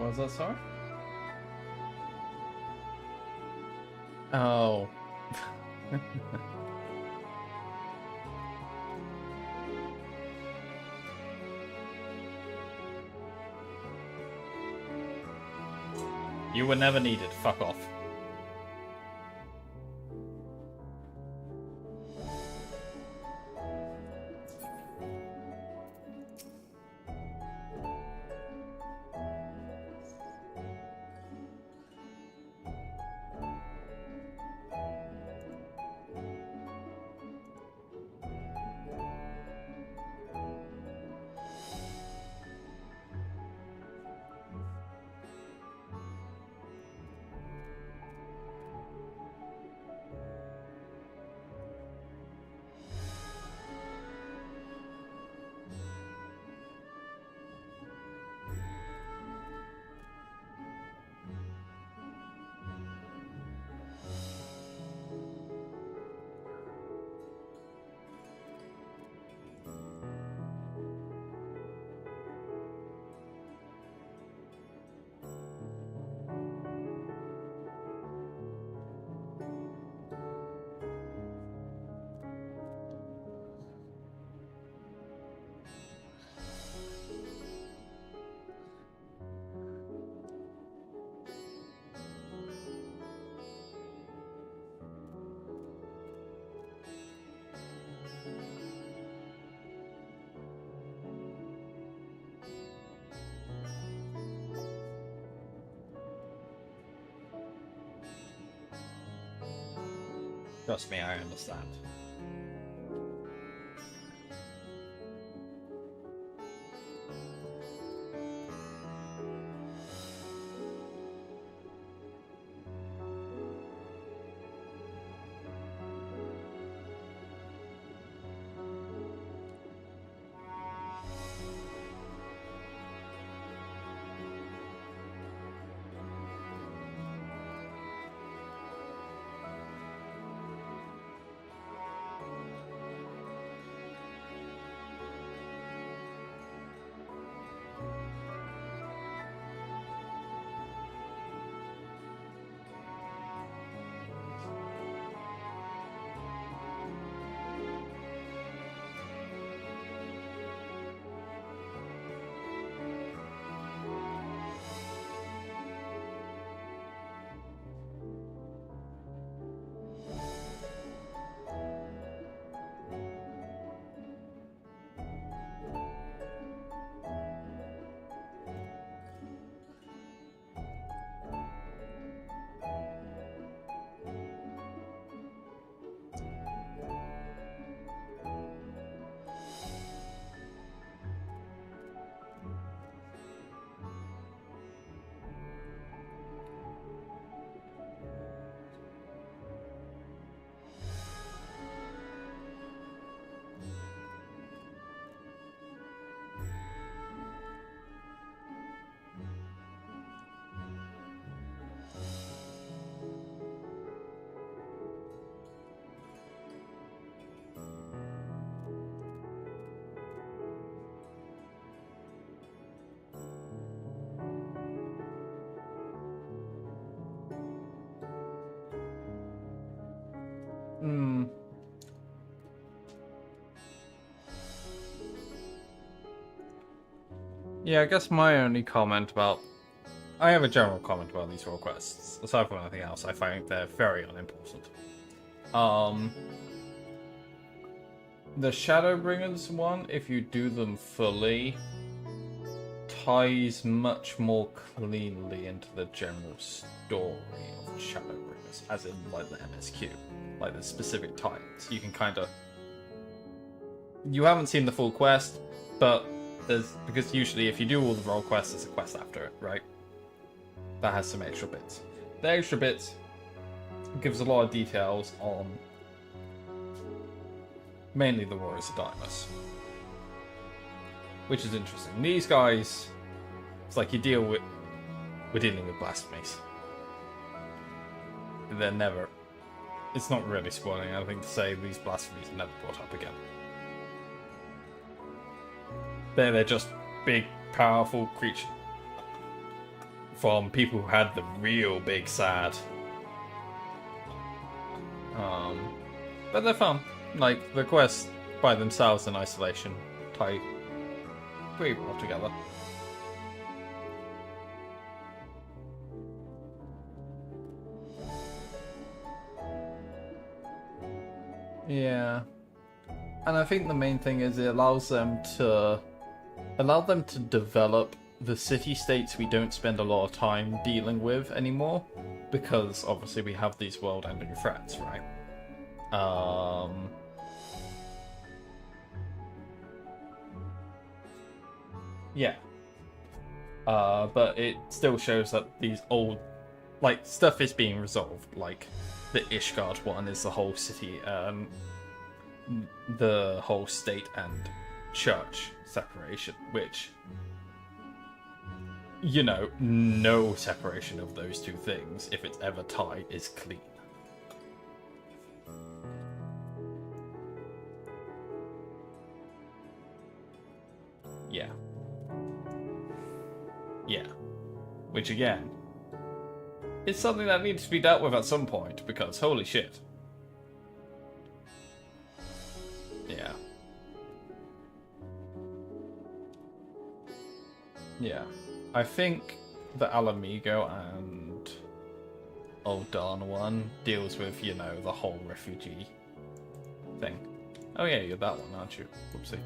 What was that, sorry? Oh. You were never needed. Fuck off. Trust me, I understand. Hmm. Yeah, I guess my only comment about... I have a general comment about these requests. Aside from anything else, I find they're very unimportant. The Shadowbringers one, if you do them fully, ties much more cleanly into the general story of Shadowbringers, as in, like, the MSQ. Like, the specific titles. You can kind of... You haven't seen the full quest, but there's... Because usually if you do all the role quests, there's a quest after it, right? That has some extra bits. The extra bits gives a lot of details on mainly the Warriors of Darkness, which is interesting. These guys, it's like we're dealing with blasphemies. They're never... It's not really spoiling anything to say these blasphemies are never brought up again. They're just big, powerful creatures. from people who had the real big sad. But they're fun. Like, the quests by themselves in isolation tie pretty well together. Yeah. And I think the main thing is it allows them to develop the city-states we don't spend a lot of time dealing with anymore, because obviously we have these world-ending threats, right? Yeah. But it still shows that these old, like, stuff is being resolved. Like, the Ishgard one is the whole city, the whole state and church separation, which, you know, no separation of those two things, if it's ever tied, is clean. Yeah. Yeah. Which, again, is something that needs to be dealt with at some point, because holy shit. Yeah. Yeah. I think the Alamigo and Oldan one deals with, you know, the whole refugee thing. Oh yeah, you're that one, aren't you? Whoopsie.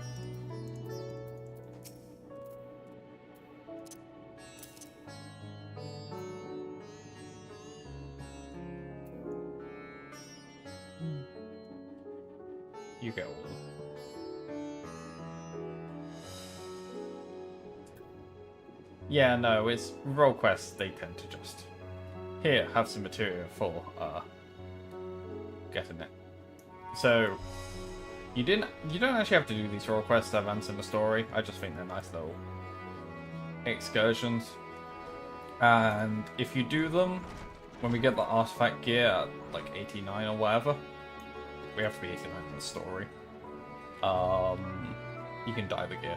You get all of them. Yeah, no, it's role quests, they tend to just... Here, have some material for, getting it. So, you don't actually have to do these role quests to advance in the story. I just think they're nice little excursions. And if you do them, when we get the artifact gear at, like, 89 or whatever, we have to be 89 in the story, you can dye the gear.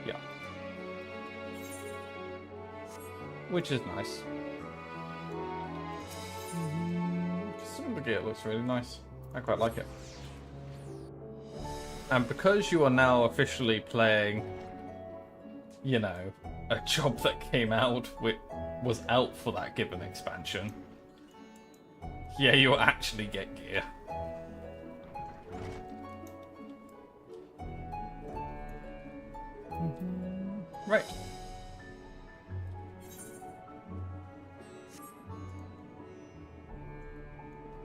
Yeah. Which is nice. Some of the gear looks really nice. I quite like it. And because you are now officially playing, you know, a job that came out was out for that given expansion, yeah, you'll actually get gear. Right.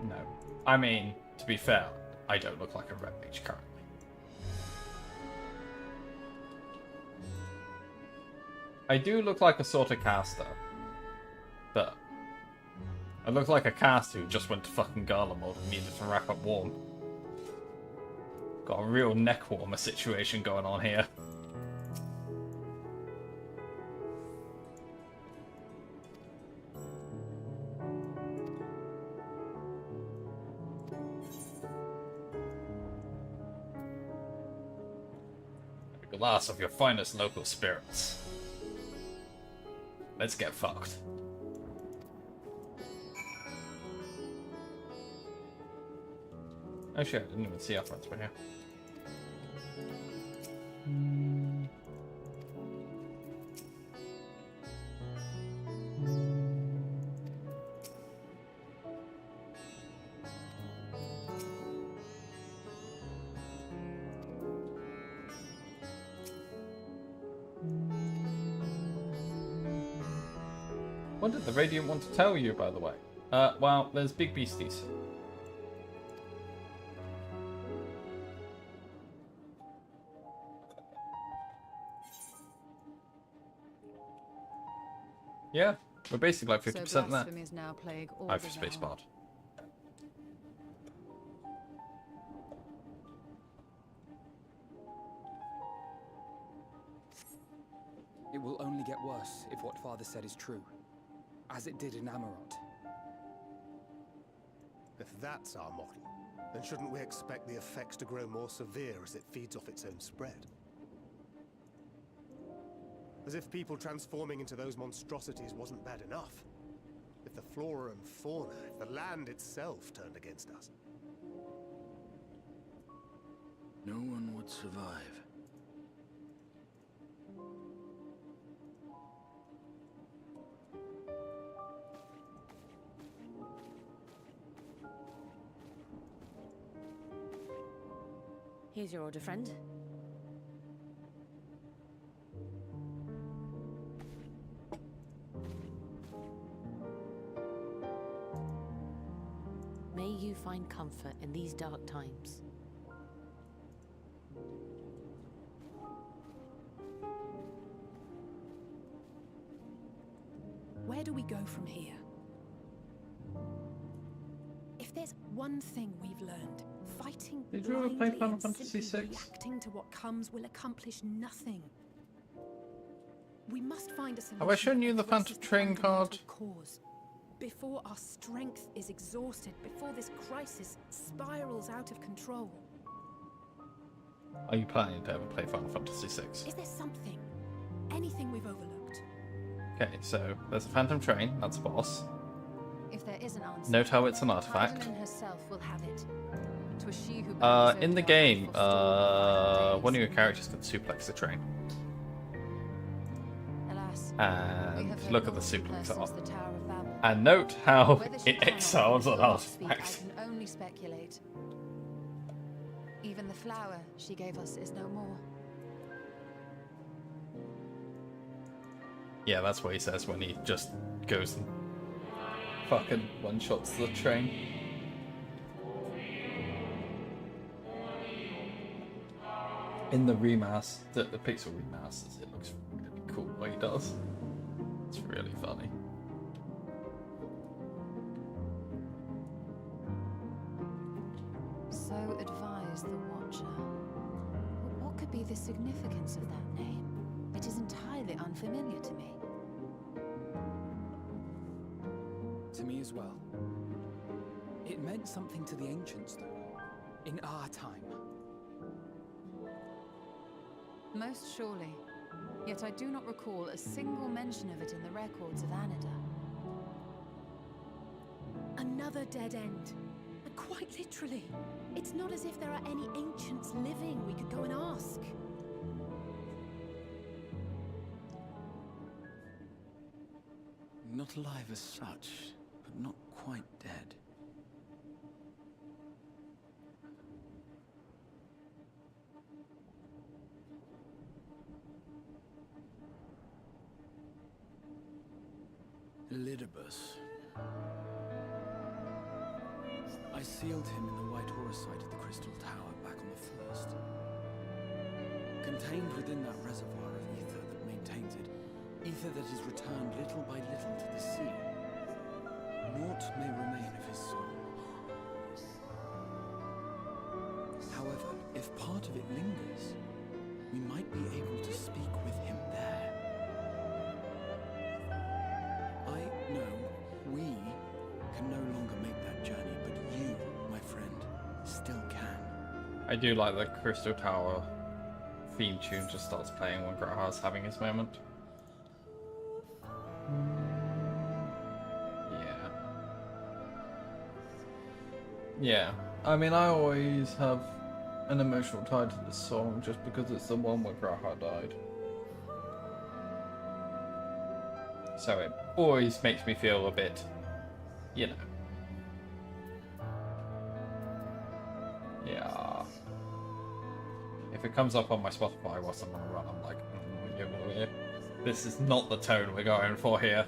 No. I mean, to be fair, I don't look like a red mage currently. I do look like a sort of caster, but I look like a caster who just went to fucking Gala mode and needed to wrap up warm. Got a real neck warmer situation going on here. A glass of your finest local spirits. Let's get fucked. Oh shit, I didn't even see our friends were here. What did the Radiant want to tell you, by the way? Well, there's big beasties. Yeah, we're basically like 50% so of that. blasphemy is now plague all I've the space realm. barred. It will only get worse if what Father said is true, as it did in Amarot. If that's our motto, then shouldn't we expect the effects to grow more severe as it feeds off its own spread? As if people transforming into those monstrosities wasn't bad enough. If the flora and fauna, if the land itself turned against us. No one would survive. Here's your order, friend. May you find comfort in these dark times. Where do we go from here? If there's one thing we've learned, fighting Did you ever play blindly Final and Fantasy simply VI? reacting to what comes will accomplish nothing. We must find a solution. Have I shown you the that addresses Phantom Train card? cause. Before our strength is exhausted, before this crisis spirals out of control. Are you planning to ever play Final Fantasy VI? Is there something, anything we've overlooked? Okay, so there's a Phantom Train, that's a boss. If there is an answer, Note how it's an artifact. Hydaelyn herself will have it. 'Twas she who In the game, one of your characters can suplex the train. Alas, And look at the suplex since art. the Tower of Babel. And note how Whether she it cannot exiles an or speak, I artifact. can only speculate. Even the flower she gave us is no more. Yeah, that's what he says when he just goes and fucking one-shots the train. In the remaster, the pixel remasters, it looks really cool what he does. It's really funny. So advised the Watcher. But what could be the significance of that name? It is entirely unfamiliar to me. To me as well. It meant something to the ancients, though. In our time. Most surely. Yet I do not recall a single mention of it in the records of Anida. Another dead end. And quite literally. It's not as if there are any ancients living we could go and ask. Not alive as such, but not quite dead. Elidibus. I sealed him in the White Horus site at the Crystal Tower back on the first. Contained within that reservoir of ether that maintains it, ether that is returned little by little to the sea. Naught may remain of his soul. However, if part of it lingers, we might be able to speak with him there. I know we can no longer make that journey, but you, my friend, still can. I do like the Crystal Tower theme tune just starts playing when Graha's having his moment. Yeah, I mean, I always have an emotional tie to this song just because it's the one where Graha died. So it always makes me feel a bit, you know. Yeah. If it comes up on my Spotify whilst I'm on a run, I'm like, this is not the tone we're going for here.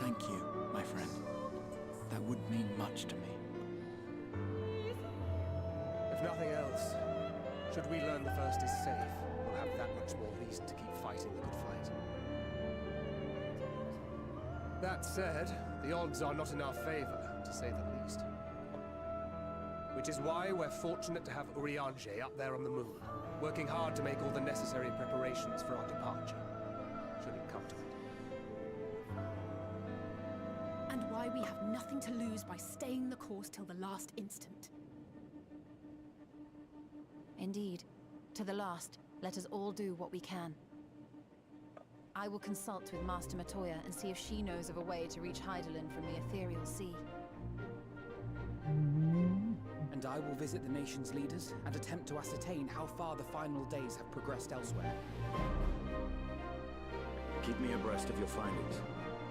Thank you, my friend. That would mean much to me. If nothing else, should we learn the first is safe, we'll have that much more reason to keep fighting the good fight. That said, the odds are not in our favor, to say the least. Which is why we're fortunate to have Urianger up there on the moon, working hard to make all the necessary preparations for our departure. should it come to it. And why we have nothing to lose by staying the course till the last instant. Indeed. To the last, let us all do what we can. I will consult with Master Matoya and see if she knows of a way to reach Hydaelyn from the ethereal sea. And I will visit the nation's leaders and attempt to ascertain how far the final days have progressed elsewhere. Keep me abreast of your findings.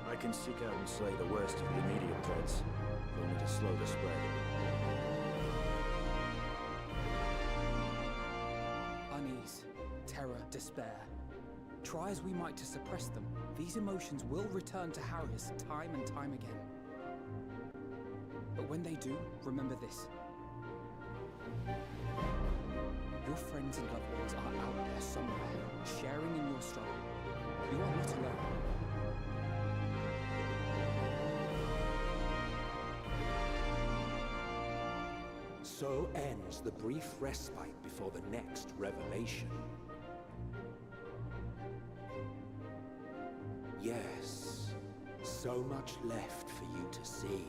I can seek out and slay the worst of the immediate threats, if only to slow the spread. Unease, terror, despair. Try as we might to suppress them, these emotions will return to harry us time and time again. But when they do, remember this. Your friends and loved ones are out there somewhere, sharing in your struggle. You are not alone. So ends the brief respite before the next revelation. Yes, so much left for you to see.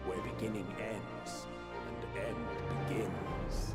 Where beginning ends, and end begins.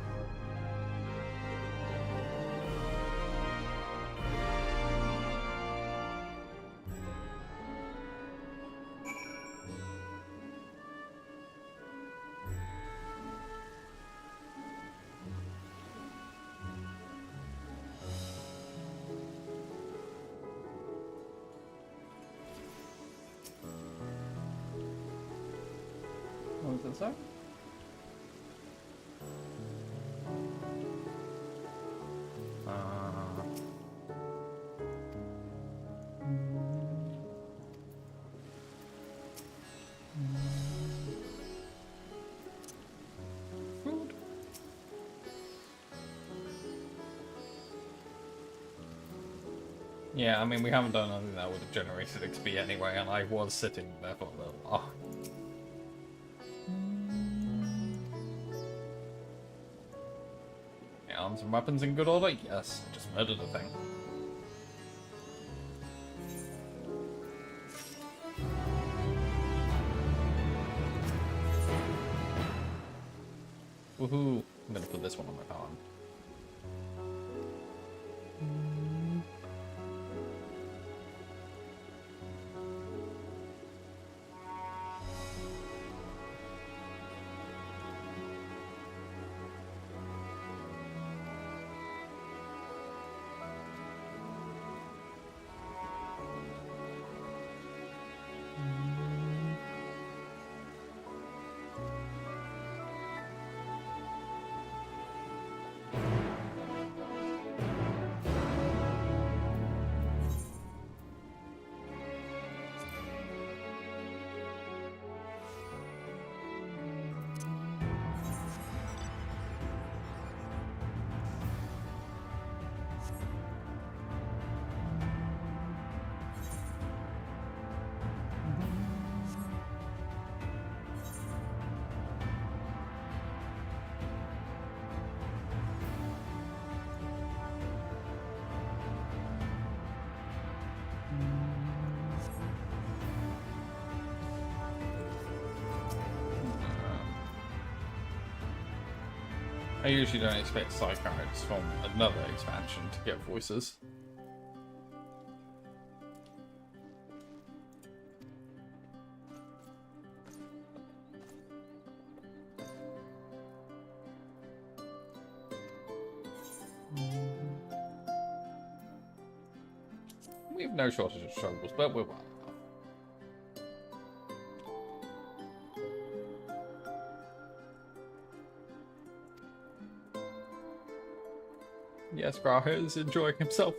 What was it say? Food. Yeah, I mean, we haven't done anything that would have generated XP anyway, and I was sitting there for a little while. Yeah, arms and weapons in good order? Yes, just murdered a thing. Woohoo! I'm gonna put this one on my arm. I usually don't expect side characters from another expansion to get voices. We have no shortage of struggles, but we're well. Yes, Graha is enjoying himself.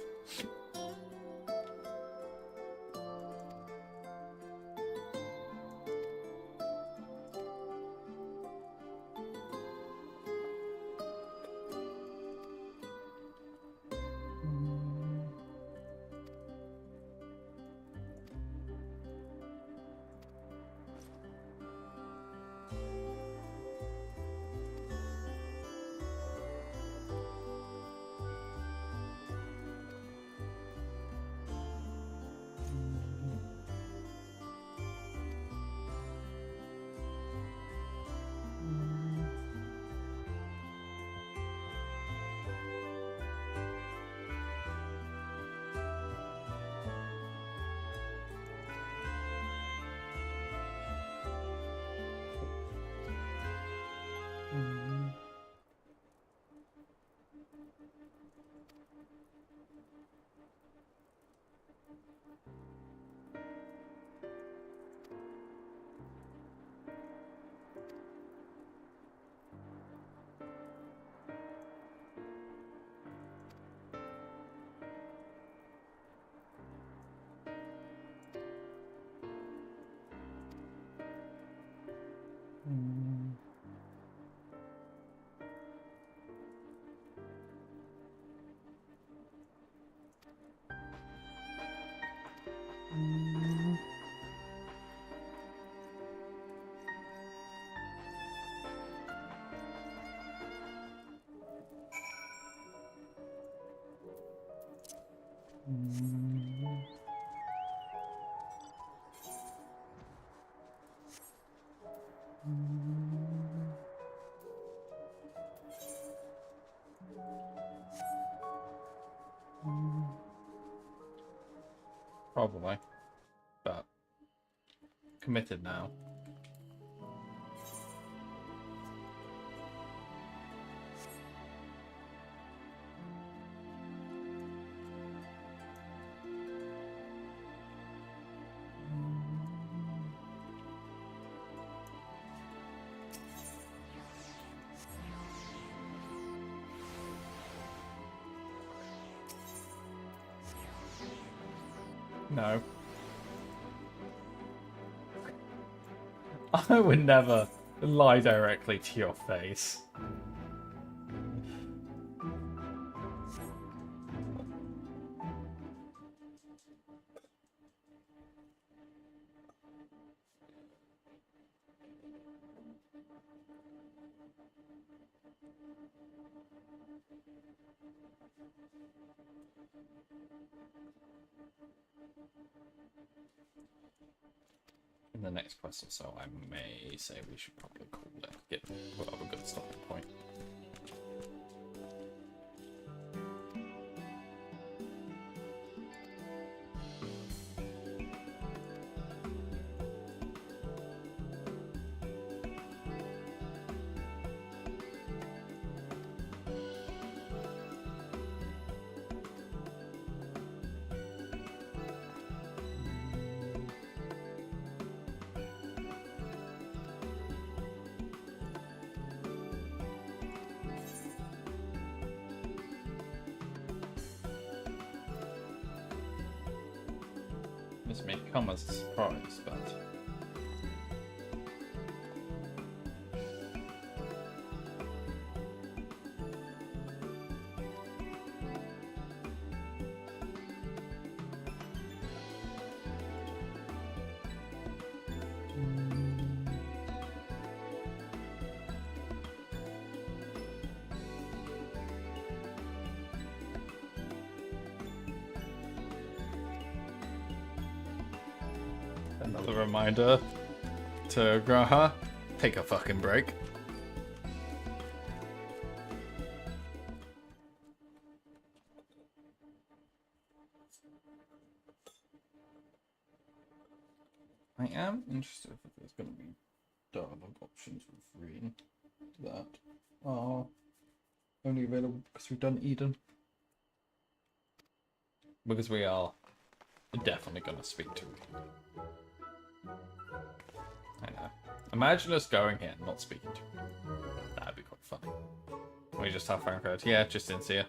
Probably. But committed now. No. I would never lie directly to your face. In the next quest or so, I may say we should probably call it. We'll have a good stopping point. This may come as a surprise, but another reminder to Graha, take a fucking break. I am interested if there's going to be dialogue options with Reen that are only available because we've done Eden. Because we are definitely going to speak to Reen. I know. Imagine us going here and not speaking to her. That'd be quite funny. We just have phone code. Yeah, just didn't see her.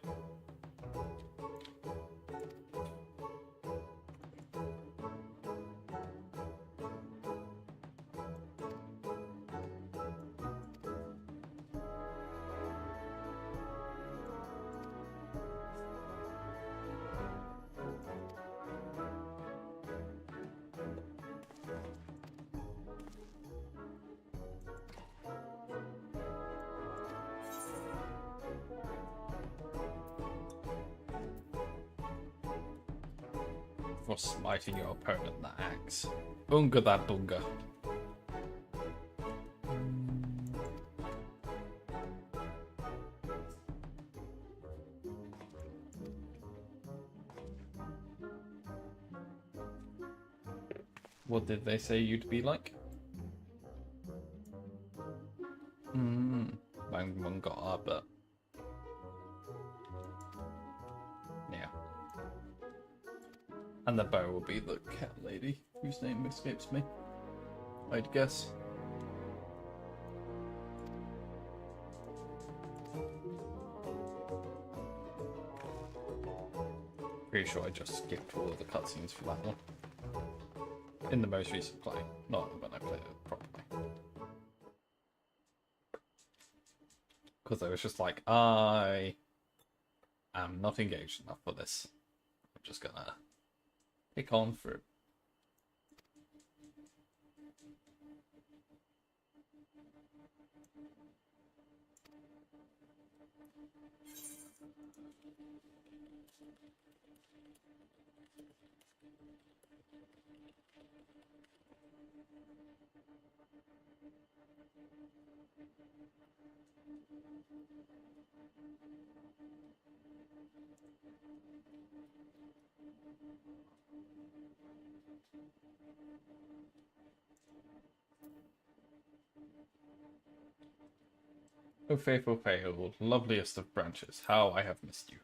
For smiting your opponent with the axe. Bunga that bunga. What did they say you'd be like? Bang bunga but And the bear will be the cat lady, whose name escapes me, I'd guess. Pretty sure I just skipped all of the cutscenes for that one. In the most recent play, not when I played it properly. Because I was just like, I am not engaged enough for this. I'm just gonna pick on through. O faithful Feyhold, loveliest of branches, how I have missed you.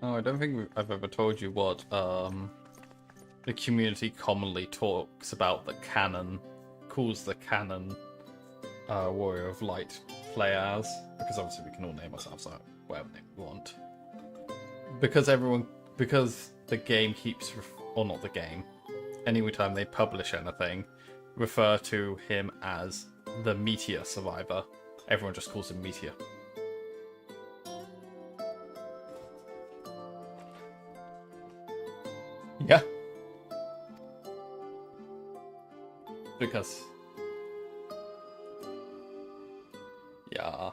Oh, I don't think I've ever told you what the community commonly talks about the canon, calls the canon Warrior of Light play as, because obviously we can all name ourselves out whatever name we want. Because the game keeps, or not the game, any time they publish anything, refer to him as the Meteor Survivor. Everyone just calls him Meteor. Yeah. Because... yeah.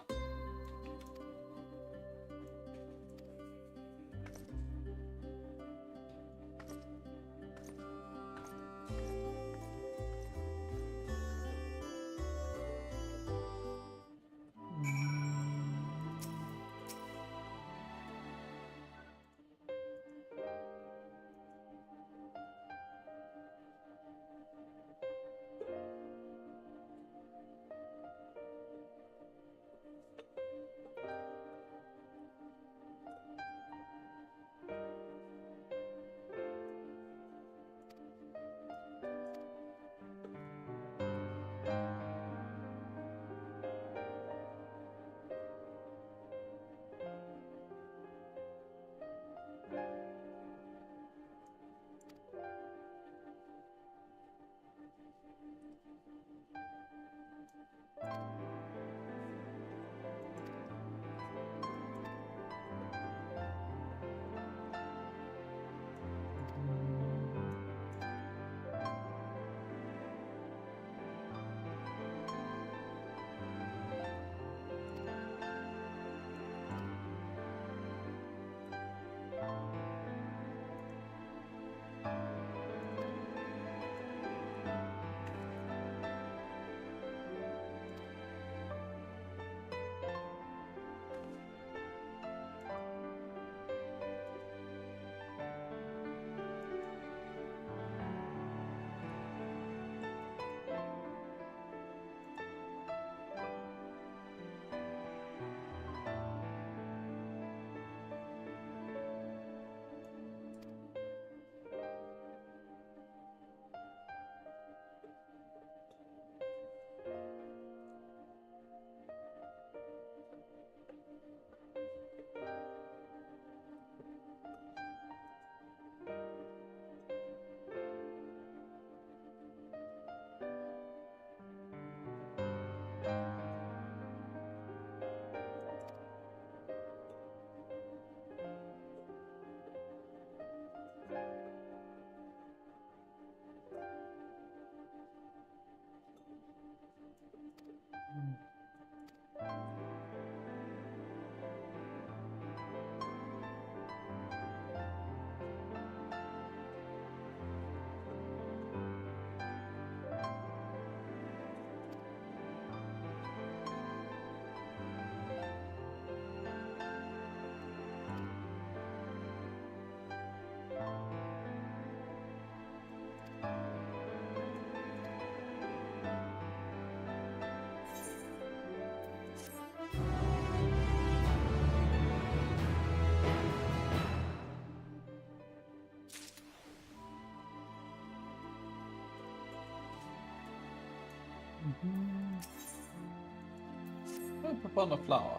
Put on a flower.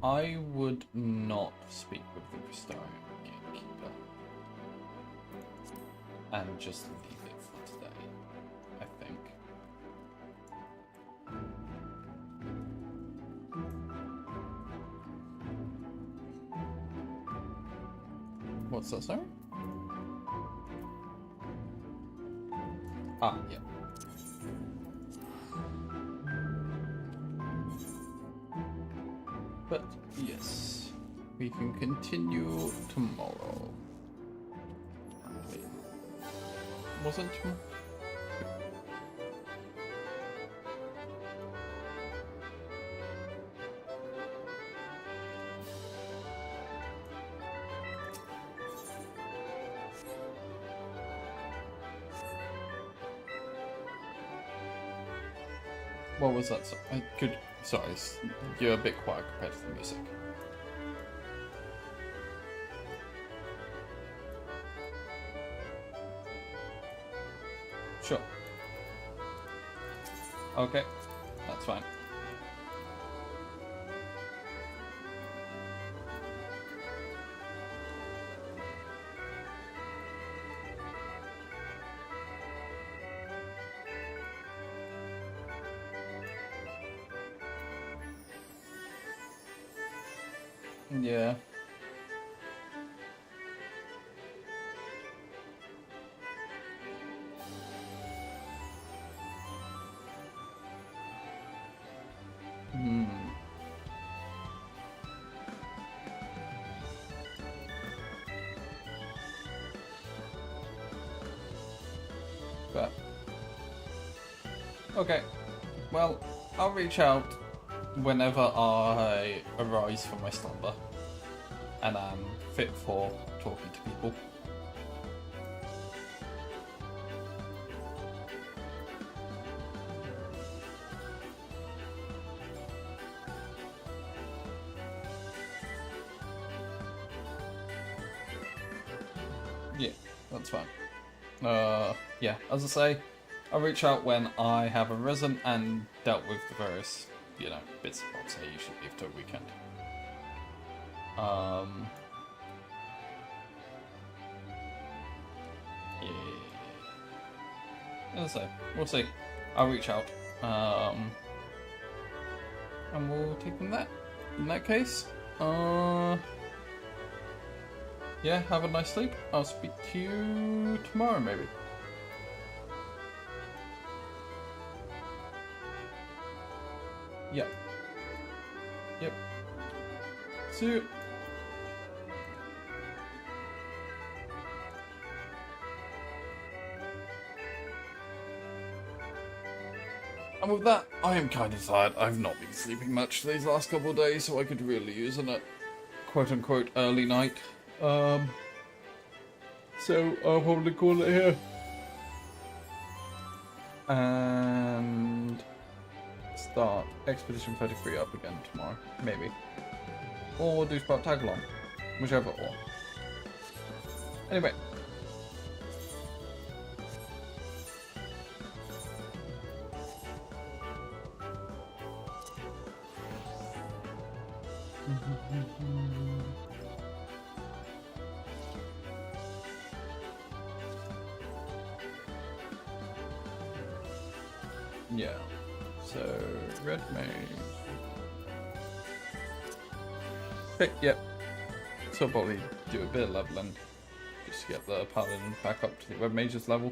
I would not speak with the Crystarium Gatekeeper and just leave it for today, I think. What's that, sorry? Ah, yeah. But yes, we can continue tomorrow. Wait, wasn't tomorrow? What was that? I could. Sorry, you're a bit quiet compared to the music. Sure. Okay, that's fine. Yeah. Hmm. But okay. Well, I'll reach out whenever I arise from my slumber and I'm fit for talking to people. Yeah, that's fine. Yeah, as I say, I'll reach out when I have arisen and dealt with the various, you know, bits and bobs I usually leave till weekend. Yeah. As I say, we'll see. I'll reach out. And we'll take from that. In that case, yeah, have a nice sleep. I'll speak to you tomorrow, maybe. Yep. Yep. See you. And with that, I am kind of tired. I've not been sleeping much these last couple of days, so I could really use a quote-unquote early night. So I'll probably call it here. And start Expedition 33 up again tomorrow, maybe. Or do Sprout Tagalong, whichever or. Anyway. Yeah, so red mage. Okay, yep. So I'll probably do a bit of leveling just to get the paladin back up to the red mage's level.